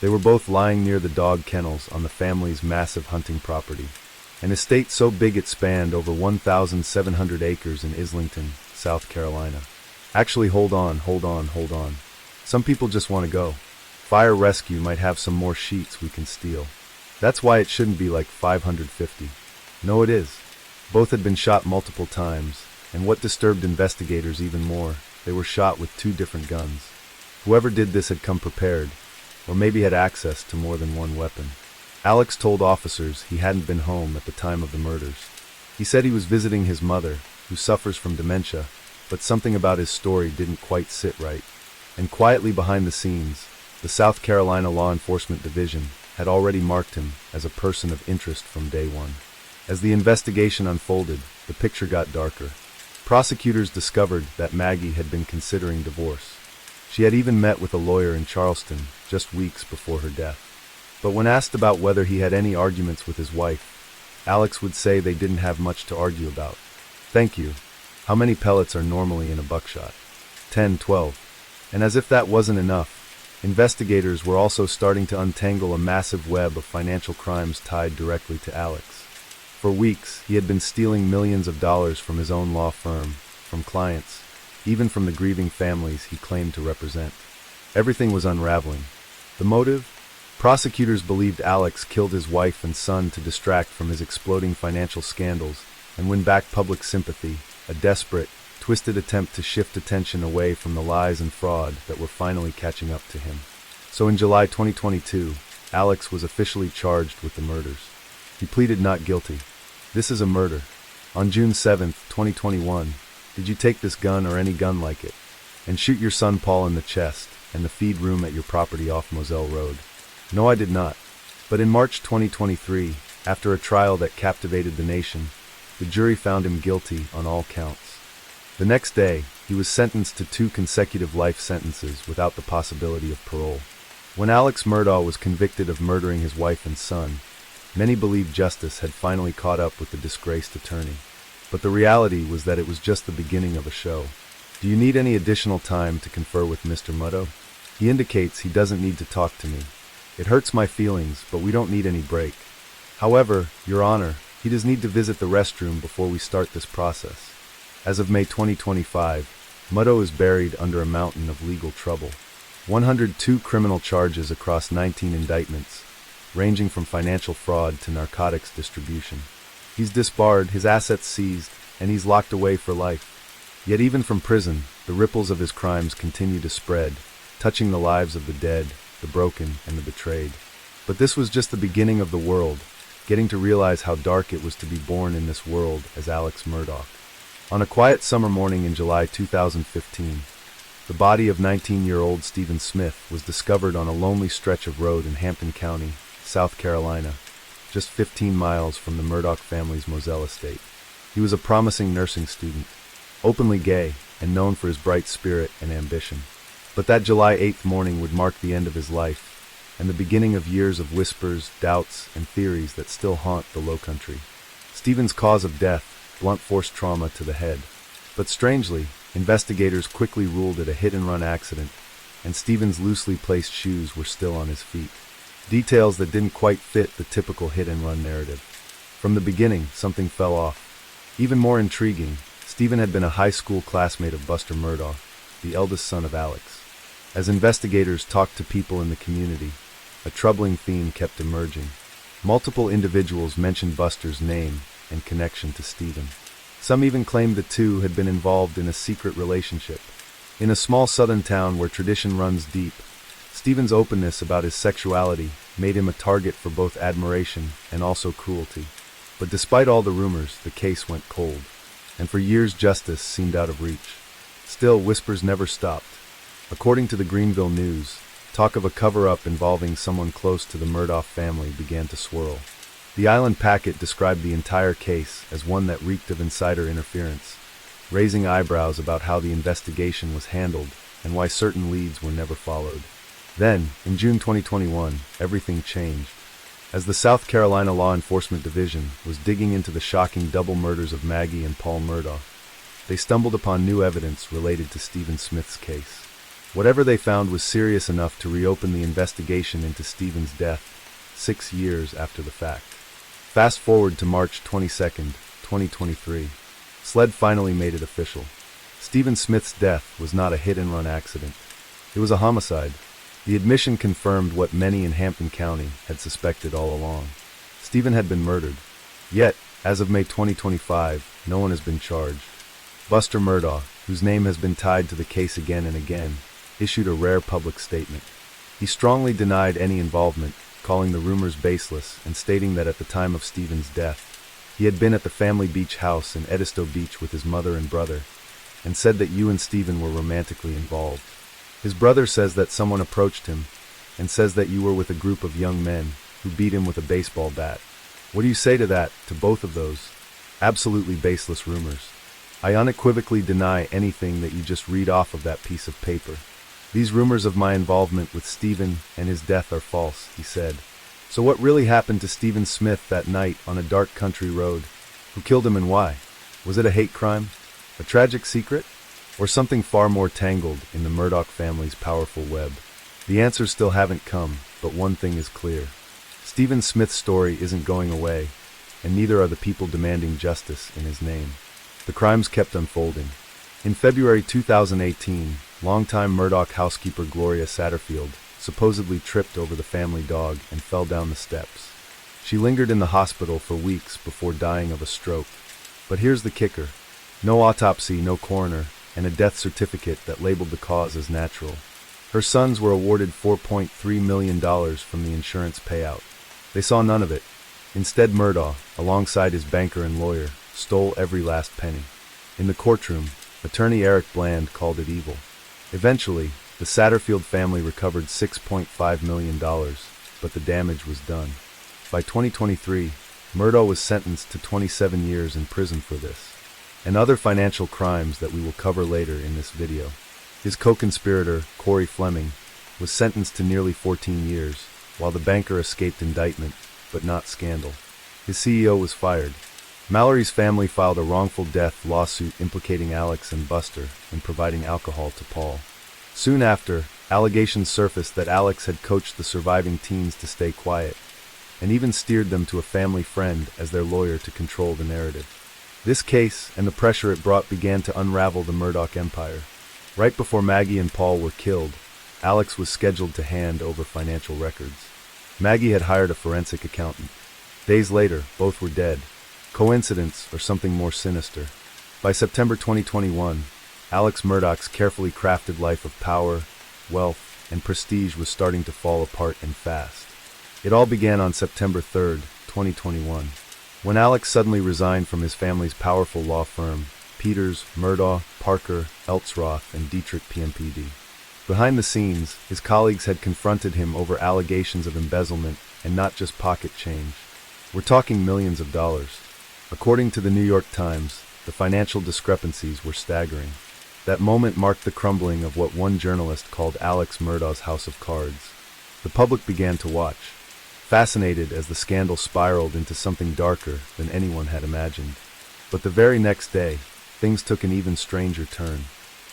They were both lying near the dog kennels on the family's massive hunting property. An estate so big it spanned over 1,700 acres in Islington, South Carolina. Actually, hold on. Some people just want to go. Fire rescue might have some more sheets we can steal. That's why it shouldn't be like 550. No, it is. Both had been shot multiple times, and what disturbed investigators even more, they were shot with 2 different guns. Whoever did this had come prepared, or maybe had access to more than one weapon. Alex told officers he hadn't been home at the time of the murders. He said he was visiting his mother, who suffers from dementia, but something about his story didn't quite sit right. And quietly behind the scenes, the South Carolina Law Enforcement Division had already marked him as a person of interest from day one. As the investigation unfolded, the picture got darker. Prosecutors discovered that Maggie had been considering divorce. She had even met with a lawyer in Charleston just weeks before her death. But when asked about whether he had any arguments with his wife, Alex would say they didn't have much to argue about. "Thank you. How many pellets are normally in a buckshot?" 10, 12. And as if that wasn't enough, investigators were also starting to untangle a massive web of financial crimes tied directly to Alex. For weeks, he had been stealing millions of dollars from his own law firm, from clients, even from the grieving families he claimed to represent. Everything was unraveling. The motive? Prosecutors believed Alex killed his wife and son to distract from his exploding financial scandals and win back public sympathy, a desperate, twisted attempt to shift attention away from the lies and fraud that were finally catching up to him. So in July 2022, Alex was officially charged with the murders. He pleaded not guilty. "This is a murder. On June 7, 2021, did you take this gun or any gun like it and shoot your son Paul in the chest and the feed room at your property off Moselle Road?" "No, I did not." But in March 2023, after a trial that captivated the nation, the jury found him guilty on all counts. The next day, he was sentenced to 2 consecutive life sentences without the possibility of parole. When Alex Murdaugh was convicted of murdering his wife and son, many believed justice had finally caught up with the disgraced attorney. But the reality was that it was just the beginning of a show. "Do you need any additional time to confer with Mr. Murdaugh? He indicates he doesn't need to talk to me. It hurts my feelings, but we don't need any break. However, Your Honor, he does need to visit the restroom before we start this process." As of May 2025, Murdaugh is buried under a mountain of legal trouble. 102 criminal charges across 19 indictments, ranging from financial fraud to narcotics distribution. He's disbarred, his assets seized, and he's locked away for life. Yet even from prison, the ripples of his crimes continue to spread, touching the lives of the dead, the broken, and the betrayed. But this was just the beginning of the world, getting to realize how dark it was to be born in this world as Alex Murdaugh. On a quiet summer morning in July 2015, the body of 19-year-old Stephen Smith was discovered on a lonely stretch of road in Hampton County, South Carolina, just 15 miles from the Murdaugh family's Moselle estate. He was a promising nursing student, openly gay, and known for his bright spirit and ambition. But that July 8th morning would mark the end of his life, and the beginning of years of whispers, doubts, and theories that still haunt the Lowcountry. Stephen's cause of death: blunt force trauma to the head. But strangely, investigators quickly ruled it a hit-and-run accident, and Stephen's loosely placed shoes were still on his feet. Details that didn't quite fit the typical hit-and-run narrative. From the beginning, something fell off. Even more intriguing, Stephen had been a high school classmate of Buster Murdaugh, the eldest son of Alex. As investigators talked to people in the community, a troubling theme kept emerging. Multiple individuals mentioned Buster's name and connection to Stephen. Some even claimed the two had been involved in a secret relationship. In a small southern town where tradition runs deep, Stephen's openness about his sexuality made him a target for both admiration and also cruelty. But despite all the rumors, the case went cold, and for years justice seemed out of reach. Still, whispers never stopped. According to the Greenville News, talk of a cover-up involving someone close to the Murdaugh family began to swirl. The Island Packet described the entire case as one that reeked of insider interference, raising eyebrows about how the investigation was handled and why certain leads were never followed. Then, in June 2021, everything changed. As the South Carolina Law Enforcement Division was digging into the shocking double murders of Maggie and Paul Murdaugh, they stumbled upon new evidence related to Stephen Smith's case. Whatever they found was serious enough to reopen the investigation into Stephen's death 6 years after the fact. Fast forward to March 22, 2023. SLED finally made it official. Stephen Smith's death was not a hit-and-run accident. It was a homicide. The admission confirmed what many in Hampton County had suspected all along. Stephen had been murdered. Yet, as of May 2025, no one has been charged. Buster Murdaugh, whose name has been tied to the case again and again, issued a rare public statement. He strongly denied any involvement, calling the rumors baseless and stating that at the time of Stephen's death, he had been at the family beach house in Edisto Beach with his mother and brother, and said that you and Stephen were romantically involved. His brother says that someone approached him, and says that you were with a group of young men who beat him with a baseball bat. What do you say to that, to both of those absolutely baseless rumors? I unequivocally deny anything that you just read off of that piece of paper. These rumors of my involvement with Stephen and his death are false, he said. So what really happened to Stephen Smith that night on a dark country road? Who killed him and why? Was it a hate crime? A tragic secret? Or something far more tangled in the Murdaugh family's powerful web? The answers still haven't come, but one thing is clear. Stephen Smith's story isn't going away, and neither are the people demanding justice in his name. The crimes kept unfolding. In February 2018, longtime Murdaugh housekeeper Gloria Satterfield supposedly tripped over the family dog and fell down the steps. She lingered in the hospital for weeks before dying of a stroke. But here's the kicker. No autopsy, no coroner, and a death certificate that labeled the cause as natural. Her sons were awarded $4.3 million from the insurance payout. They saw none of it. Instead, Murdaugh, alongside his banker and lawyer, stole every last penny. In the courtroom, attorney Eric Bland called it evil. Eventually, the Satterfield family recovered $6.5 million, but the damage was done. By 2023, Murdaugh was sentenced to 27 years in prison for this, and other financial crimes that we will cover later in this video. His co-conspirator, Corey Fleming, was sentenced to nearly 14 years, while the banker escaped indictment, but not scandal. His CEO was fired. Mallory's family filed a wrongful death lawsuit implicating Alex and Buster in providing alcohol to Paul. Soon after, allegations surfaced that Alex had coached the surviving teens to stay quiet, and even steered them to a family friend as their lawyer to control the narrative. This case and the pressure it brought began to unravel the Murdaugh empire. Right before Maggie and Paul were killed, Alex was scheduled to hand over financial records. Maggie had hired a forensic accountant. Days later, both were dead. Coincidence or something more sinister? By September 2021, Alex Murdaugh's carefully crafted life of power, wealth, and prestige was starting to fall apart and fast. It all began on September 3, 2021, when Alex suddenly resigned from his family's powerful law firm, Peters, Murdaugh, Parker, Eltsroth, and Dietrich PMPD. Behind the scenes, his colleagues had confronted him over allegations of embezzlement and not just pocket change. We're talking millions of dollars. According to the New York Times, the financial discrepancies were staggering. That moment marked the crumbling of what one journalist called Alex Murdaugh's house of cards. The public began to watch, fascinated as the scandal spiraled into something darker than anyone had imagined. But the very next day, things took an even stranger turn.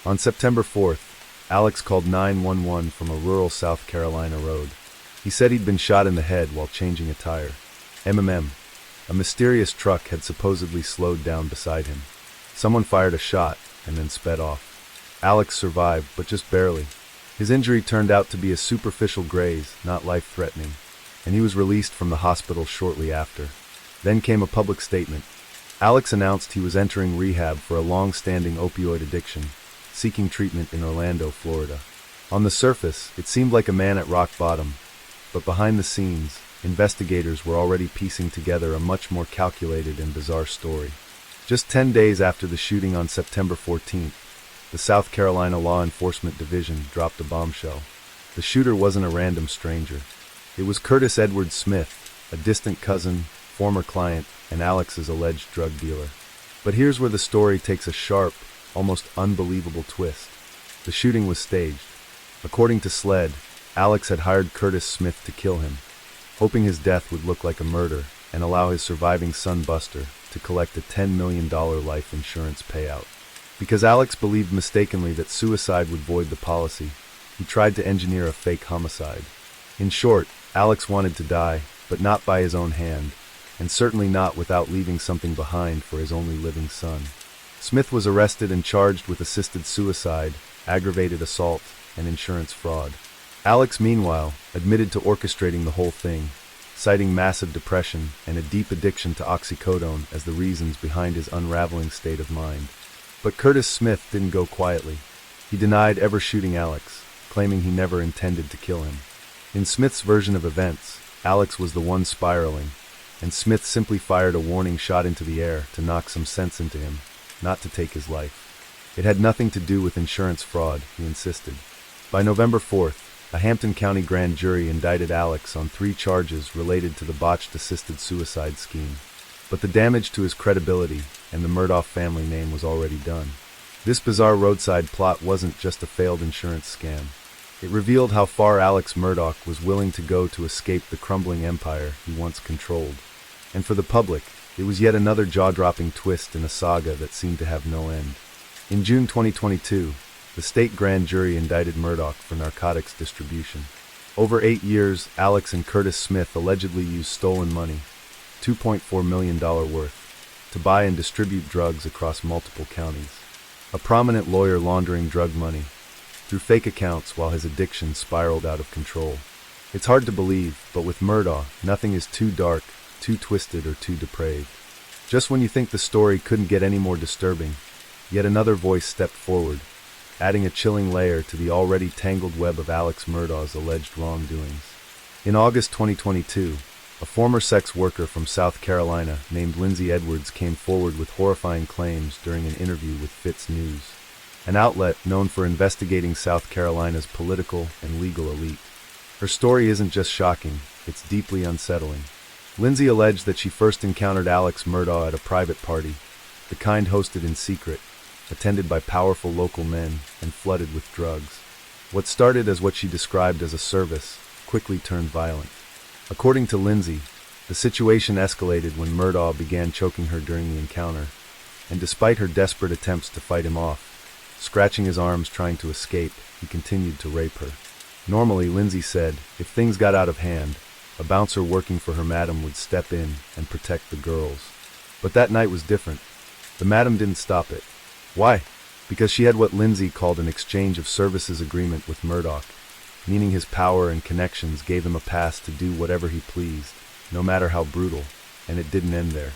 On September 4th, Alex called 911 from a rural South Carolina road. He said he'd been shot in the head while changing a tire. A mysterious truck had supposedly slowed down beside him. Someone fired a shot and then sped off. Alex survived, but just barely. His injury turned out to be a superficial graze, not life-threatening, and he was released from the hospital shortly after. Then came a public statement. Alex announced he was entering rehab for a long-standing opioid addiction, seeking treatment in Orlando, Florida. On the surface, it seemed like a man at rock bottom, but behind the scenes, investigators were already piecing together a much more calculated and bizarre story. Just 10 days after the shooting on September 14th, the South Carolina Law Enforcement Division dropped a bombshell. The shooter wasn't a random stranger. It was Curtis Edward Smith, a distant cousin, former client, and Alex's alleged drug dealer. But here's where the story takes a sharp, almost unbelievable twist. The shooting was staged. According to SLED, Alex had hired Curtis Smith to kill him, hoping his death would look like a murder and allow his surviving son Buster to collect a $10 million life insurance payout. Because Alex believed mistakenly that suicide would void the policy, he tried to engineer a fake homicide. In short, Alex wanted to die, but not by his own hand, and certainly not without leaving something behind for his only living son. Smith was arrested and charged with assisted suicide, aggravated assault, and insurance fraud. Alex, meanwhile, admitted to orchestrating the whole thing, citing massive depression and a deep addiction to oxycodone as the reasons behind his unraveling state of mind. But Curtis Smith didn't go quietly. He denied ever shooting Alex, claiming he never intended to kill him. In Smith's version of events, Alex was the one spiraling, and Smith simply fired a warning shot into the air to knock some sense into him, not to take his life. It had nothing to do with insurance fraud, he insisted. By November 4th, a Hampton County grand jury indicted Alex on 3 charges related to the botched assisted suicide scheme. But the damage to his credibility and the Murdaugh family name was already done. This bizarre roadside plot wasn't just a failed insurance scam. It revealed how far Alex Murdaugh was willing to go to escape the crumbling empire he once controlled. And for the public, it was yet another jaw-dropping twist in a saga that seemed to have no end. In June 2022, the state grand jury indicted Murdaugh for narcotics distribution. Over 8 years, Alex and Curtis Smith allegedly used stolen money, $2.4 million worth, to buy and distribute drugs across multiple counties. A prominent lawyer laundering drug money through fake accounts while his addiction spiraled out of control. It's hard to believe, but with Murdaugh, nothing is too dark, too twisted, or too depraved. Just when you think the story couldn't get any more disturbing, yet another voice stepped forward, adding a chilling layer to the already tangled web of Alex Murdaugh's alleged wrongdoings. In August 2022, a former sex worker from South Carolina named Lindsay Edwards came forward with horrifying claims during an interview with Fitz News, an outlet known for investigating South Carolina's political and legal elite. Her story isn't just shocking, it's deeply unsettling. Lindsay alleged that she first encountered Alex Murdaugh at a private party, the kind hosted in secret, attended by powerful local men and flooded with drugs. What started as what she described as a service quickly turned violent. According to Lindsay, the situation escalated when Murdaugh began choking her during the encounter, and despite her desperate attempts to fight him off, scratching his arms trying to escape, he continued to rape her. Normally, Lindsay said, if things got out of hand, a bouncer working for her madam would step in and protect the girls. But that night was different. The madam didn't stop it. Why? Because she had what Lindsay called an exchange of services agreement with Murdaugh, meaning his power and connections gave him a pass to do whatever he pleased, no matter how brutal, and it didn't end there.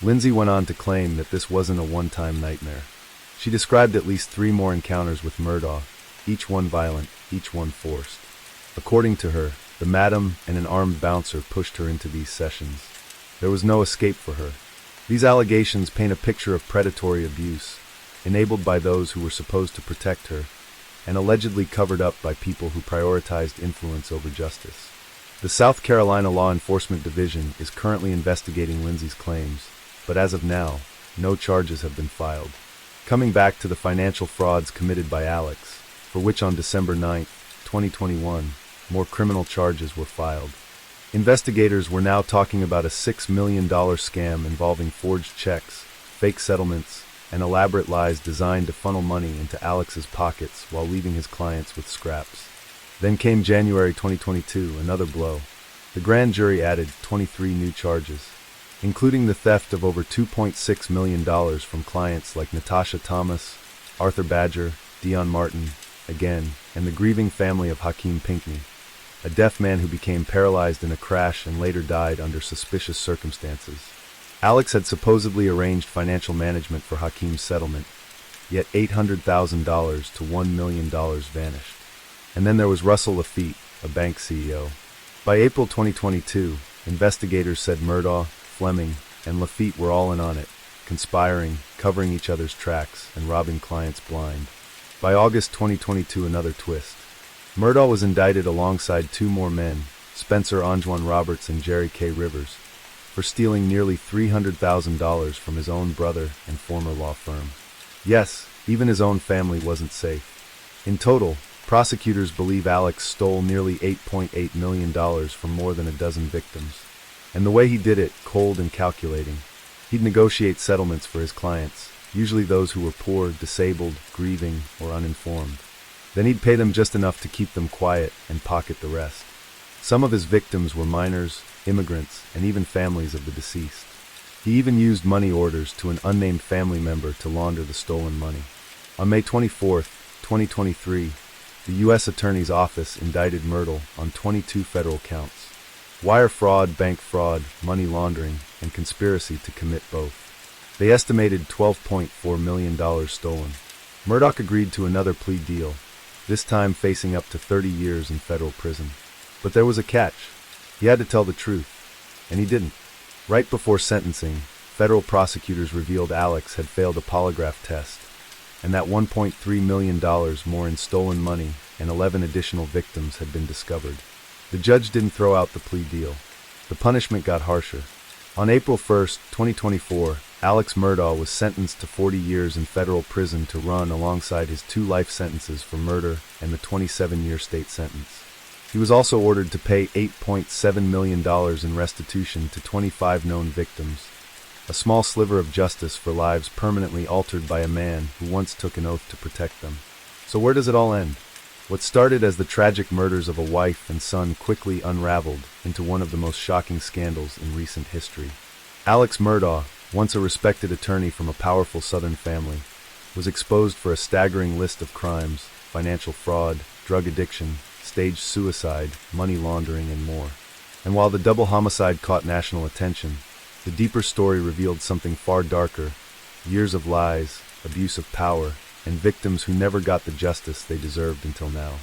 Lindsay went on to claim that this wasn't a one-time nightmare. She described at least 3 more encounters with Murdaugh, each one violent, each one forced. According to her, the madam and an armed bouncer pushed her into these sessions. There was no escape for her. These allegations paint a picture of predatory abuse, enabled by those who were supposed to protect her, and allegedly covered up by people who prioritized influence over justice. The South Carolina Law Enforcement Division is currently investigating Lindsay's claims, but as of now, no charges have been filed. Coming back to the financial frauds committed by Alex, for which on December 9, 2021, more criminal charges were filed. Investigators were now talking about a $6 million scam involving forged checks, fake settlements, and elaborate lies designed to funnel money into Alex's pockets while leaving his clients with scraps. Then came January 2022, another blow. The grand jury added 23 new charges, including the theft of over $2.6 million from clients like Natasha Thomas, Arthur Badger, Dion Martin, again, and the grieving family of Hakeem Pinkney, a deaf man who became paralyzed in a crash and later died under suspicious circumstances. Alex had supposedly arranged financial management for Hakeem's settlement, yet $800,000 to $1 million vanished. And then there was Russell Lafitte, a bank CEO. By April 2022, investigators said Murdaugh, Fleming, and Lafitte were all in on it, conspiring, covering each other's tracks, and robbing clients blind. By August 2022, another twist. Murdaugh was indicted alongside 2 more men, Spencer Anjuan Roberts and Jerry K. Rivers, for stealing nearly $300,000 from his own brother and former law firm. Yes, even his own family wasn't safe. In total, prosecutors believe Alex stole nearly $8.8 million from more than a dozen victims. And the way he did it, cold and calculating. He'd negotiate settlements for his clients, usually those who were poor, disabled, grieving, or uninformed. Then he'd pay them just enough to keep them quiet and pocket the rest. Some of his victims were minors, immigrants, and even families of the deceased. He even used money orders to an unnamed family member to launder the stolen money. On May 24, 2023, the U.S. Attorney's Office indicted Murdaugh on 22 federal counts: wire fraud, bank fraud, money laundering, and conspiracy to commit both. They estimated $12.4 million stolen. Murdaugh agreed to another plea deal, this time facing up to 30 years in federal prison. But there was a catch. He had to tell the truth, and he didn't. Right before sentencing, federal prosecutors revealed Alex had failed a polygraph test, and that $1.3 million more in stolen money and 11 additional victims had been discovered. The judge didn't throw out the plea deal. The punishment got harsher. On April 1, 2024, Alex Murdaugh was sentenced to 40 years in federal prison to run alongside his 2 life sentences for murder and the 27-year state sentence. He was also ordered to pay $8.7 million in restitution to 25 known victims, a small sliver of justice for lives permanently altered by a man who once took an oath to protect them. So where does it all end? What started as the tragic murders of a wife and son quickly unraveled into one of the most shocking scandals in recent history. Alex Murdaugh, once a respected attorney from a powerful Southern family, was exposed for a staggering list of crimes: financial fraud, drug addiction, staged suicide, money laundering, and more. And while the double homicide caught national attention, the deeper story revealed something far darker: years of lies, abuse of power, and victims who never got the justice they deserved until now.